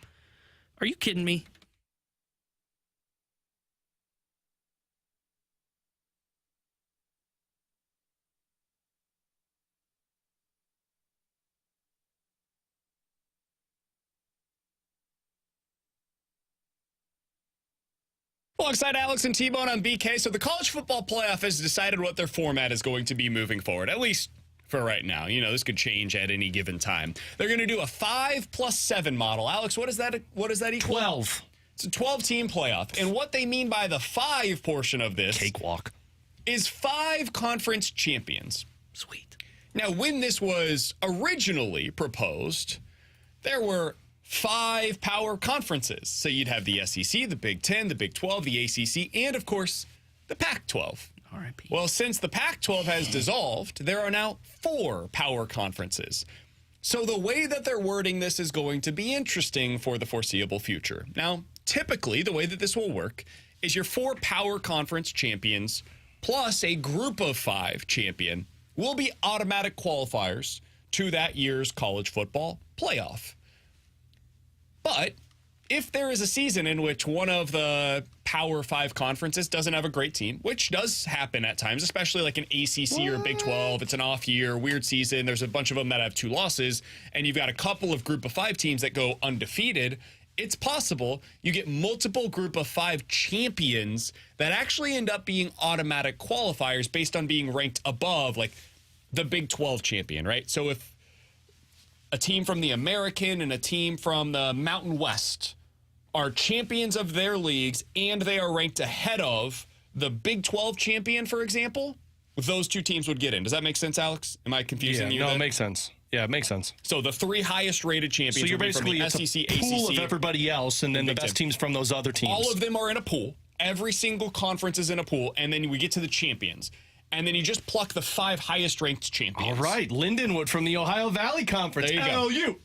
Are you kidding me? Alongside Alex and T-Bone on BK, so the college football playoff has decided what their format is going to be moving forward, at least for right now. You know, this could change at any given time. They're going to do a 5+7 model. Alex, what does that equal? 12. It's a 12-team playoff. And what they mean by the 5 portion of this Cakewalk. is 5 conference champions. Sweet. Now, when this was originally proposed, there were 5 power conferences. So you'd have the SEC, the Big 10, the Big 12, the ACC, and, of course, the Pac-12. R.I.P. Well, since the Pac-12 has dissolved, there are now 4 power conferences. So the way that they're wording this is going to be interesting for the foreseeable future. Now, typically, the way that this will work is your 4 power conference champions plus a group of 5 champion will be automatic qualifiers to that year's college football playoff. But if there is a season in which one of the Power 5 conferences doesn't have a great team, which does happen at times, especially like an ACC or Big 12, it's an off year, weird season, there's a bunch of them that have 2 losses, and you've got a couple of Group of 5 teams that go undefeated, it's possible you get multiple Group of 5 champions that actually end up being automatic qualifiers based on being ranked above, like the Big 12 champion, right? So if a team from the American and a team from the Mountain West are champions of their leagues and they are ranked ahead of the Big 12 champion, for example, those 2 teams would get in. Does that make sense, Alex? Am I confusing you? No, then? it makes sense. Yeah, it makes sense. So the 3 highest rated champions So you're would be from basically the it's SEC, a pool ACC. of everybody else, and then the Big best 10. teams from those other teams. All of them are in a pool. Every single conference is in a pool, and then we get to the champions. And then you just pluck the 5 highest ranked champions. All right, Lindenwood from the Ohio Valley Conference. There you go. LU.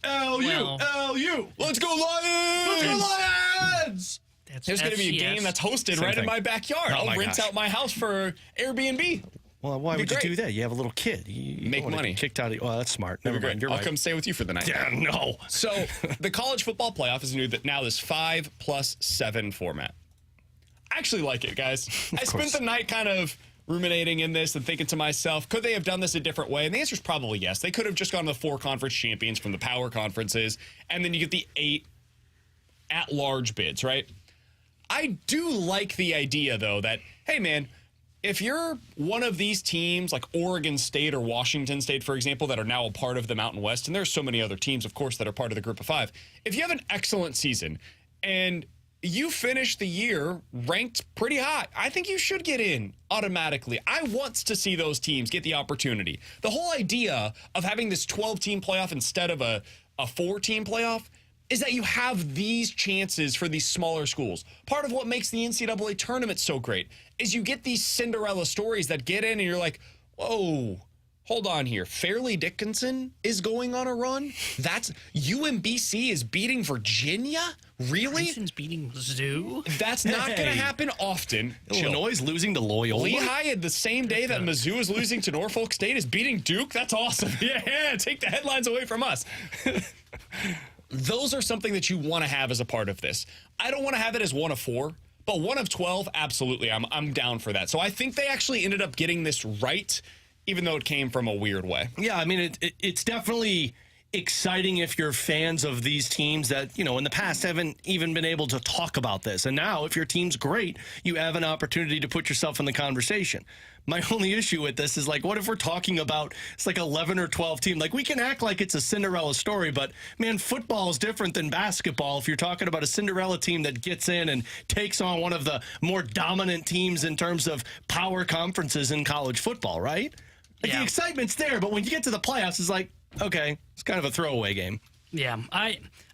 Let's go Lions! Let's go Lions! There's going to be a game that's hosted right in my backyard. Oh, I'll my rent gosh. out my house for Airbnb. Well, why would great. you do that? You have a little kid. You Make don't wanna money. get kicked out of. Well, that's smart. Never mind. You're I'll right. come stay with you for the night. Yeah, no. So the college football playoff is new that now this 5+7 format. I actually like it, guys. I spent the night kind of ruminating in this and thinking to myself, could they have done this a different way? And the answer is probably yes. They could have just gone to the 4 conference champions from the power conferences, and then you get the 8 at-large bids, right? I do like the idea, though, that, hey, man, if you're one of these teams like Oregon State or Washington State, for example, that are now a part of the Mountain West, and there's so many other teams, of course, that are part of the Group of 5, if you have an excellent season and you finish the year ranked pretty high, I think you should get in automatically. I want to see those teams get the opportunity. The whole idea of having this 12-team playoff instead of a 4-team playoff is that you have these chances for these smaller schools. Part of what makes the NCAA tournament so great is you get these Cinderella stories that get in and you're like, whoa, hold on here. Fairleigh Dickinson is going on a run? That's UMBC is beating Virginia? Really? Clemson's beating Mizzou. That's not going to happen often. Illinois is losing to Loyola. Lehigh, at the same day that Mizzou is losing to Norfolk State, is beating Duke. That's awesome. Yeah, take the headlines away from us. Those are something that you want to have as a part of this. I don't want to have it as 1 of 4, but 1 of 12, absolutely. I'm down for that. So I think they actually ended up getting this right, even though it came from a weird way. Yeah, I mean, it's definitely exciting if you're fans of these teams that, you know, in the past haven't even been able to talk about this. And now, if your team's great, you have an opportunity to put yourself in the conversation. My only issue with this is, like, what if we're talking about it's like 11 or 12 team? Like, we can act like it's a Cinderella story, but, man, football is different than basketball if you're talking about a Cinderella team that gets in and takes on one of the more dominant teams in terms of power conferences in college football, right? Like, the excitement's there, but when you get to the playoffs, it's like, okay, it's kind of a throwaway game. Yeah,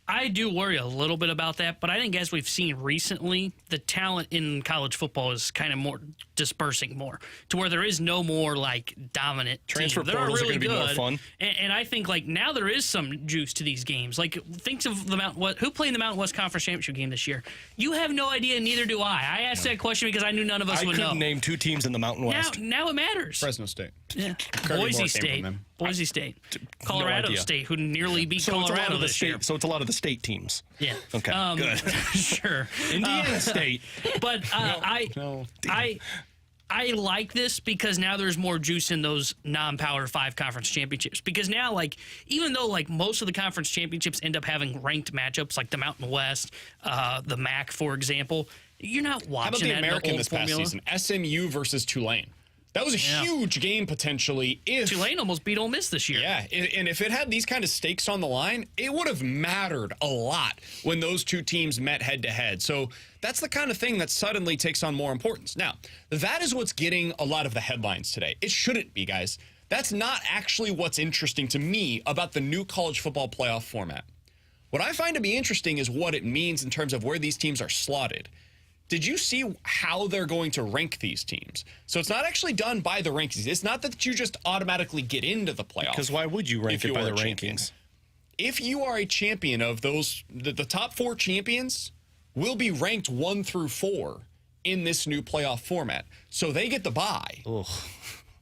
I do worry a little bit about that, but I think as we've seen recently, the talent in college football is kind of more dispersing more to where there is no more like dominant transfer team. portals really are going to be more fun. And I think like now there is some juice to these games. Like think of the Mountain West, who played in the Mountain West Conference Championship game this year. You have no idea, neither do I. I asked that question because I knew none of us I would know. couldn't name 2 teams in the Mountain West. Now it matters. Fresno State. Yeah. Moore Boise came State. from them. Boise State. Colorado idea. State, who nearly beat So it's a lot Colorado of the this year. state. So it's a lot of the state teams. Yeah. Okay. Good. Sure. Indiana State. But I like this because now there's more juice in those non-Power 5 conference championships. Because now, like, even though like most of the conference championships end up having ranked matchups, like the Mountain West, the MAC, for example, You're not How about watching the that American in the this old past formula. season? SMU versus Tulane. That was a huge game potentially. If Tulane almost beat Ole Miss this year. Yeah, and if it had these kind of stakes on the line, it would have mattered a lot when those two teams met head-to-head. So that's the kind of thing that suddenly takes on more importance. Now, that is what's getting a lot of the headlines today. It shouldn't be, guys. That's not actually what's interesting to me about the new college football playoff format. What I find to be interesting is what it means in terms of where these teams are slotted. Did you see how they're going to rank these teams? So it's not actually done by the rankings. It's not that you just automatically get into the playoff. Because why would you rank it by the rankings? If you are a champion of those, the top 4 champions will be ranked 1 through 4 in this new playoff format. So they get the bye. Ugh.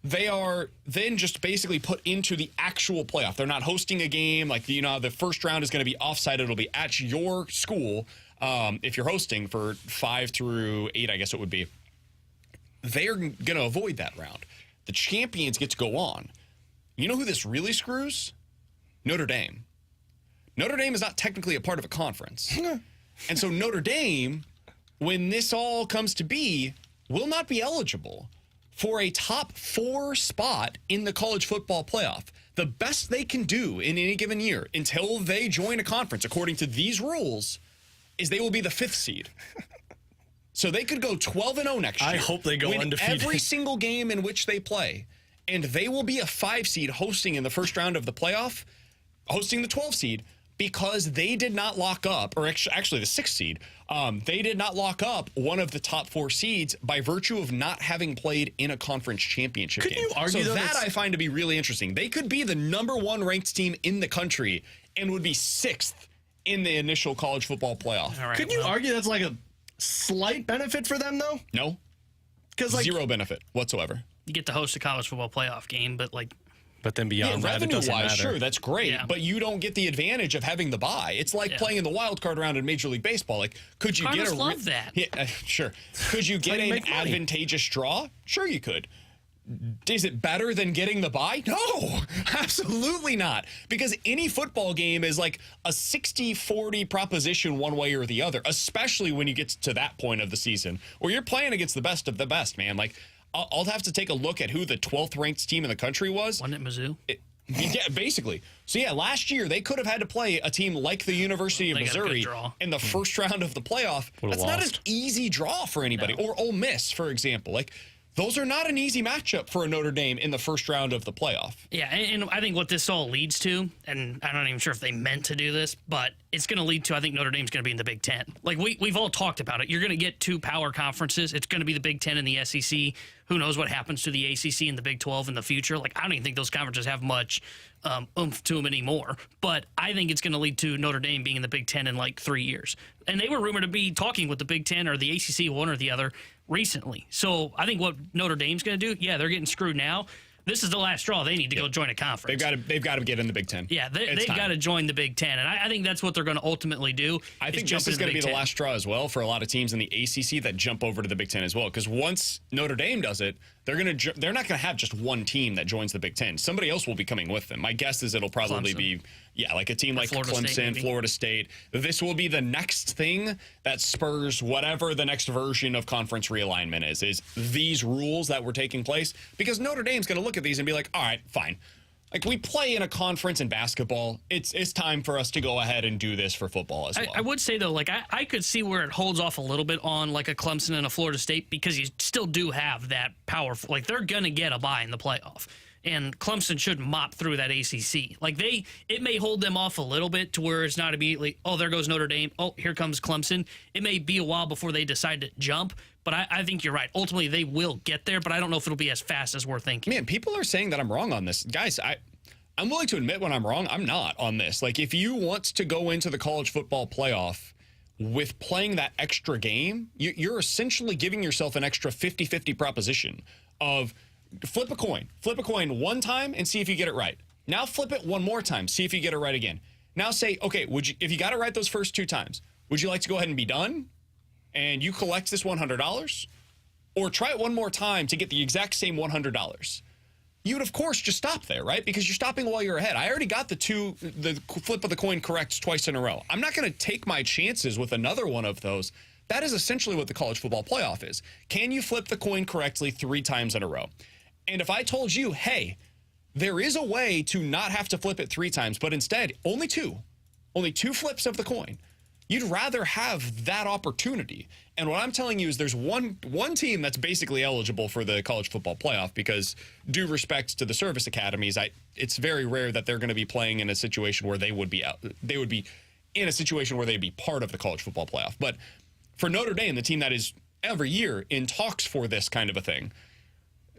They are then just basically put into the actual playoff. They're not hosting a game. Like, the first round is going to be offsite. It'll be at your school. If you're hosting for 5 through 8, I guess it would be. They're going to avoid that round. The champions get to go on. You know who this really screws? Notre Dame. Notre Dame is not technically a part of a conference. And so Notre Dame, when this all comes to be, will not be eligible for a top 4 spot in the college football playoff. The best they can do in any given year until they join a conference, according to these rules, is they will be the 5th seed. So they could go 12-0 next year. I hope they go win undefeated. every single game in which they play, and they will be a 5 seed hosting in the first round of the playoff, hosting the 12 seed, because they did not lock up, or actually the 6th seed, they did not lock up one of the top 4 seeds by virtue of not having played in a conference championship game. You argue so that I find to be really interesting. They could be the number 1 ranked team in the country and would be 6th in the initial college football playoff. All right, Couldn't you argue that's like a slight benefit for them, though? No. Because like Zero benefit whatsoever. You get to host a college football playoff game, but But then beyond that, it doesn't matter. Revenue-wise, sure, that's great, Yeah. but you don't get the advantage of having the bye. It's like playing in the wild card round in Major League Baseball. Like, could you Cardinals get a love that. Yeah, sure. Could you get how you an make money. advantageous draw? Sure, you could. Is it better than getting the bye? No, absolutely not. Because any football game is like a 60-40 proposition one way or the other, especially when you get to that point of the season where you're playing against the best of the best, man. Like, I'll have to take a look at who the 12th ranked team in the country was. wasn't it Mizzou? Yeah, basically. So, yeah, last year they could have had to play a team like the University of They got a good Missouri draw. in the first round of the playoff. Would've That's not an lost. easy draw for anybody. No. Or Ole Miss, for example. Like, those are not an easy matchup for a Notre Dame in the first round of the playoff. Yeah, and I think what this all leads to, and I'm not even sure if they meant to do this, but it's going to lead to, I think Notre Dame's going to be in the Big Ten. Like, we've all talked about it. You're going to get 2 power conferences. It's going to be the Big Ten and the SEC. Who knows what happens to the ACC and the Big 12 in the future? Like, I don't even think those conferences have much oomph to them anymore. But I think it's going to lead to Notre Dame being in the Big Ten in like 3 years. And they were rumored to be talking with the Big Ten or the ACC, one or the other, recently. So I think what Notre Dame's going to do, yeah, they're getting screwed now. This is the last straw. They need to go join a conference. They've got to get in the Big Ten. Yeah, they've It's time. got to join the Big Ten, and I think that's what they're going to ultimately do. I think jump this is into going to be the Big Ten. last straw as well for a lot of teams in the ACC that jump over to the Big Ten as well. Because once Notre Dame does it, they're not going to have just one team that joins the Big Ten. Somebody else will be coming with them. My guess is it'll probably Clemson. be like a team like Florida State, Clemson, maybe. Florida State. This will be the next thing that spurs whatever the next version of conference realignment is these rules that were taking place. Because Notre Dame's going to look at these and be like, all right, fine. Like, we play in a conference in basketball. It's time for us to go ahead and do this for football as well. I would say, though, like, I could see where it holds off a little bit on, like, a Clemson and a Florida State because you still do have that powerful. Like, they're going to get a bye in the playoff. And Clemson should mop through that ACC. Like, it may hold them off a little bit to where it's not immediately, oh, there goes Notre Dame. Oh, here comes Clemson. It may be a while before they decide to jump. But I think you're right. Ultimately, they will get there, but I don't know if it'll be as fast as we're thinking. Man, people are saying that I'm wrong on this. Guys, I'm willing to admit when I'm wrong. I'm not on this. Like, if you want to go into the college football playoff with playing that extra game, you're essentially giving yourself an extra 50-50 proposition of flip a coin. Flip a coin one time and see if you get it right. Now flip it one more time. See if you get it right again. Now say, okay, if you got it right those first 2 times, would you like to go ahead and be done? And you collect this $100? Or try it one more time to get the exact same $100? You would, of course, just stop there, right? Because you're stopping while you're ahead. I already got the flip of the coin correct twice in a row. I'm not going to take my chances with another one of those That is essentially what the college football playoff is. Can you flip the coin correctly 3 times in a row? And if I told you, hey, there is a way to not have to flip it 3 times, but instead only 2 flips of the coin, you'd rather have that opportunity. And what I'm telling you is there's one team that's basically eligible for the college football playoff because, due respect to the service academies, it's very rare that they're going to be playing in a situation where they would be out. They would be in a situation where they'd be part of the college football playoff. But for Notre Dame, the team that is every year in talks for this kind of a thing,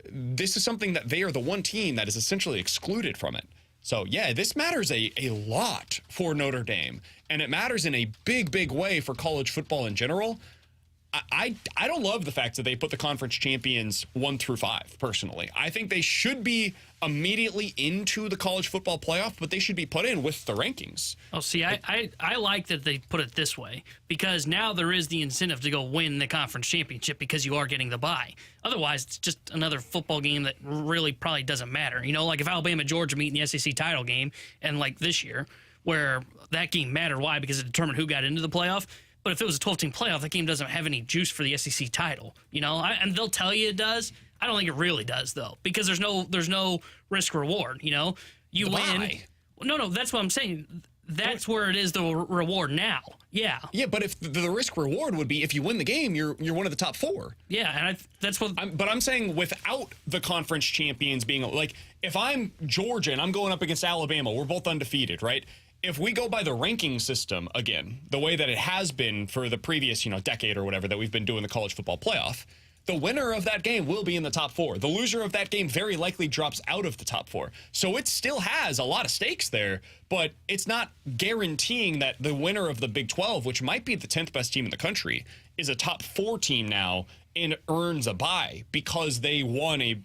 this is something that they are the one team that is essentially excluded from it. So, yeah, this matters a lot for Notre Dame, and it matters in a big, big way for college football in general. I don't love the fact that they put the conference champions 1 through 5, personally. I think they should be immediately into the college football playoff, but they should be put in with the rankings. Oh, see, I like that they put it this way, because now there is the incentive to go win the conference championship because you are getting the bye. Otherwise, it's just another football game that really probably doesn't matter. You know, like if Alabama and Georgia meet in the SEC title game, and like this year, where that game mattered. Why? Because it determined who got into the playoff. But if it was a 12-team playoff, that game doesn't have any juice for the SEC title, you know. And they'll tell you it does. I don't think it really does, though, because there's no risk reward. You know, you win. Bye. No, that's what I'm saying. That's where it is the reward now. Yeah. Yeah, but if the risk reward would be if you win the game, you're one of the top 4. Yeah, and that's what. But I'm saying without the conference champions being like, if I'm Georgia and I'm going up against Alabama, we're both undefeated, right? If we go by the ranking system again, the way that it has been for the previous, decade or whatever that we've been doing the college football playoff, the winner of that game will be in the top 4. The loser of that game very likely drops out of the top 4. So it still has a lot of stakes there, but it's not guaranteeing that the winner of the Big 12, which might be the 10th best team in the country, is a top 4 team now and earns a bye because they won a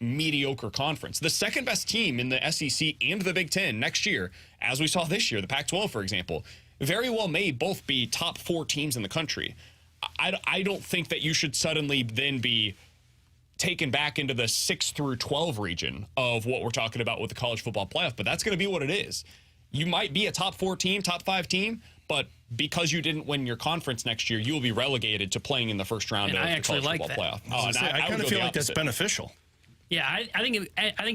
mediocre conference. The second best team in the SEC and the Big 10 next year, as we saw this year, the Pac-12, for example, very well may both be top 4 teams in the country. I don't think that you should suddenly then be taken back into the 6 through 12 region of what we're talking about with the college football playoff, but that's going to be what it is. You might be a top 4 team, top 5 team, but because you didn't win your conference next year, you will be relegated to playing in the first round of the college football playoff. I kind of feel like that's beneficial. Yeah, I think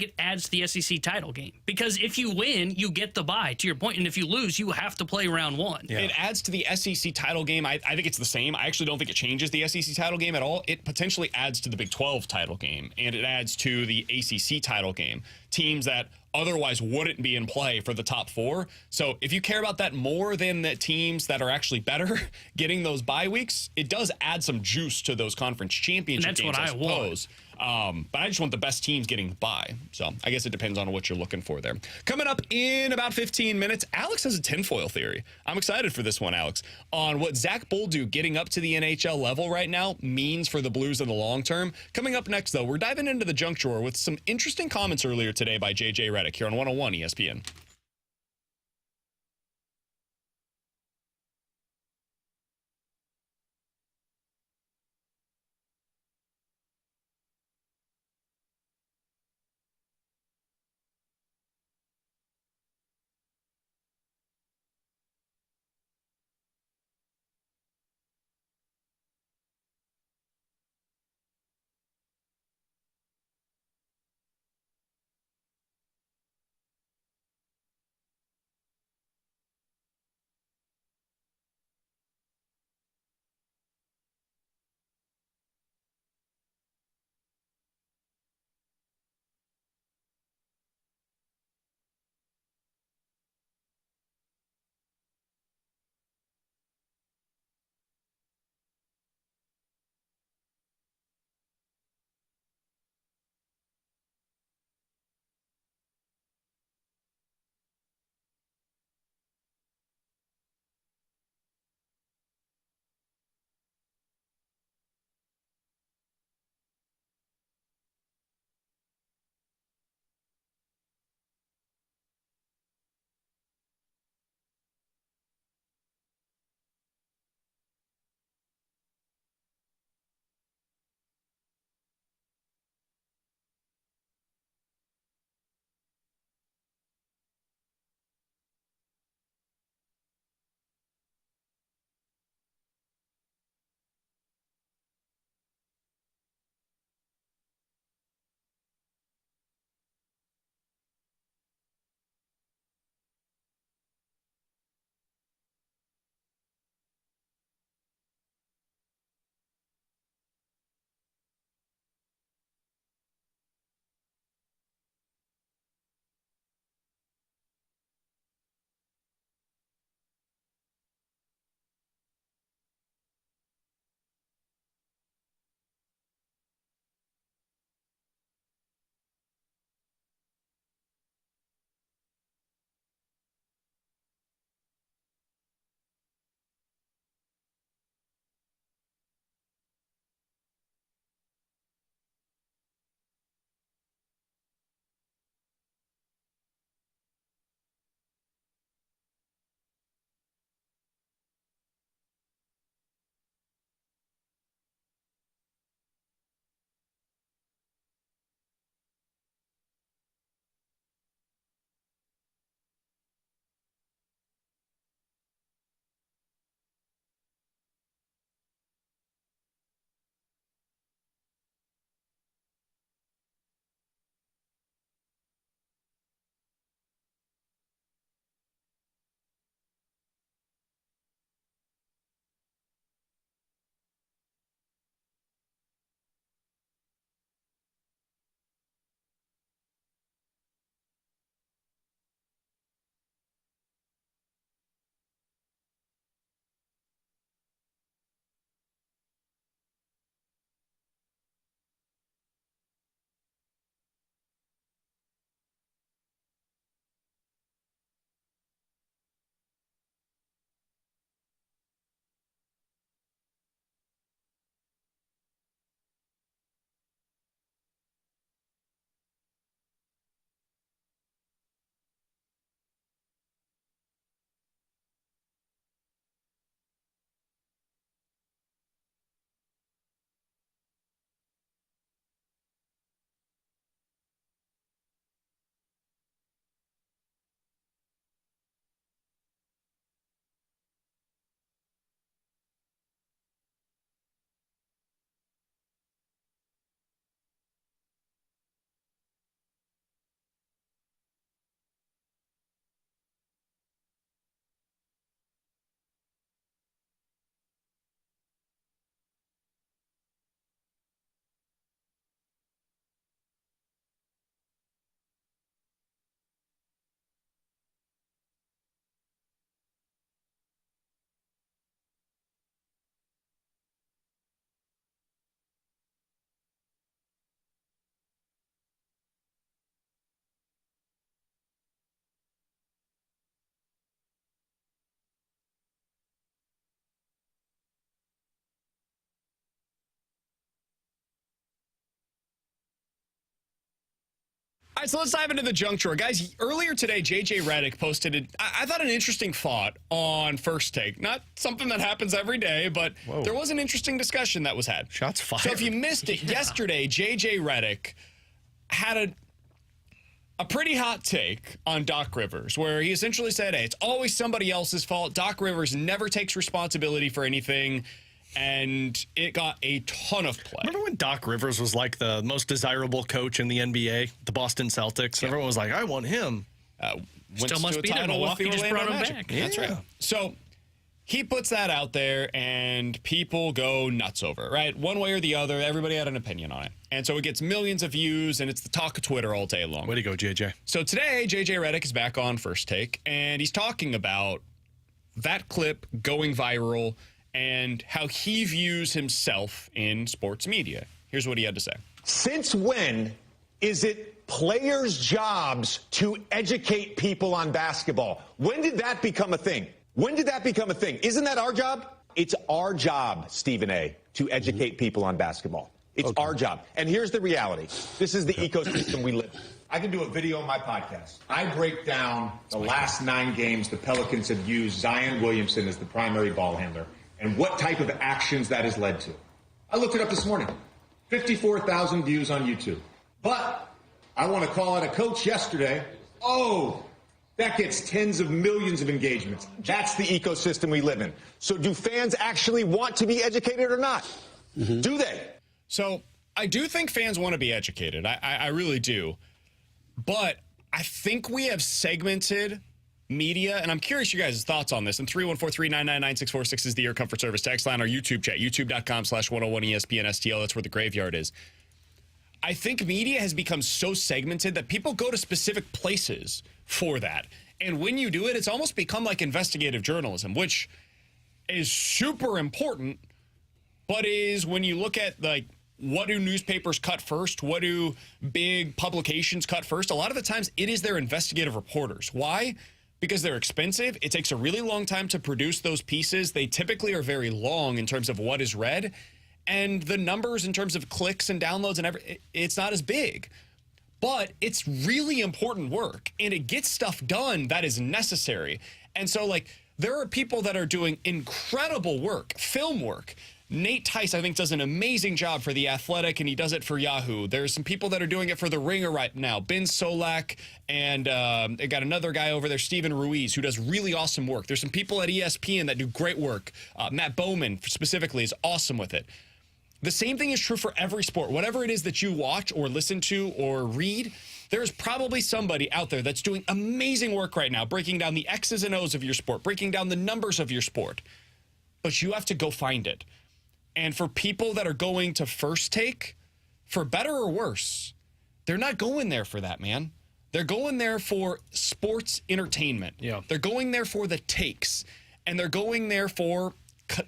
it adds to the SEC title game, because if you win, you get the bye, to your point, and if you lose, you have to play round 1. Yeah. It adds to the SEC title game. I think it's the same. I actually don't think it changes the SEC title game at all. It potentially adds to the Big 12 title game, and it adds to the ACC title game. Teams that otherwise wouldn't be in play for the top 4. So if you care about that more than the teams that are actually better getting those bye weeks, it does add some juice to those conference championship games, I suppose. But I just want the best teams getting by. So I guess it depends on what you're looking for there. Coming up in about 15 minutes, Alex has a tinfoil theory. I'm excited for this one, Alex, on what Zach Bolduc getting up to the NHL level right now means for the Blues in the long term. Coming up next, though, we're diving into the junk drawer with some interesting comments earlier today by JJ Redick here on 101 ESPN. right, so let's dive into the junk drawer. Guys, earlier today, JJ Redick posted, I thought, an interesting thought on First Take. Not something that happens every day, but there was an interesting discussion that was had. Shots fired. So if you missed it, yesterday, JJ Redick had a pretty hot take on Doc Rivers, where he essentially said, hey, it's always somebody else's fault. Doc Rivers never takes responsibility for anything. And it got a ton of play. Remember when Doc Rivers was like the most desirable coach in the NBA, the Boston Celtics? Yeah. Everyone was like, I want him. Still must be there. Milwaukee just brought him back. Yeah. That's right. So he puts that out there, and people go nuts over it, right? One way or the other, everybody had an opinion on it. And so it gets millions of views, and it's the talk of Twitter all day long. Way to go, JJ. So today, JJ Redick is back on First Take, and he's talking about that clip going viral and how he views himself in sports media. Here's what he had to say. Since when is it players' jobs to educate people on basketball? When did that become a thing? When did that become a thing? Isn't that our job? It's our job, Stephen A., to educate people on basketball. It's our job. And here's the reality. This is the ecosystem we live in. I can do a video on my podcast. I break down the last 9 games the Pelicans have used Zion Williamson as the primary ball handler and what type of actions that has led to. I looked it up this morning. 54,000 views on YouTube. But I want to call out a coach yesterday. Oh, that gets tens of millions of engagements. That's the ecosystem we live in. So do fans actually want to be educated or not? Mm-hmm. Do they? So I do think fans want to be educated. I really do. But I think we have segmented media, and I'm curious your guys' thoughts on this. And 314-399-9646 is the Air Comfort Service text line, our YouTube chat, youtube.com/101ESPN STL. That's where the graveyard is. I think media has become so segmented that people go to specific places for that. And when you do it, it's almost become like investigative journalism, which is super important, but is when you look at, like, what do newspapers cut first? What do big publications cut first? A lot of the times it is their investigative reporters. Why? Because they're expensive. It takes a really long time to produce those pieces. They typically are very long in terms of what is read. And the numbers in terms of clicks and downloads and it's not as big. But it's really important work. And it gets stuff done that is necessary. And so, like, there are people that are doing incredible work, film work. Nate Tice, I think, does an amazing job for The Athletic, and he does it for Yahoo. There's some people that are doing it for The Ringer right now. Ben Solak, and they got another guy over there, Steven Ruiz, who does really awesome work. There's some people at ESPN that do great work. Matt Bowman, specifically, is awesome with it. The same thing is true for every sport. Whatever it is that you watch or listen to or read, there's probably somebody out there that's doing amazing work right now, breaking down the X's and O's of your sport, breaking down the numbers of your sport. But you have to go find it. And for people that are going to First Take, for better or worse, they're not going there for that, man. They're going there for sports entertainment. Yeah. They're going there for the takes. And they're going there for,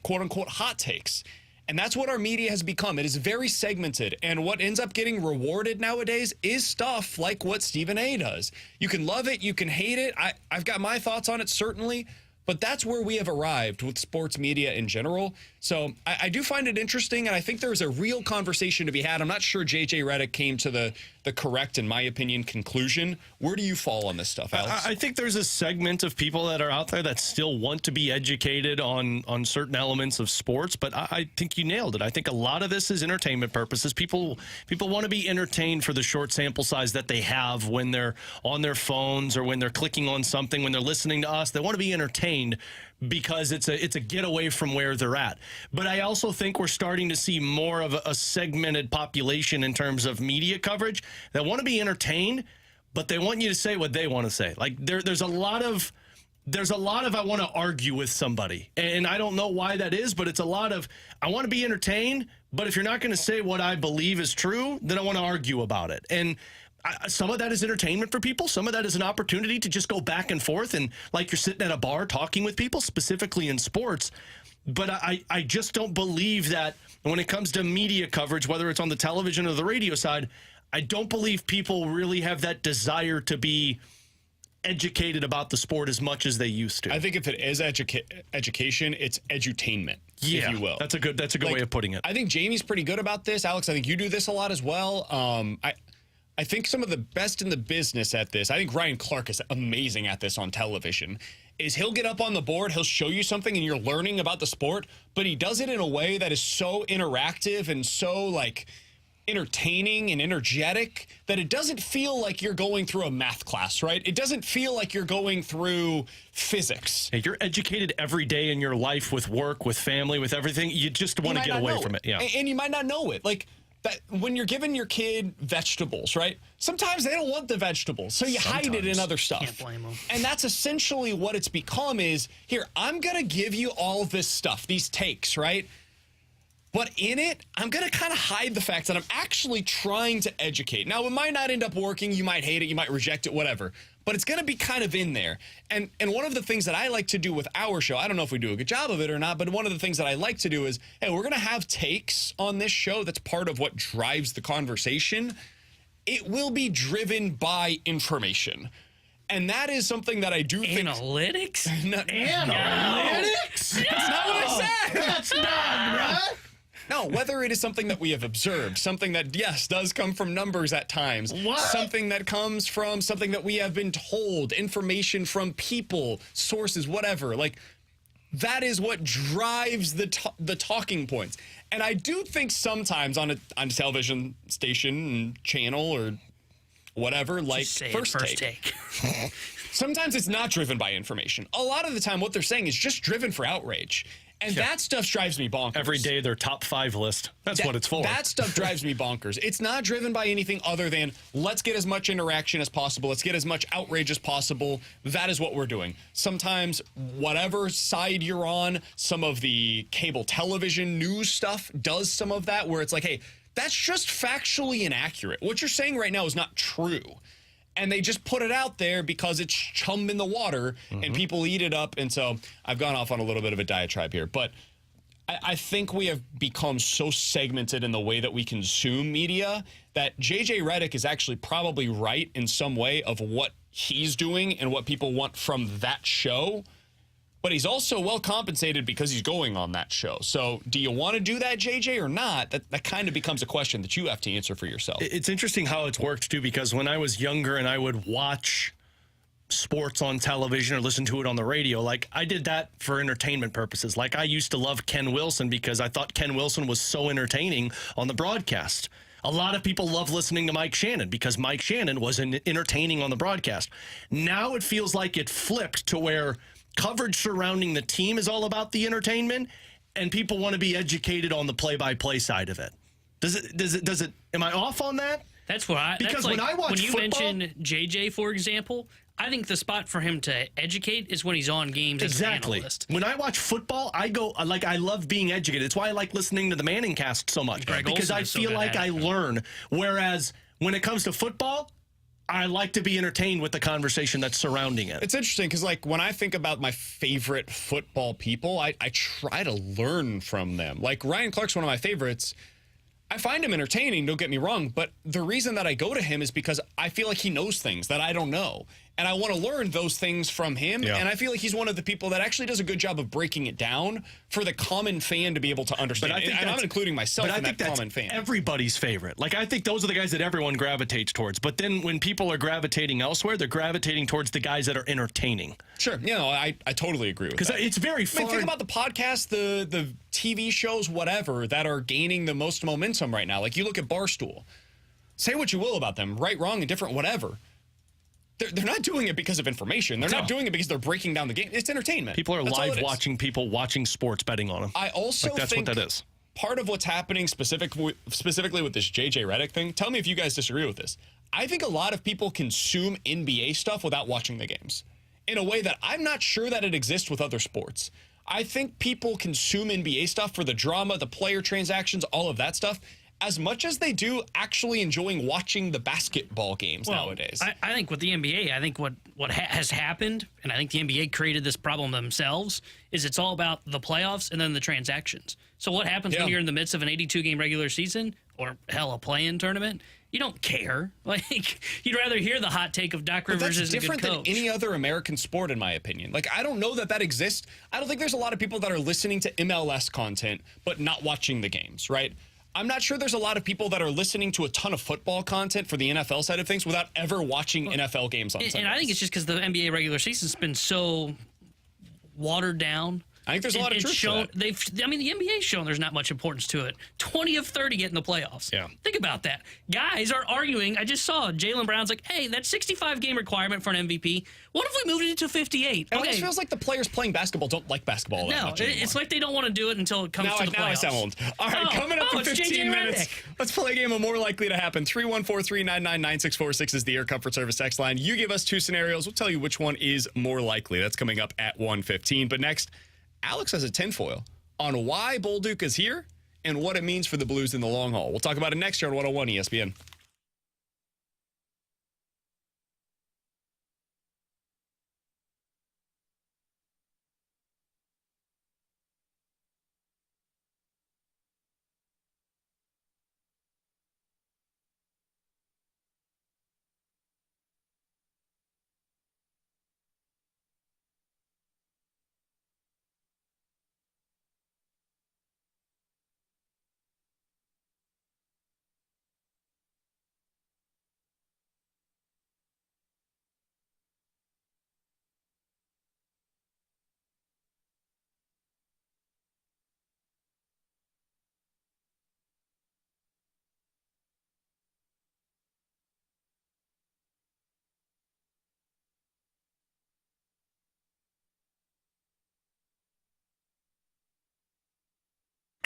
quote-unquote, hot takes. And that's what our media has become. It is very segmented. And what ends up getting rewarded nowadays is stuff like what Stephen A. does. You can love it. You can hate it. I've got my thoughts on it, certainly. But that's where we have arrived with sports media in general. So I do find it interesting, and I think there's a real conversation to be had. I'm not sure J.J. Redick came to the correct, in my opinion, conclusion. Where do you fall on this stuff, Alex? I think there's a segment of people that are out there that still want to be educated on certain elements of sports, but I think you nailed it. I think a lot of this is entertainment purposes. People want to be entertained for the short sample size that they have when they're on their phones or when they're clicking on something, when they're listening to us. They want to be entertained because it's a getaway from where they're at. But I also think we're starting to see more of a segmented population in terms of media coverage that want to be entertained, but they want you to say what they want to say. Like there's a lot of I want to argue with somebody, and I don't know why that is, but it's a lot of I want to be entertained, but if you're not going to say what I believe is true, then I want to argue about it. And some of that is entertainment for people. Some of that is an opportunity to just go back and forth and like you're sitting at a bar talking with people, specifically in sports. But I just don't believe that when it comes to media coverage, whether it's on the television or the radio side, I don't believe people really have that desire to be educated about the sport as much as they used to. I think if it is education, it's edutainment, if you will. That's a good way of putting it. I think Jamie's pretty good about this. Alex, I think you do this a lot as well. I think some of the best in the business at this, I think Ryan Clark is amazing at this on television, is he'll get up on the board, he'll show you something and you're learning about the sport, but he does it in a way that is so interactive and so like entertaining and energetic that it doesn't feel like you're going through a math class, right? It doesn't feel like you're going through physics. Hey, you're educated every day in your life with work, with family, with everything. You just want to get away from it. Yeah. And you might not know it. Like, that when you're giving your kid vegetables, right? Sometimes they don't want the vegetables, so you hide it in other stuff. Can't blame them. And that's essentially what it's become is, here, I'm going to give you all this stuff, these takes, right? But in it, I'm going to kind of hide the fact that I'm actually trying to educate. Now, it might not end up working. You might hate it. You might reject it, whatever. But it's going to be kind of in there. And one of the things that I like to do with our show, I don't know if we do a good job of it or not, but one of the things that I like to do is, hey, we're going to have takes on this show. That's part of what drives the conversation. It will be driven by information. And that is something that I do think... Analytics? Analytics? That's not what I said. That's not right. No, whether it is something that we have observed, something that, yes, does come from numbers at times, something that comes from something that we have been told, information from people, sources, whatever. Like, that is what drives the talking points. And I do think sometimes on a television station and channel or whatever, like First Take. Sometimes it's not driven by information. A lot of the time, what they're saying is just driven for outrage. And that stuff drives me bonkers. Every day, their top 5 list. That's what it's for. That stuff drives me bonkers. It's not driven by anything other than let's get as much interaction as possible. Let's get as much outrage as possible. That is what we're doing. Sometimes, whatever side you're on, some of the cable television news stuff does some of that where it's like, hey, that's just factually inaccurate. What you're saying right now is not true. And they just put it out there because it's chum in the water and people eat it up. And so I've gone off on a little bit of a diatribe here. But I think we have become so segmented in the way that we consume media that JJ Redick is actually probably right in some way of what he's doing and what people want from that show. But he's also well compensated because he's going on that show. So do you want to do that, JJ, or not? That kind of becomes a question that you have to answer for yourself. It's interesting how it's worked, too, because when I was younger and I would watch sports on television or listen to it on the radio, like, I did that for entertainment purposes. Like, I used to love Ken Wilson because I thought Ken Wilson was so entertaining on the broadcast. A lot of people love listening to Mike Shannon because Mike Shannon was entertaining on the broadcast. Now it feels like it flipped to where coverage surrounding the team is all about the entertainment, and people want to be educated on the play-by-play side of it. Does it? Am I off on that? That's what I. Because that's when I watch when you football, mention JJ, for example, I think the spot for him to educate is when he's on games exactly. as an analyst. When I watch football, I go like I love being educated. It's why I like listening to the Manning Cast so much because I feel like I learn. Whereas when it comes to football, I like to be entertained with the conversation that's surrounding it. It's interesting because, like, when I think about my favorite football people, I try to learn from them. Like, Ryan Clark's one of my favorites. I find him entertaining, don't get me wrong, but the reason that I go to him is because I feel like he knows things that I don't know. And I want to learn those things from him. Yeah. And I feel like he's one of the people that actually does a good job of breaking it down for the common fan to be able to understand. But I think and I'm not including myself in that common fan. Everybody's favorite. Like, I think those are the guys that everyone gravitates towards. But then when people are gravitating elsewhere, they're gravitating towards the guys that are entertaining. Sure. You know, I totally agree with that. Because it's very fun. I mean, think about the podcasts, the TV shows, whatever, that are gaining the most momentum right now. Like, you look at Barstool. Say what you will about them, right, wrong, indifferent, whatever. They're not doing it because of information. They're not doing it because they're breaking down the game. It's entertainment. People are live watching people watching sports betting on them. I also that's think what that is. Part of what's happening specifically with this JJ Redick thing, tell me if you guys disagree with this. I think a lot of people consume NBA stuff without watching the games in a way that I'm not sure that it exists with other sports. I think people consume NBA stuff for the drama, the player transactions, all of that stuff, as much as they do actually enjoying watching the basketball games nowadays. I think with the NBA, I think what has happened, and I think the NBA created this problem themselves, is it's all about the playoffs and then the transactions. So what happens when you're in the midst of an 82-game regular season, or hell, a play-in tournament? You don't care. Like, you'd rather hear the hot take of Doc Rivers is a good coach. That's different than any other American sport, in my opinion. Like, I don't know that exists. I don't think there's a lot of people that are listening to MLS content but not watching the games, right? I'm not sure there's a lot of people that are listening to a ton of football content for the NFL side of things without ever watching NFL games on Sundays. And I think it's just because the NBA regular season's been so watered down. I think there's a lot of truth to that. I mean, the NBA's shown there's not much importance to it. 20 of 30 get in the playoffs. Yeah. Think about that. Guys are arguing. I just saw Jaylen Brown's like, hey, that 65-game requirement for an MVP, what if we moved it to 58? It almost feels like the players playing basketball don't like basketball that much anymore. It's like they don't want to do it until it comes to the playoffs. Now I sound. All right, coming up in 15 minutes, let's play a game of More Likely to Happen. 314-399-9646 is the Air Comfort Service text line. You give us two scenarios. We'll tell you which one is more likely. That's coming up at 1:15. But next, Alex has a tinfoil on why Bolduc is here and what it means for the Blues in the long haul. We'll talk about it next year on 101 ESPN.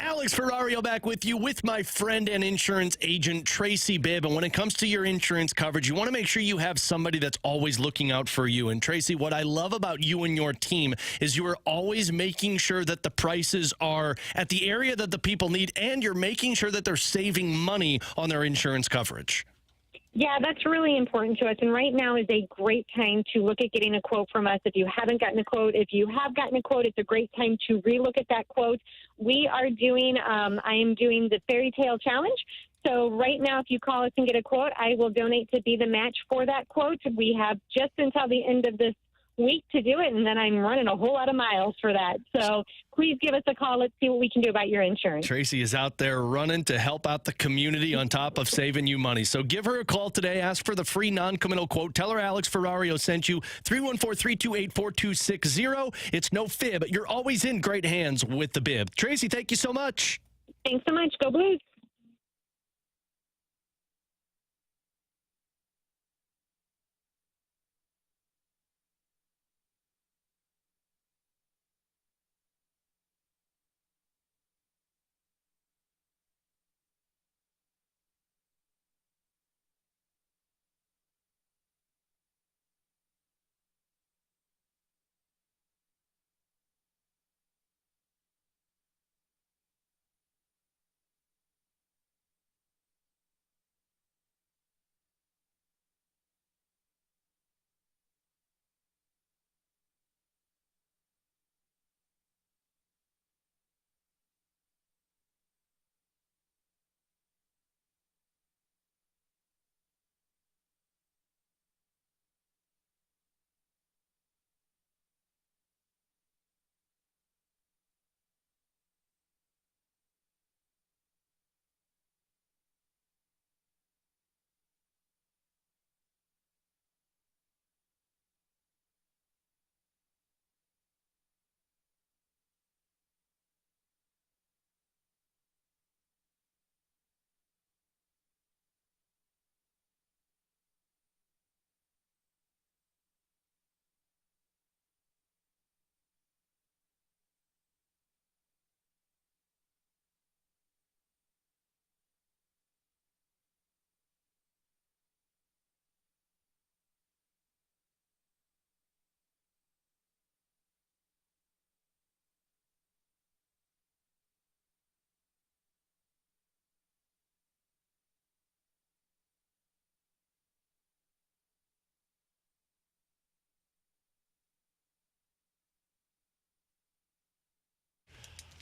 Alex Ferrario back with you with my friend and insurance agent, Tracy Bibb. And when it comes to your insurance coverage, you want to make sure you have somebody that's always looking out for you. And Tracy, what I love about you and your team is you are always making sure that the prices are at the area that the people need, and you're making sure that they're saving money on their insurance coverage. Yeah, that's really important to us. And right now is a great time to look at getting a quote from us. If you haven't gotten a quote, if you have gotten a quote, it's a great time to relook at that quote. We are doing, I am doing the Fairy Tale Challenge. So right now, if you call us and get a quote, I will donate to be the match for that quote. We have just until the end of this week to do it, and then I'm running a whole lot of miles for that. So please give us a call. Let's see what we can do about your insurance. Tracy is out there running to help out the community on top of saving you money. So give her a call today. Ask for the free non-committal quote. Tell her Alex Ferrario sent you. 314-328-4260. It's no fib. You're always in great hands with the Bib. Tracy, thank you so much. Thanks so much. Go Blues.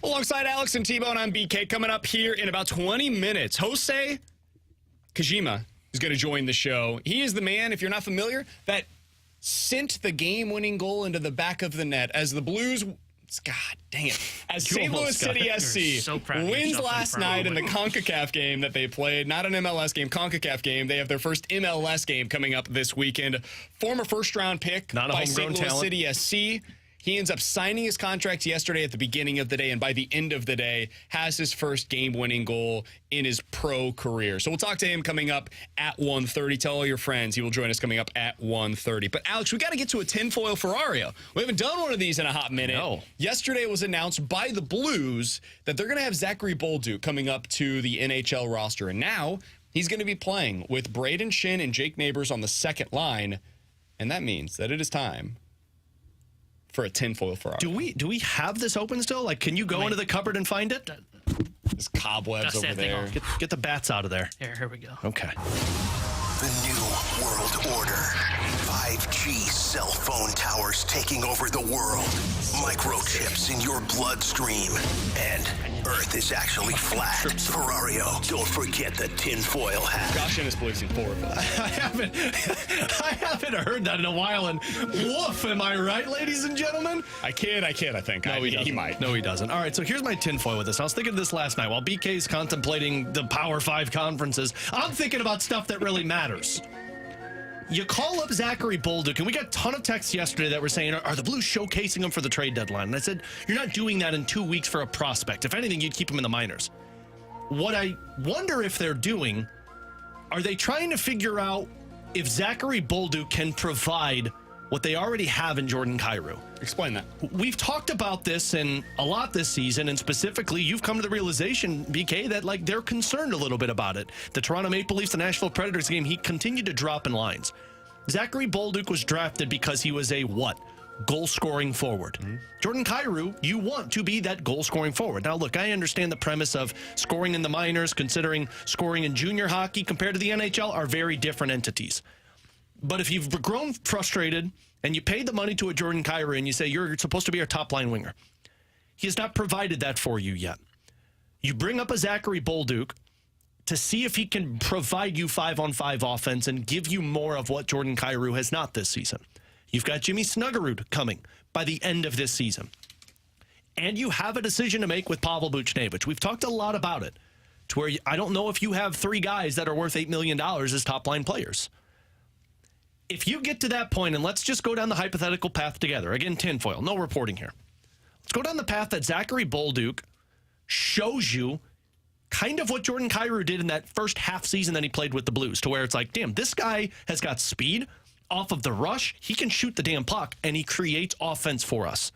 Alongside Alex and T-Bone, I'm BK. Coming up here in about 20 minutes, Hosei Kijima is going to join the show. He is the man, if you're not familiar, that sent the game-winning goal into the back of the net as the Blues God dang it. As You St. Louis almost got City it. SC You're so proud of wins yourself last in front night of in the CONCACAF game that they played, not an MLS game, CONCACAF game. They have their first MLS game coming up this weekend. Former first-round pick Not a by St. homegrown Louis talent. City SC. He ends up signing his contract yesterday at the beginning of the day, and by the end of the day, has his first game-winning goal in his pro career. So we'll talk to him coming up at 1:30. Tell all your friends he will join us coming up at 1:30. But, Alex, we got to get to a tinfoil Ferrario. We haven't done one of these in a hot minute. No. Yesterday it was announced by the Blues that they're going to have Zachary Bolduc coming up to the NHL roster. And now he's going to be playing with Braden Shin and Jake Neighbors on the second line. And that means that it is time for a tinfoil Ferrario. Do we have this open still? Like, can you go into the cupboard and find it? There's cobwebs Dust over that thing there. off. Get the bats out of there. Here we go. Okay. The new world order. 5G cell phone towers taking over the world. Microchips in your bloodstream. And Earth is actually flat. Ferrario, don't forget the tinfoil hat. Josh Ennis believes in 4 of them. I haven't heard that in a while, and woof, am I right, ladies and gentlemen? I kid, I think. No, he doesn't. He might. No, he doesn't. All right, so here's my tinfoil with this. I was thinking of this last night. While BK's contemplating the Power 5 conferences, I'm thinking about stuff that really matters. You call up Zachary Bolduc, and we got a ton of texts yesterday that were saying, are the Blues showcasing him for the trade deadline? And I said, you're not doing that in 2 weeks for a prospect. If anything, you'd keep him in the minors. What I wonder if they're doing, are they trying to figure out if Zachary Bolduc can provide what they already have in Jordan Kyrou? Explain that. We've talked about this a lot this season, and specifically, you've come to the realization, BK, that like they're concerned a little bit about it. The Toronto Maple Leafs, the Nashville Predators game, he continued to drop in lines. Zachary Bolduc was drafted because he was a what? Goal-scoring forward. Jordan Kyrou, you want to be that goal-scoring forward. Now, look, I understand the premise of scoring in the minors, considering scoring in junior hockey compared to the NHL are very different entities. But if you've grown frustrated and you paid the money to a Jordan Kyrou and you say you're supposed to be our top-line winger, he has not provided that for you yet. You bring up a Zachary Bolduc to see if he can provide you 5-on-5 offense and give you more of what Jordan Kyrou has not this season. You've got Jimmy Snuggerud coming by the end of this season. And you have a decision to make with Pavel Buchnevich. We've talked a lot about it, to where I don't know if you have 3 guys that are worth $8 million as top-line players. If you get to that point, and let's just go down the hypothetical path together. Again, tinfoil, no reporting here. Let's go down the path that Zachary Bolduc shows you kind of what Jordan Kyrou did in that first half season that he played with the Blues, to where it's like, damn, this guy has got speed off of the rush. He can shoot the damn puck, and he creates offense for us.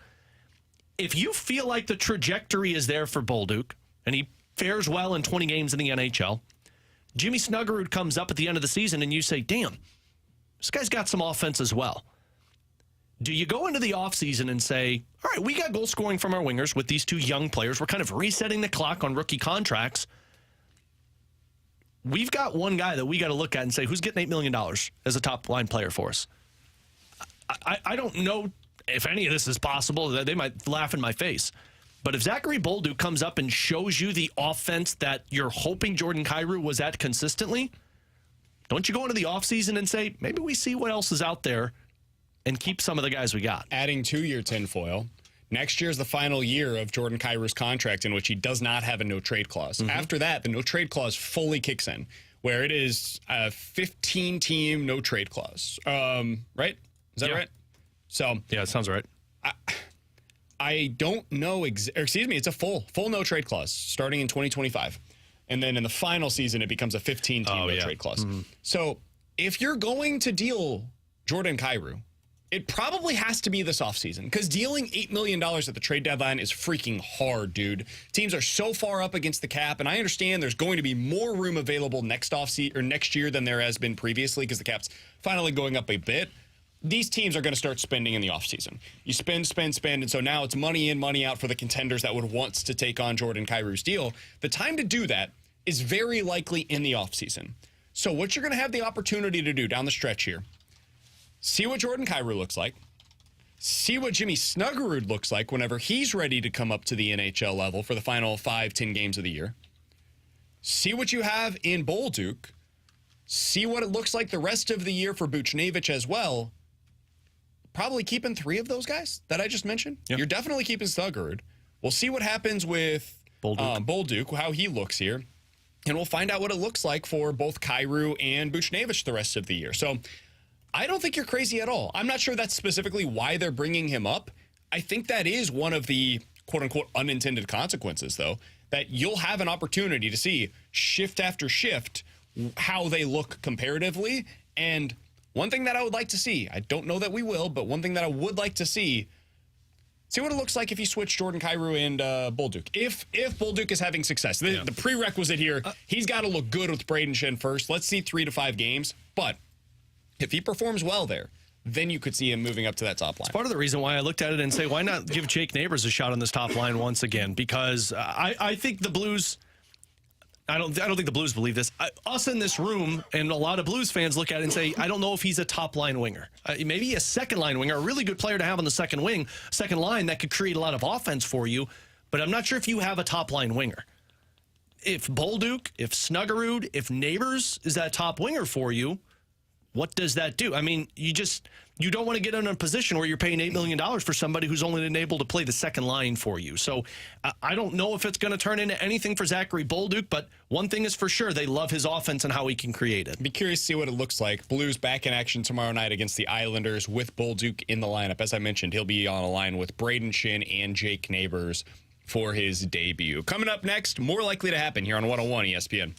If you feel like the trajectory is there for Bolduc, and he fares well in 20 games in the NHL, Jimmy Snuggerud comes up at the end of the season, and you say, damn, this guy's got some offense as well. Do you go into the offseason and say, all right, we got goal scoring from our wingers with these 2 young players. We're kind of resetting the clock on rookie contracts. We've got one guy that we got to look at and say, who's getting $8 million as a top-line player for us? I don't know if any of this is possible. They might laugh in my face. But if Zachary Bolduc comes up and shows you the offense that you're hoping Jordan Kyrou was at consistently, don't you go into the offseason and say, maybe we see what else is out there and keep some of the guys we got? Adding to your tinfoil, next year is the final year of Jordan Kyrou's contract in which he does not have a no-trade clause. After that, the no-trade clause fully kicks in, where it is a 15-team no-trade clause. Right? Is that right? So Yeah, it sounds right. I don't know. It's a full no-trade clause starting in 2025. And then in the final season, it becomes a 15-team no-trade clause. So if you're going to deal Jordan Kyrou, it probably has to be this offseason, because dealing $8 million at the trade deadline is freaking hard, dude. Teams are so far up against the cap, and I understand there's going to be more room available next offseason or next year than there has been previously, because the cap's finally going up a bit. These teams are going to start spending in the offseason. You spend, and so now it's money in, money out for the contenders that would want to take on Jordan Kyrou's deal. The time to do that is very likely in the offseason. So what you're going to have the opportunity to do down the stretch here, see what Jordan Kyrou looks like, see what Jimmy Snuggerud looks like whenever he's ready to come up to the NHL level for the final 5-10 games of the year, see what you have in Bolduc, see what it looks like the rest of the year for Buchnevich as well. probably keeping 3 of those guys that I just mentioned. Yep. You're definitely keeping Stuggerud. We'll see what happens with Bolduc, how he looks here. And we'll find out what it looks like for both Kyrou and Buchnevich the rest of the year. So I don't think you're crazy at all. I'm not sure that's specifically why they're bringing him up. I think that is one of the quote-unquote unintended consequences, though, that you'll have an opportunity to see shift after shift how they look comparatively. And one thing that I would like to see, I don't know that we will, but one thing that I would like to see what it looks like if you switch Jordan Kyrou and Bolduc. If Bolduc is having success. The prerequisite here, he's got to look good with Braden Shen first. Let's see 3 to 5 games. But if he performs well there, then you could see him moving up to that top line. It's part of the reason why I looked at it and say, why not give Jake Neighbors a shot on this top line once again? Because I think the Blues... I don't think the Blues believe this. Us in this room and a lot of Blues fans look at it and say, I don't know if he's a top-line winger. Maybe a second-line winger, a really good player to have on the second line that could create a lot of offense for you, but I'm not sure if you have a top-line winger. If Bolduc, if Snuggerud, if Neighbors is that top winger for you, what does that do? I mean, you don't want to get in a position where you're paying $8 million for somebody who's only been able to play the second line for you. So I don't know if it's going to turn into anything for Zachary Bolduc, but one thing is for sure, they love his offense and how he can create it. Be curious to see what it looks like. Blues back in action tomorrow night against the Islanders with Bolduc in the lineup. As I mentioned, he'll be on a line with Braden Shin and Jake Neighbors for his debut. Coming up next, more likely to happen here on 101 ESPN.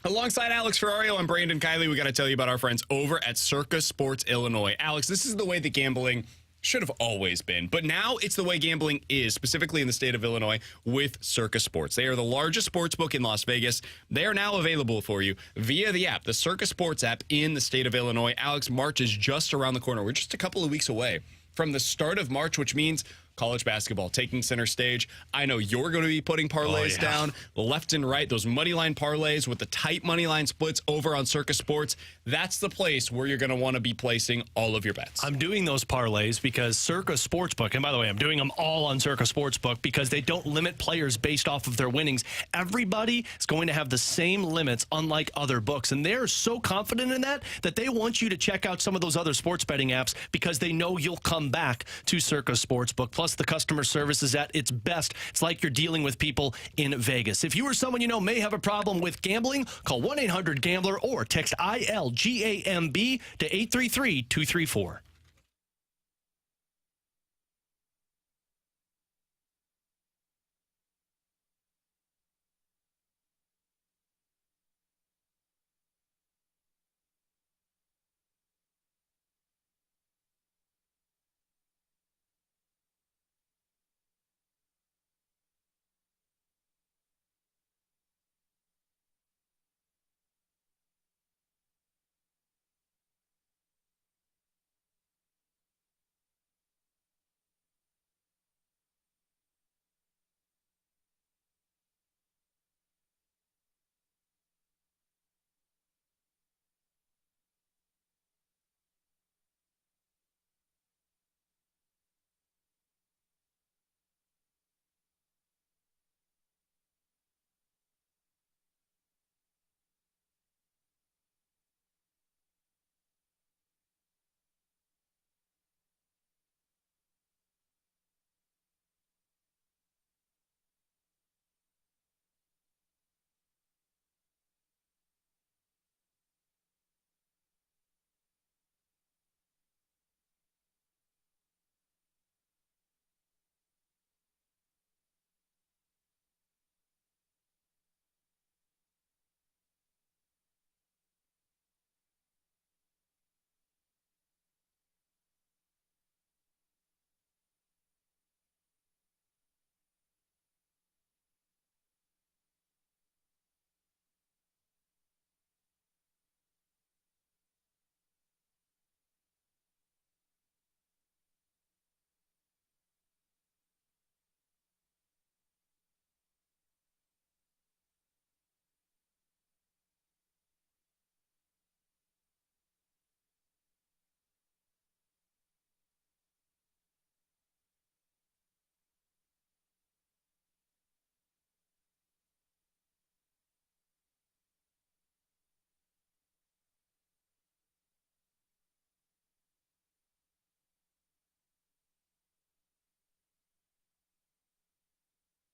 Alongside Alex Ferrario and Brandon Kiley, we got to tell you about our friends over at Circa Sports Illinois. Alex, this is the way that gambling should have always been, but now it's the way gambling is, specifically in the state of Illinois with Circa Sports. They are the largest sports book in Las Vegas. They are now available for you via the app, the Circa Sports app in the state of Illinois. Alex, March is just around the corner. We're just a couple of weeks away from the start of March, which means college basketball taking center stage. I know you're going to be putting parlays down left and right, those money line parlays with the tight money line splits over on Circa Sports. That's the place where you're going to want to be placing all of your bets. I'm doing those parlays because Circa Sportsbook, and by the way, I'm doing them all on Circa Sportsbook because they don't limit players based off of their winnings. Everybody is going to have the same limits, unlike other books. And they're so confident in that they want you to check out some of those other sports betting apps because they know you'll come back to Circa Sportsbook. Plus, the customer service is at its best. It's like you're dealing with people in Vegas. If you or someone you know may have a problem with gambling, call 1-800-GAMBLER or text ILGAMB to 833-234.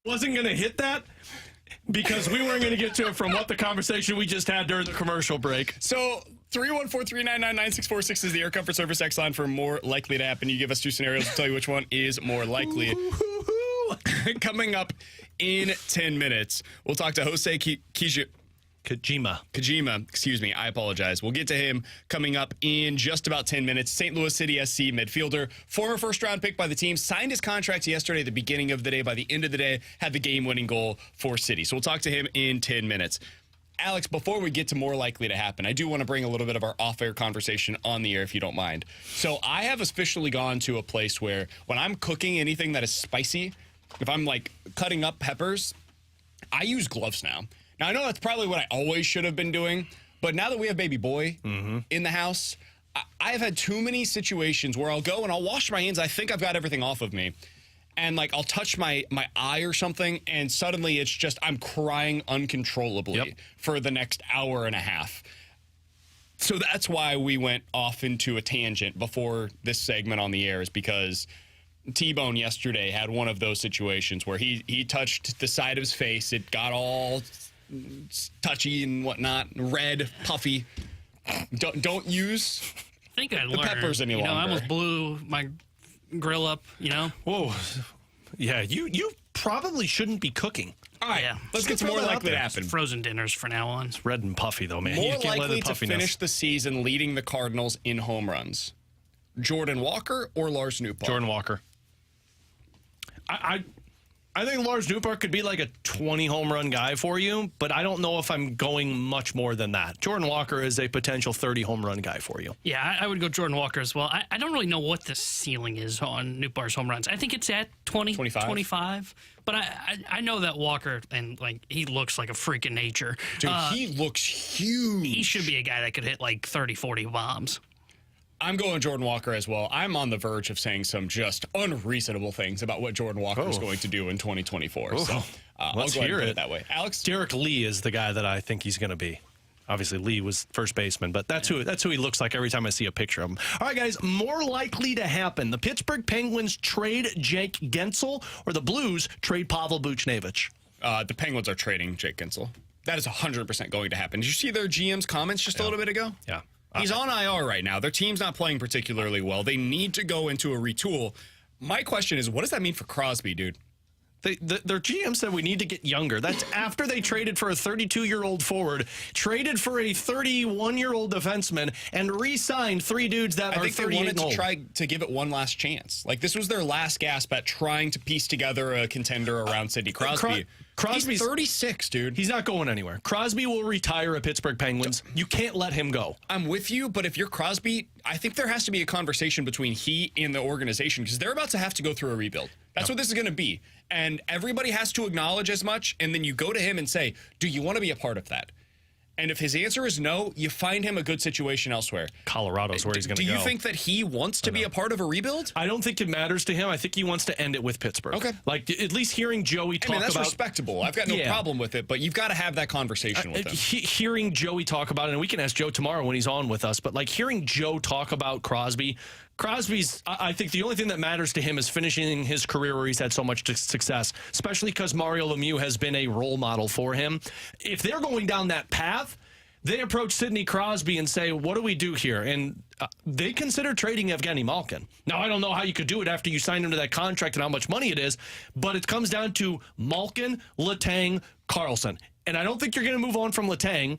Wasn't going to hit that because we weren't going to get to it from what the conversation we just had during the commercial break. So 314-399-9646 is the Air Comfort Service X line for more likely to happen. You give us 2 scenarios, we'll tell you which one is more likely. Coming up in 10 minutes, we'll talk to Hosei Kijima, excuse me. I apologize. We'll get to him coming up in just about 10 minutes. St. Louis City SC midfielder, former first-round pick by the team, signed his contract yesterday at the beginning of the day. By the end of the day, had the game-winning goal for City. So we'll talk to him in 10 minutes. Alex, before we get to more likely to happen, I do want to bring a little bit of our off-air conversation on the air, if you don't mind. So I have officially gone to a place where when I'm cooking anything that is spicy, if I'm like cutting up peppers, I use gloves now. Now, I know that's probably what I always should have been doing, but now that we have baby boy in the house, I've had too many situations where I'll go and I'll wash my hands. I think I've got everything off of me. And, like, I'll touch my eye or something, and suddenly it's just I'm crying uncontrollably for the next hour and a half. So that's why we went off into a tangent before this segment on the air, is because T-Bone yesterday had one of those situations where he touched the side of his face. It got all touchy and whatnot, red, puffy. Don't use I think I the learned. peppers any longer. I almost blew my grill up, Whoa. Yeah, you probably shouldn't be cooking. All right, Yeah. let's get to more likely to happen. Frozen dinners for now on. It's red and puffy, though, man. More You can't let likely the to puffiness. finish the season leading the Cardinals in home runs, Jordan Walker or Lars Nootbaar? Jordan Walker. I think Lars Nootbaar could be like a 20 home run guy for you, but I don't know if I'm going much more than that. Jordan Walker is a potential 30 home run guy for you. Yeah, I would go Jordan Walker as well. I don't really know what the ceiling is on Nootbaar's home runs. I think it's at 20, 25. But I know that Walker, and like he looks like a freak of nature. Dude, he looks huge. He should be a guy that could hit like 30, 40 bombs. I'm going Jordan Walker as well. I'm on the verge of saying some just unreasonable things about what Jordan Walker is going to do in 2024. So I'll go ahead and put it that way. Alex? Derek Lee is the guy that I think he's going to be. Obviously, Lee was first baseman, but that's who he looks like every time I see a picture of him. All right, guys, more likely to happen. The Pittsburgh Penguins trade Jake Gensel, or the Blues trade Pavel Buchnevich? The Penguins are trading Jake Gensel. That is 100% going to happen. Did you see their GM's comments just a little bit ago? Yeah. He's on IR right now. Their team's not playing particularly well. They need to go into a retool. My question is, what does that mean for Crosby, dude? Their GM said we need to get younger. That's after they traded for a 32-year-old forward, traded for a 31-year-old defenseman, and re-signed 3 dudes that I are think they 38 wanted and to old. try to give it one last chance. Like, this was their last gasp at trying to piece together a contender around Sidney Crosby. Crosby's He's 36, dude. He's not going anywhere. Crosby will retire at Pittsburgh Penguins. You can't let him go. I'm with you, but if you're Crosby, I think there has to be a conversation between he and the organization, because they're about to have to go through a rebuild. That's what this is going to be. And everybody has to acknowledge as much, and then you go to him and say, do you want to be a part of that? And if his answer is no, you find him a good situation elsewhere. Colorado's where he's going to go. Do you think that he wants to be a part of a rebuild? I don't think it matters to him. I think he wants to end it with Pittsburgh. Okay. Like, at least hearing Joey talk that's about... respectable. I've got no problem with it, but you've got to have that conversation with him. Hearing Joey talk about it, and we can ask Joe tomorrow when he's on with us, but like hearing Joe talk about Crosby's, I think the only thing that matters to him is finishing his career where he's had so much success, especially because Mario Lemieux has been a role model for him. If they're going down that path, they approach Sidney Crosby and say, what do we do here? And they consider trading Evgeny Malkin. Now, I don't know how you could do it after you signed him to that contract and how much money it is, but it comes down to Malkin, Letang, Carlson. And I don't think you're going to move on from Letang.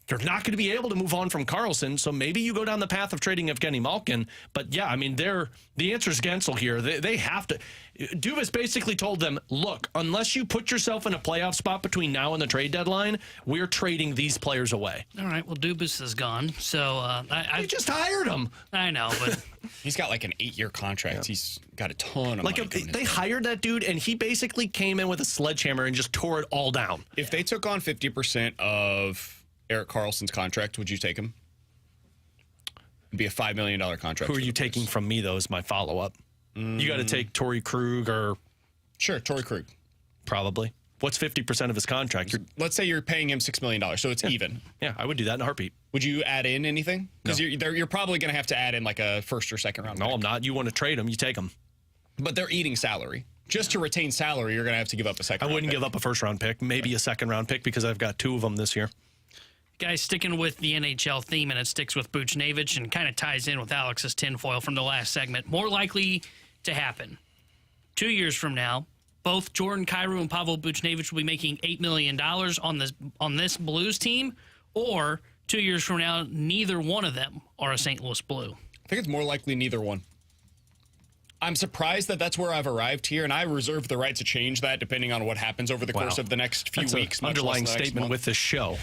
You're not going to be able to move on from Carlson, so maybe you go down the path of trading Evgeny Malkin. But, yeah, I mean, the answer is Gensel here. They have to. Dubas basically told them, look, unless you put yourself in a playoff spot between now and the trade deadline, we're trading these players away. All right, well, Dubas is gone, so I just hired him. I know, but... He's got like an 8-year contract. Yeah. He's got a ton of money. They hired that dude, and he basically came in with a sledgehammer and just tore it all down. If they took on 50% of Erik Karlsson's contract, would you take him? It'd be a $5 million contract. Who are you taking from me, though, is my follow-up. You got to take Torrey Krug or... Sure, Torrey Krug. Probably. What's 50% of his contract? Let's say you're paying him $6 million, so it's even. Yeah, I would do that in a heartbeat. Would you add in anything? Because you're probably going to have to add in like a first or second round. No, I'm not. You want to trade him, you take him. But they're eating salary. Just to retain salary, you're going to have to give up a second. I wouldn't give up a first-round pick, maybe a second-round pick, because I've got 2 of them this year. Guys, sticking with the NHL theme, and it sticks with Buchnevich and kind of ties in with Alex's tinfoil from the last segment. More likely to happen 2 years from now, both Jordan Kyrou and Pavel Buchnevich will be making $8 million on this Blues team, or 2 years from now, neither one of them are a St. Louis Blue. I think it's more likely neither one. I'm surprised that that's where I've arrived here, and I reserve the right to change that depending on what happens over the course of the next few weeks. An underlying statement with this show.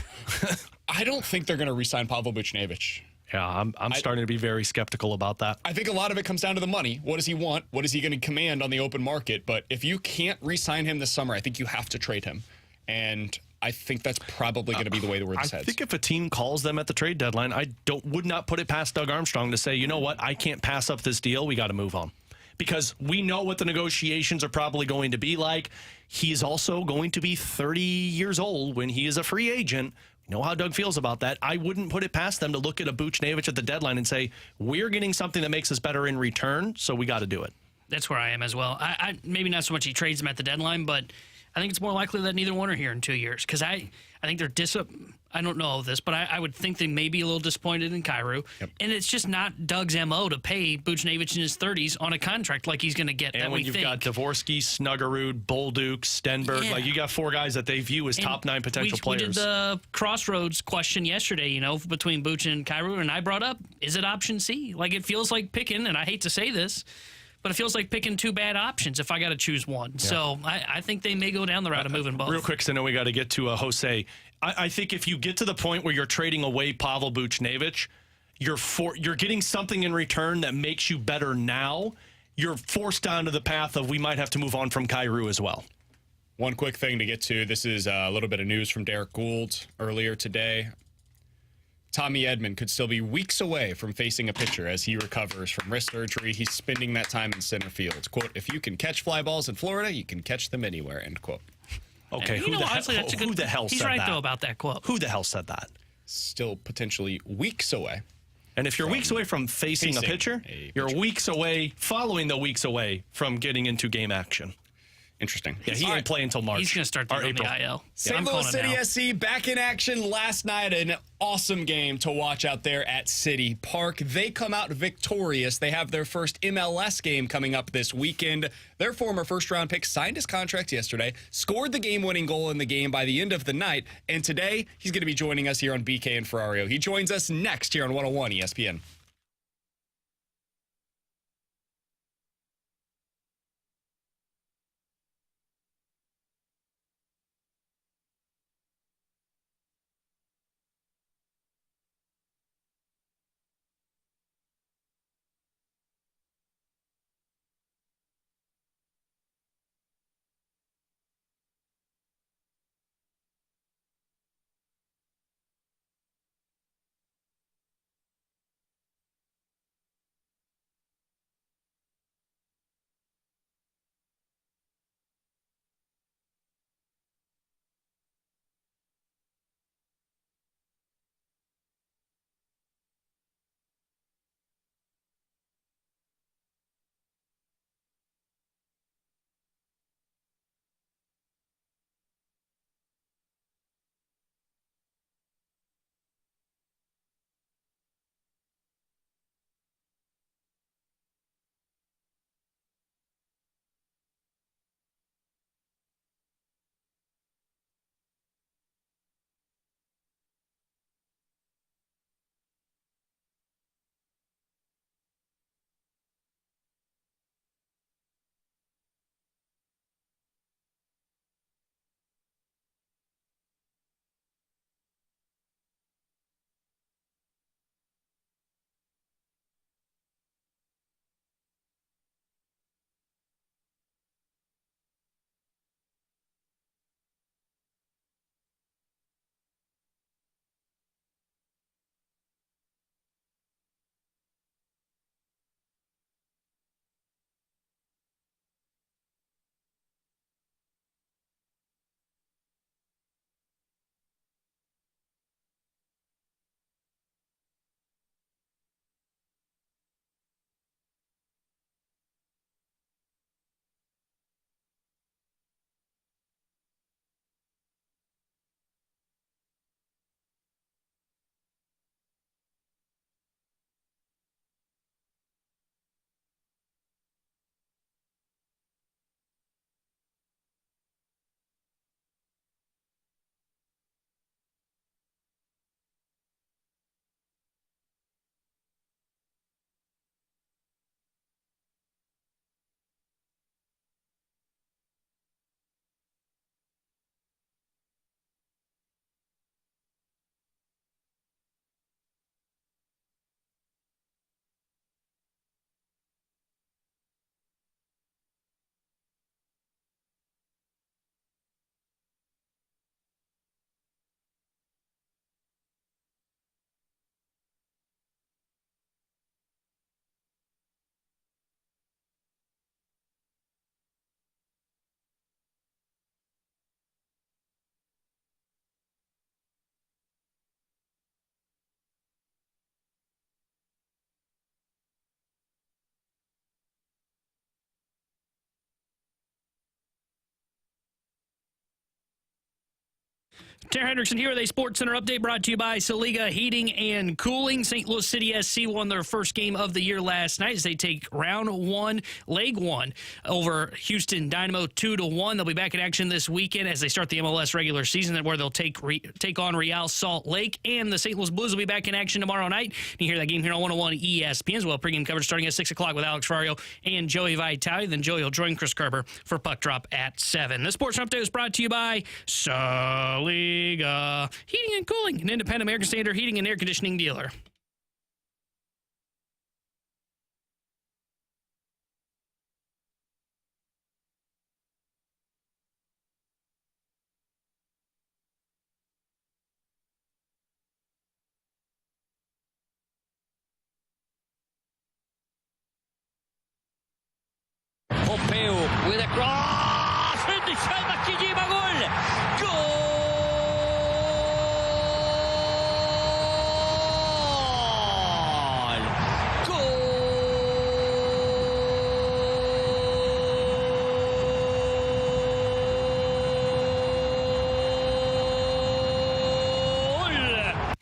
I don't think they're going to re-sign Pavel Buchnevich. Yeah, I'm starting to be very skeptical about that. I think a lot of it comes down to the money. What does he want? What is he going to command on the open market? But if you can't re-sign him this summer, I think you have to trade him. And I think that's probably going to be the way the word heads. I think if a team calls them at the trade deadline, I would not put it past Doug Armstrong to say, you know what, I can't pass up this deal. We got to move on. Because we know what the negotiations are probably going to be like. He is also going to be 30 years old when he is a free agent. We know how Doug feels about that. I wouldn't put it past them to look at a Buchnevich at the deadline and say, we're getting something that makes us better in return, so we got to do it. That's where I am as well. I maybe not so much he trades them at the deadline, but I think it's more likely that neither one are here in 2 years. Because I think they're I don't know this, but I would think they may be a little disappointed in Kyrou. Yep. And it's just not Doug's MO to pay Buchnevich in his 30s on a contract like he's going to get. And that when we you've think. got Dvorsky, Snuggerud, Bolduc, Stenberg, like you got 4 guys that they view as top 9 potential players. We did the crossroads question yesterday, between Buch and Kyrou, and I brought up, is it option C? Like, it feels like picking, and I hate to say this, but it feels like picking 2 bad options if I got to choose one. Yeah. So I think they may go down the route of moving both. Real quick, because I know we got to get to Hosei. I think if you get to the point where you're trading away Pavel Buchnevich, you're getting something in return that makes you better now. You're forced onto the path of we might have to move on from Kyrou as well. One quick thing to get to. This is a little bit of news from Derek Gould earlier today. Tommy Edman could still be weeks away from facing a pitcher as he recovers from wrist surgery. He's spending that time in center field. Quote, if you can catch fly balls in Florida, you can catch them anywhere, end quote. Okay, who the hell said that? He's right, though, about that quote. Who the hell said that? Still potentially weeks away. And if you're weeks away from facing a pitcher, you're weeks away, following the weeks away from getting into game action. Interesting. Yeah, he ain't playing until March. He's going to start the IL. St. Louis City SC back in action last night. An awesome game to watch out there at City Park. They come out victorious. They have their first MLS game coming up this weekend. Their former first-round pick signed his contract yesterday, scored the game-winning goal in the game by the end of the night, and today he's going to be joining us here on BK and Ferrario. He joins us next here on 101 ESPN. Tara Hendrickson here with a Sports Center update brought to you by Saliga Heating and Cooling. St. Louis City SC won their first game of the year last night as they take round one, leg one, over Houston Dynamo 2-1. They'll be back in action this weekend as they start the MLS regular season, where they'll take on Real Salt Lake. And the St. Louis Blues will be back in action tomorrow night. You hear that game here on 101 ESPN as well. Pregame coverage starting at 6 o'clock with Alex Ferrario and Joey Vitale. Then Joey will join Chris Kerber for Puck Drop at 7. The Sports Update is brought to you by Saliga Heating and Cooling, an independent American Standard heating and air conditioning dealer. Pompeo with a cross and the shot by Kijima, goal!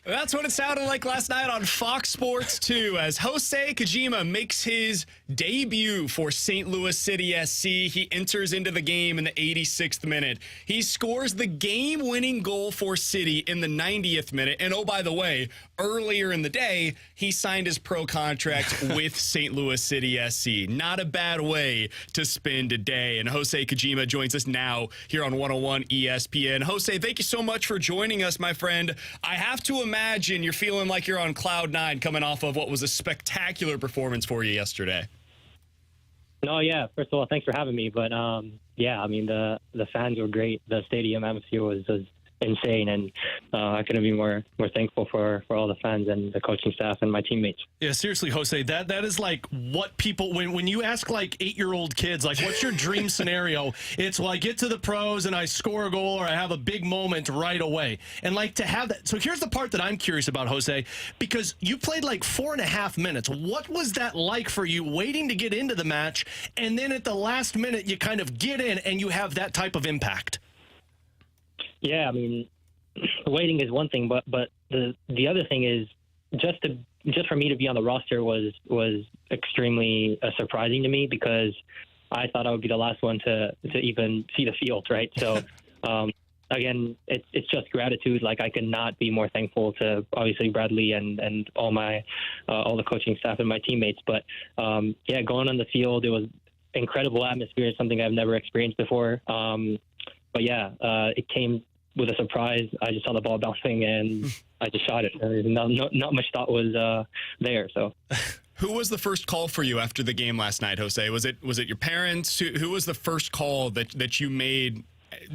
That's what it sounded like last night on Fox Sports 2 as Hosei Kijima makes his debut for St. Louis City SC. He enters into the game in the 86th minute. He scores the game-winning goal for City in the 90th minute. And oh, by the way, earlier in the day, he signed his pro contract with St. Louis City SC. Not a bad way to spend a day. And Hosei Kijima joins us now here on 101 ESPN. Hosei, thank you so much for joining us, my friend. I have to imagine you're feeling like you're on cloud nine coming off of what was a spectacular performance for you yesterday. No, yeah. First of all, thanks for having me. But yeah, I mean the fans were great. The stadium atmosphere was insane, and I couldn't be more thankful for all the fans and the coaching staff and my teammates. Yeah, seriously, Hosei, that is like what people when you ask like 8-year-old kids, like, what's your dream scenario? It's well, I get to the pros and I score a goal or I have a big moment right away. And like to have that. So here's the part that I'm curious about, Hosei, because you played like 4.5 minutes. What was that like for you waiting to get into the match, and then at the last minute you kind of get in and you have that type of impact? Yeah, I mean, waiting is one thing, but the other thing is just for me to be on the roster was extremely surprising to me, because I thought I would be the last one to even see the field, right? So again, it's just gratitude. Like, I could not be more thankful to obviously Bradley and all the coaching staff and my teammates. But yeah, going on the field, it was incredible atmosphere. It's something I've never experienced before. But yeah, it came with a surprise. I just saw the ball bouncing and I just shot it. Not much thought was there. So, who was the first call for you after the game last night, Hosei? Was it your parents? Who was the first call that you made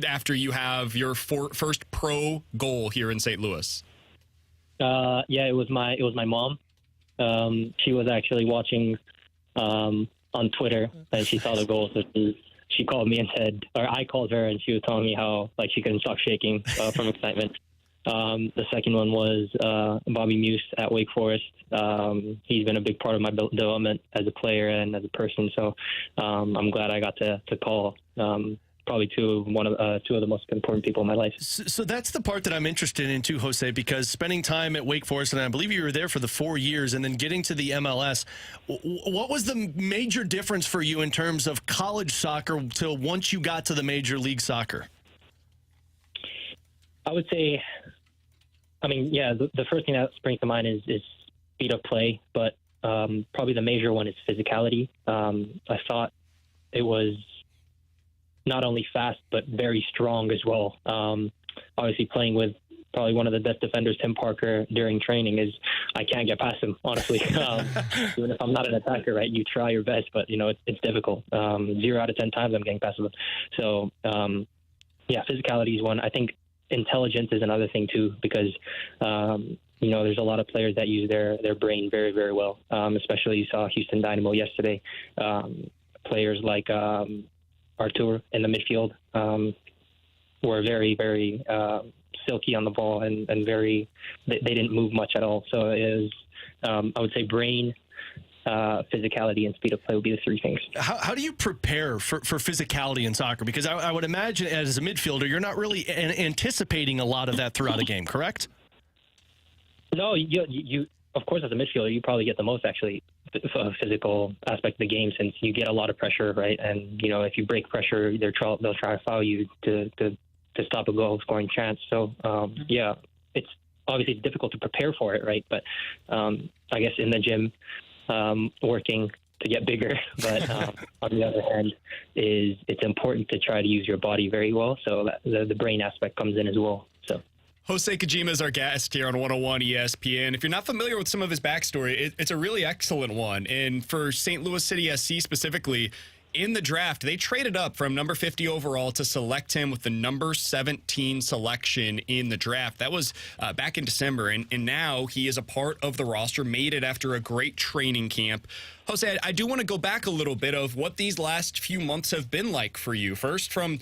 after you have your first pro goal here in St. Louis? Yeah, it was my mom. She was actually watching on Twitter and she saw the goal. So she called me and said, or I called her and she was telling me how like she couldn't stop shaking from excitement. The second one was Bobby Muse at Wake Forest. He's been a big part of my development as a player and as a person. So I'm glad I got to call probably two of the most important people in my life. So that's the part that I'm interested in too, Hosei, because spending time at Wake Forest, and I believe you were there for the 4 years, and then getting to the MLS, what was the major difference for you in terms of college soccer till once you got to the Major League Soccer? I would say, I mean, yeah, the first thing that springs to mind is speed of play, but probably the major one is physicality. I thought it was not only fast, but very strong as well. Obviously playing with probably one of the best defenders, Tim Parker, during training is I can't get past him, honestly. Even if I'm not an attacker, right, you try your best, but, you know, it's difficult. 0 out of 10 times I'm getting past him. So, yeah, physicality is one. I think intelligence is another thing, too, because, you know, there's a lot of players that use their brain very, very well, especially you saw Houston Dynamo yesterday. Players like Artur in the midfield were very, very silky on the ball and very they didn't move much at all. So it was, I would say, brain, physicality, and speed of play will be the three things. How do you prepare for physicality in soccer? Because I would imagine as a midfielder, you're not really anticipating a lot of that throughout a game, correct? No, you of course, as a midfielder, you probably get the most actually physical aspect of the game, since you get a lot of pressure, right? And if you break pressure, they'll try to foul you to stop a goal scoring chance. So yeah, it's obviously difficult to prepare for it, right? But I guess in the gym, working to get bigger. But on the other hand, it's important to try to use your body very well. So that the brain aspect comes in as well. So. Hosei Kijima is our guest here on 101 ESPN. If you're not familiar with some of his backstory, it's a really excellent one. And for St. Louis City SC specifically, in the draft, they traded up from number 50 overall to select him with the number 17 selection in the draft. That was back in December, and now he is a part of the roster, made it after a great training camp. Hosei, I do want to go back a little bit of what these last few months have been like for you. First, from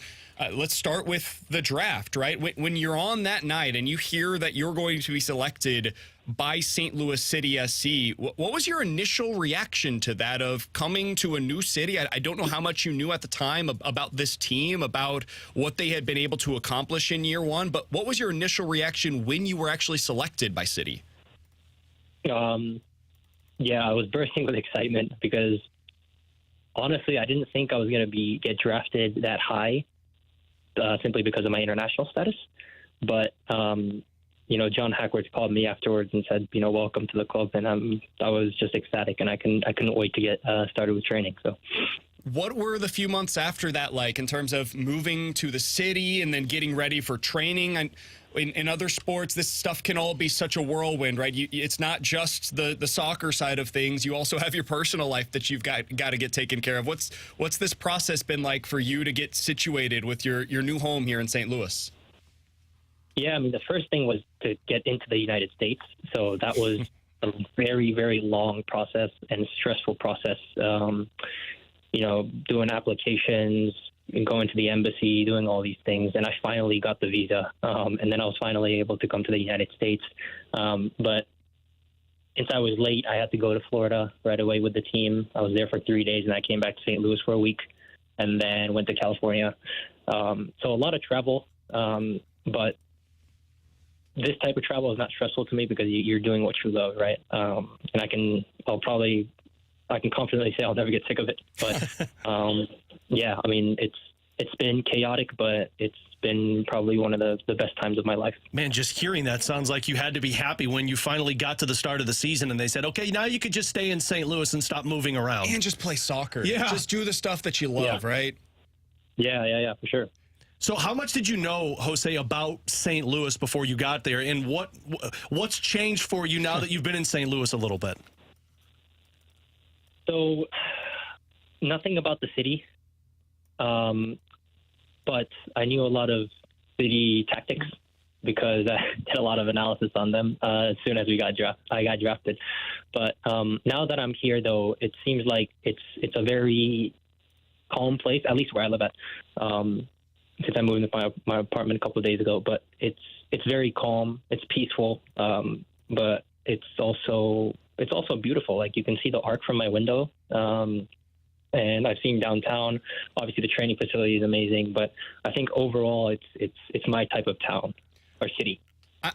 let's start with the draft, right? When you're on that night and you hear that you're going to be selected by St. Louis City SC, what was your initial reaction to that, of coming to a new city? I don't know how much you knew at the time about this team, about what they had been able to accomplish in year one, but what was your initial reaction when you were actually selected by City? Yeah, I was bursting with excitement because honestly, I didn't think I was going to get drafted that high, simply because of my international status. But John Hackworth called me afterwards and said, welcome to the club, and I was just ecstatic, and I couldn't wait to get started with training. So. What were the few months after that like in terms of moving to the city and then getting ready for training? And in other sports, this stuff can all be such a whirlwind, right? It's not just the soccer side of things. You also have your personal life that you've got to get taken care of. What's this process been like for you to get situated with your new home here in St. Louis? Yeah, I mean, the first thing was to get into the United States. So that was a very, very long process and stressful process. Doing applications, going to the embassy, doing all these things. And I finally got the visa. And then I was finally able to come to the United States. But since I was late, I had to go to Florida right away with the team. I was there for 3 days, and I came back to St. Louis for a week and then went to California. So a lot of travel. But this type of travel is not stressful to me because you're doing what you love, right? And I can confidently say I'll never get sick of it. But yeah, I mean, it's been chaotic, but it's been probably one of the best times of my life. Man, just hearing that sounds like you had to be happy when you finally got to the start of the season and they said, okay, now you could just stay in St. Louis and stop moving around. And just play soccer. Yeah. Just do the stuff that you love, right? Yeah, for sure. So how much did you know, Hosei, about St. Louis before you got there, and what's changed for you now that you've been in St. Louis a little bit? So nothing about the city, but I knew a lot of city tactics because I did a lot of analysis on them as soon as I got drafted. But now that I'm here, though, it seems like it's a very calm place, at least where I live at. Since I moved into my apartment a couple of days ago, but it's very calm, it's peaceful, but it's also beautiful. Like, you can see the arc from my window, and I've seen downtown. Obviously, the training facility is amazing, but I think overall, it's my type of town or city.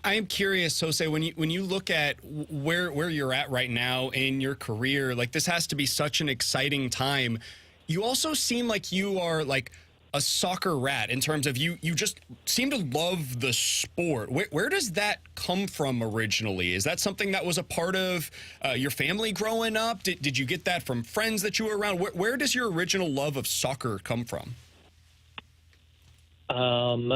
I am curious, Hosei, when you look at where you're at right now in your career, like, this has to be such an exciting time. You also seem like you are like a soccer rat in terms of you just seem to love the sport. Where does that come from originally? Is that something that was a part of your family growing up? Did you get that from friends that you were around? Where does your original love of soccer come from? I'm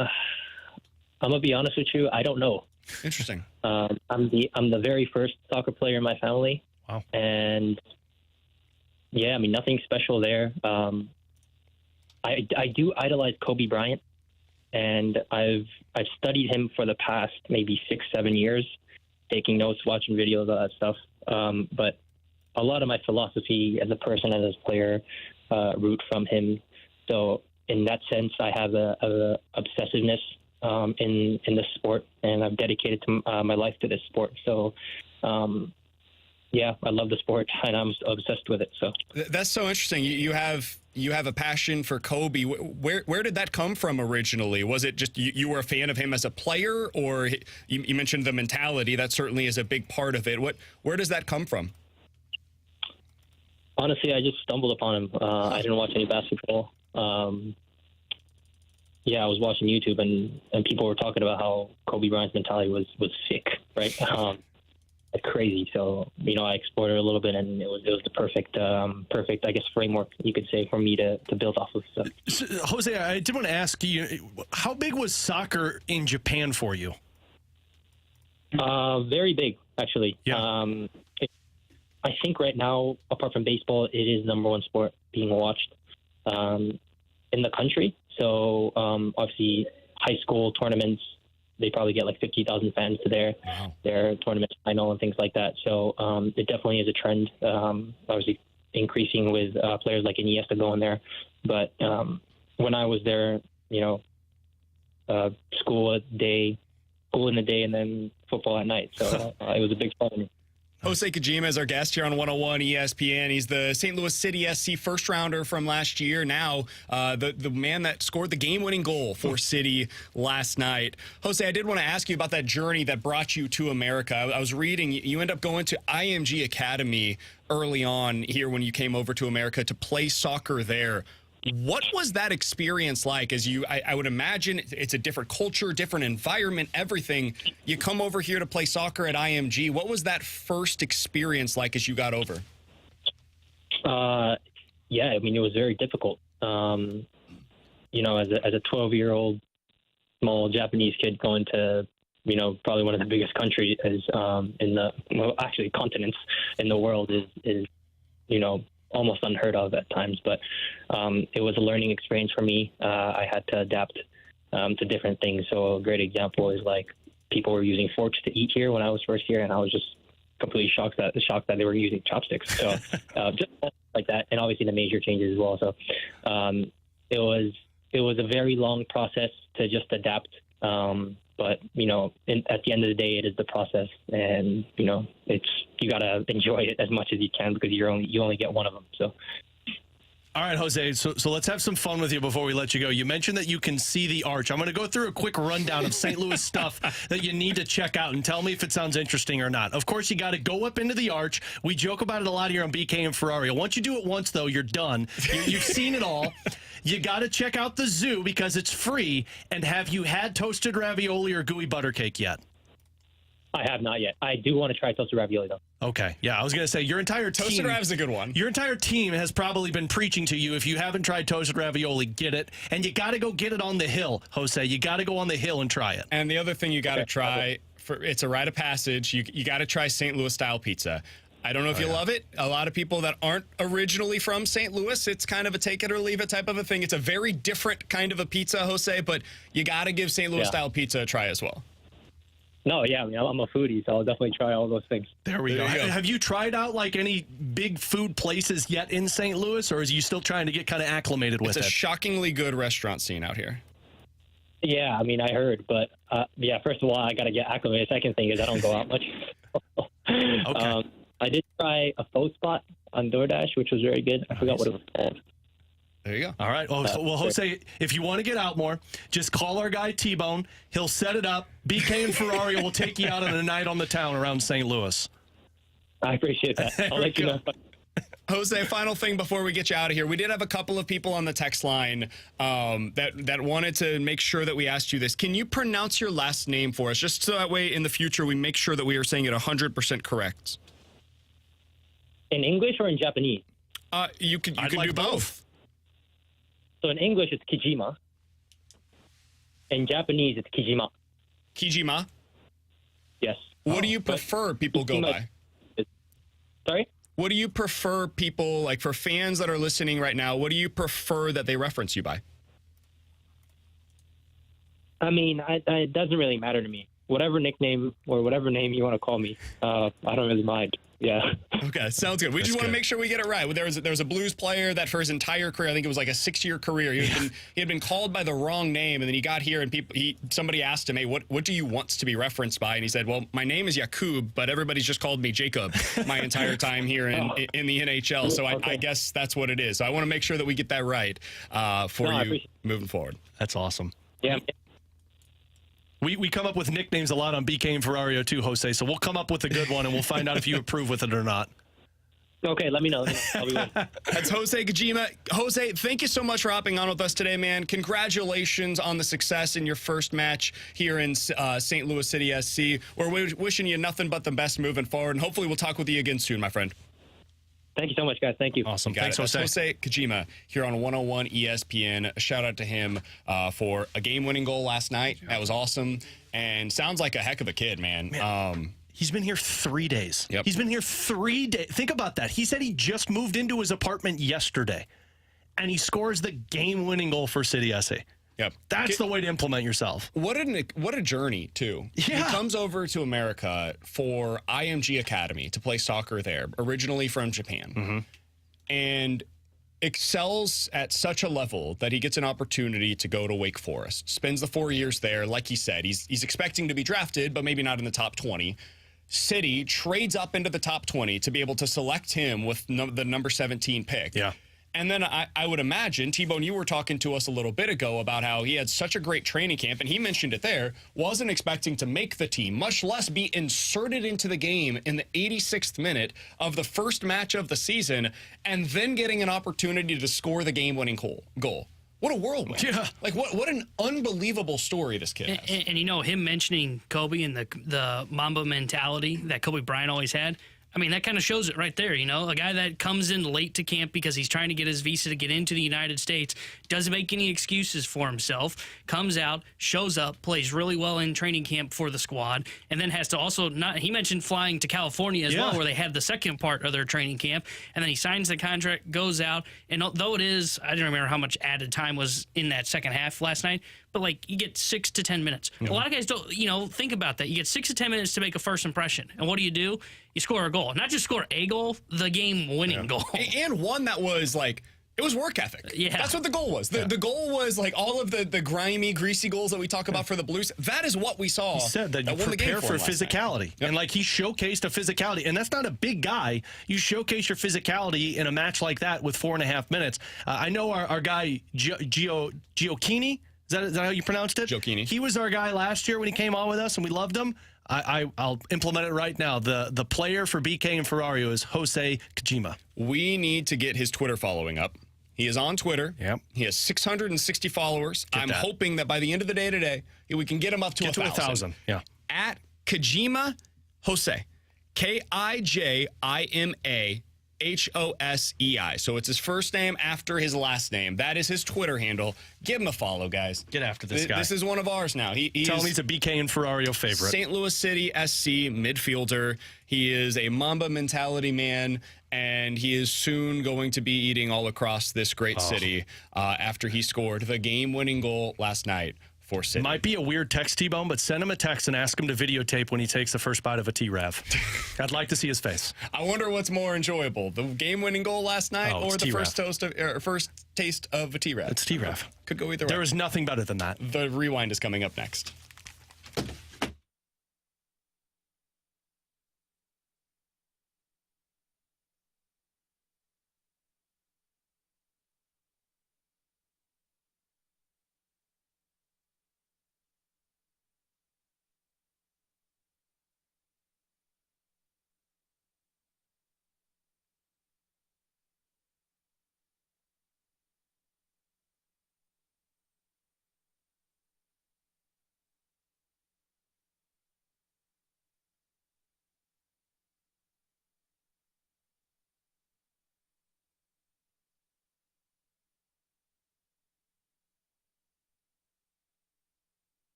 gonna be honest with you. I don't know. Interesting. I'm the very first soccer player in my family. Wow. And yeah, I mean, nothing special there. I do idolize Kobe Bryant, and I've studied him for the past maybe 6-7 years, taking notes, watching videos, all that stuff. But a lot of my philosophy as a person, as a player, root from him. So in that sense, I have a obsessiveness in the sport, and I've dedicated my life to this sport. So yeah, I love the sport and I'm obsessed with it. So That's so interesting. You have a passion for Kobe. Where did that come from originally? Was it just you were a fan of him as a player, or you mentioned the mentality? That certainly is a big part of it. Where does that come from? honestly, I just stumbled upon him. I didn't watch any basketball. Yeah, I was watching YouTube and people were talking about how Kobe Bryant's mentality was sick, right? Like crazy. So, I explored it a little bit, and it was the perfect, I guess, framework you could say for me to build off of. So, Hosei, I did want to ask you, how big was soccer in Japan for you? Very big, actually. Yeah. I think right now, apart from baseball, it is number one sport being watched in the country. So obviously, high school tournaments, they probably get like 50,000 fans to their tournaments final and things like that. So it definitely is a trend. Obviously, increasing with players like Iniesta going there. But when I was there, school in the day, and then football at night. So it was a big fun for me. Hosei Kijima is our guest here on 101 ESPN. He's the St. Louis City SC first-rounder from last year. Now, the man that scored the game-winning goal for City last night. Hosei, I did want to ask you about that journey that brought you to America. I was reading you end up going to IMG Academy early on here when you came over to America to play soccer there. What was that experience like? As I would imagine it's a different culture, different environment, everything. You come over here to play soccer at IMG. What was that first experience like as you got over? Yeah, I mean, it was very difficult. As a 12-year-old small Japanese kid going to, probably one of the biggest countries continents in the world is almost unheard of at times, but it was a learning experience for me. I had to adapt to different things. So a great example is like people were using forks to eat here when I was first here, and I was just completely shocked that they were using chopsticks. So just like that, and obviously the major changes as well. So it was a very long process to just adapt. But at the end of the day, it is the process, and you gotta enjoy it as much as you can because you only get one of them. So. All right, Hosei, so let's have some fun with you before we let you go. You mentioned that you can see the arch. I'm going to go through a quick rundown of St. Louis stuff that you need to check out and tell me if it sounds interesting or not. Of course, you got to go up into the arch. We joke about it a lot here on BK and Ferrario. Once you do it once, though, you're done. You've seen it all. You got to check out the zoo because it's free. And have you had toasted ravioli or gooey butter cake yet? I have not yet. I do want to try toasted ravioli, though. Okay. Yeah, I was going to say, your entire team... Toasted rav is a good one. Your entire team has probably been preaching to you. If you haven't tried toasted ravioli, get it. And you got to go get it on the hill, Hosei. You got to go on the hill and try it. And the other thing you got to try, it's a rite of passage, you got to try St. Louis-style pizza. I don't know if you love it. A lot of people that aren't originally from St. Louis, it's kind of a take it or leave it type of a thing. It's a very different kind of a pizza, Hosei, but you got to give St. Louis-style pizza a try as well. No, yeah, I mean, I'm a foodie, so I'll definitely try all those things. There we go. Have you tried out like any big food places yet in St. Louis, or is you still trying to get kind of acclimated with it? It's a shockingly good restaurant scene out here. Yeah, I mean, I heard, but first of all, I got to get acclimated. Second thing is I don't go out much. Okay. I did try a faux spot on DoorDash, which was very good. I forgot what it was called. There you go. All right. Well, Hosei, if you want to get out more, just call our guy T-Bone. He'll set it up. BK and Ferrario will take you out on a night on the town around St. Louis. I appreciate that. I'll let you know. Hosei, final thing before we get you out of here. We did have a couple of people on the text line that wanted to make sure that we asked you this. Can you pronounce your last name for us, just so that way in the future we make sure that we are saying it 100% correct? In English or in Japanese? You can like do both. So in English, it's Kijima. In Japanese, it's Kijima. Kijima? Yes. What do you prefer people go by? Sorry? What do you prefer people, like for fans that are listening right now, what do you prefer that they reference you by? I mean, it doesn't really matter to me. whatever nickname or whatever name you want to call me, I don't really mind. Yeah. Okay, sounds good. We just want to good. make sure we get it right. There was a Blues player that for his entire career, I think it was like a 6-year career, he had been called by the wrong name, and then he got here, and somebody asked him, "Hey, what do you want to be referenced by?" And he said, "Well, my name is Jakub, but everybody's just called me Jacob my entire time here in the NHL. So I guess that's what it is. So I want to make sure that we get that right for you moving forward." That's awesome. Yeah. We come up with nicknames a lot on BK and Ferrario too, Hosei, so we'll come up with a good one, and we'll find out if you approve with it or not. Okay, let me know. I'll be waiting. That's Hosei Kijima. Hosei, thank you so much for hopping on with us today, man. Congratulations on the success in your first match here in St. Louis City SC. We're wishing you nothing but the best moving forward, and hopefully we'll talk with you again soon, my friend. Thank you so much, guys. Thank you. Awesome. Thanks, That's Hosei. Hosei Kijima here on 101 ESPN. A shout out to him for a game-winning goal last night. That was awesome, and sounds like a heck of a kid, man. He's been here 3 days. Yep. He's been here 3 days. Think about that. He said he just moved into his apartment yesterday, and he scores the game-winning goal for City SC. Yep. That's the way to implement yourself. What a journey, too. Yeah. He comes over to America for IMG Academy to play soccer there, originally from Japan, and excels at such a level that he gets an opportunity to go to Wake Forest. Spends the 4 years there. Like he said, he's expecting to be drafted, but maybe not in the top 20. City trades up into the top 20 to be able to select him with the number 17 pick. Yeah. And then I would imagine, T-Bone, you were talking to us a little bit ago about how he had such a great training camp, and he mentioned it there, wasn't expecting to make the team, much less be inserted into the game in the 86th minute of the first match of the season, and then getting an opportunity to score the game-winning goal. What a whirlwind. Yeah. Like, what an unbelievable story this kid has. And you know, him mentioning Kobe and the Mamba mentality that Kobe Bryant always had, I mean, that kind of shows it right there, you know? A guy that comes in late to camp because he's trying to get his visa to get into the United States, doesn't make any excuses for himself, comes out, shows up, plays really well in training camp for the squad, and then has to also he mentioned flying to California as well, where they had the second part of their training camp, and then he signs the contract, goes out, and though it is, I don't remember how much added time was in that second half last night, but like you get 6 to 10 minutes. A lot of guys don't, think about that. You get 6 to 10 minutes to make a first impression. And what do? You score a goal. Not just score a goal, the game-winning goal. And one that was like, it was work ethic. Yeah. That's what the goal was. The goal was like all of the grimy, greasy goals that we talk about for the Blues. That is what we saw. He said that you won the game prepare for him last night. physicality. Yep. And like he showcased a physicality. And that's not a big guy. You showcase your physicality in a match like that with 4.5 minutes. I know our guy, Giochini. Is that how you pronounced it? Giochini. He was our guy last year when he came on with us, and we loved him. I'll implement it right now. The player for BK and Ferrario is Hosei Kijima. We need to get his Twitter following up. He is on Twitter. Yep. He has 660 followers. I'm that. hoping that by the end of the day today, we can get him up to 1,000. Yeah. At Kijima Hosei. Kijima Hosei. So it's his first name after his last name. That is his Twitter handle. Give him a follow, guys. Get after this guy. This is one of ours now. Tell him he's a BK and Ferrario favorite. St. Louis City SC midfielder. He is a Mamba mentality man, and he is soon going to be eating all across this great city after he scored the game-winning goal last night for City. Might be a weird text, T-Bone, but send him a text and ask him to videotape when he takes the first bite of a T-Rav. I'd like to see his face. I wonder what's more enjoyable, the game-winning goal last night or the first taste of a T-Rav. It's T-Rav. Could go either way. There is nothing better than that. The rewind is coming up next.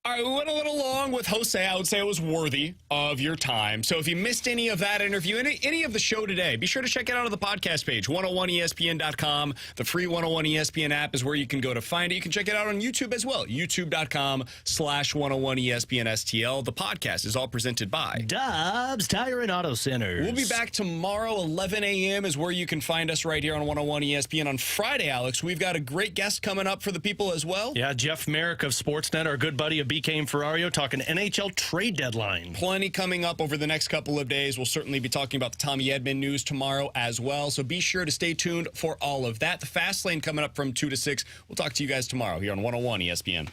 All right, we went a little long with Hosei. I would say it was worthy of your time. So if you missed any of that interview, any of the show today, be sure to check it out on the podcast page, 101ESPN.com. The free 101 ESPN app is where you can go to find it. You can check it out on YouTube as well, youtube.com/101ESPN STL. The podcast is all presented by Dobbs Tire and Auto Centers. We'll be back tomorrow, 11 a.m. is where you can find us right here on 101 ESPN. On Friday, Alex, we've got a great guest coming up for the people as well. Yeah, Jeff Merrick of Sportsnet, our good buddy of BK Ferrario, talking NHL trade deadline. Plenty coming up over the next couple of days. We'll certainly be talking about the Tommy Edman news tomorrow as well. So be sure to stay tuned for all of that. The Fast Lane coming up from 2 to 6. We'll talk to you guys tomorrow here on 101 ESPN.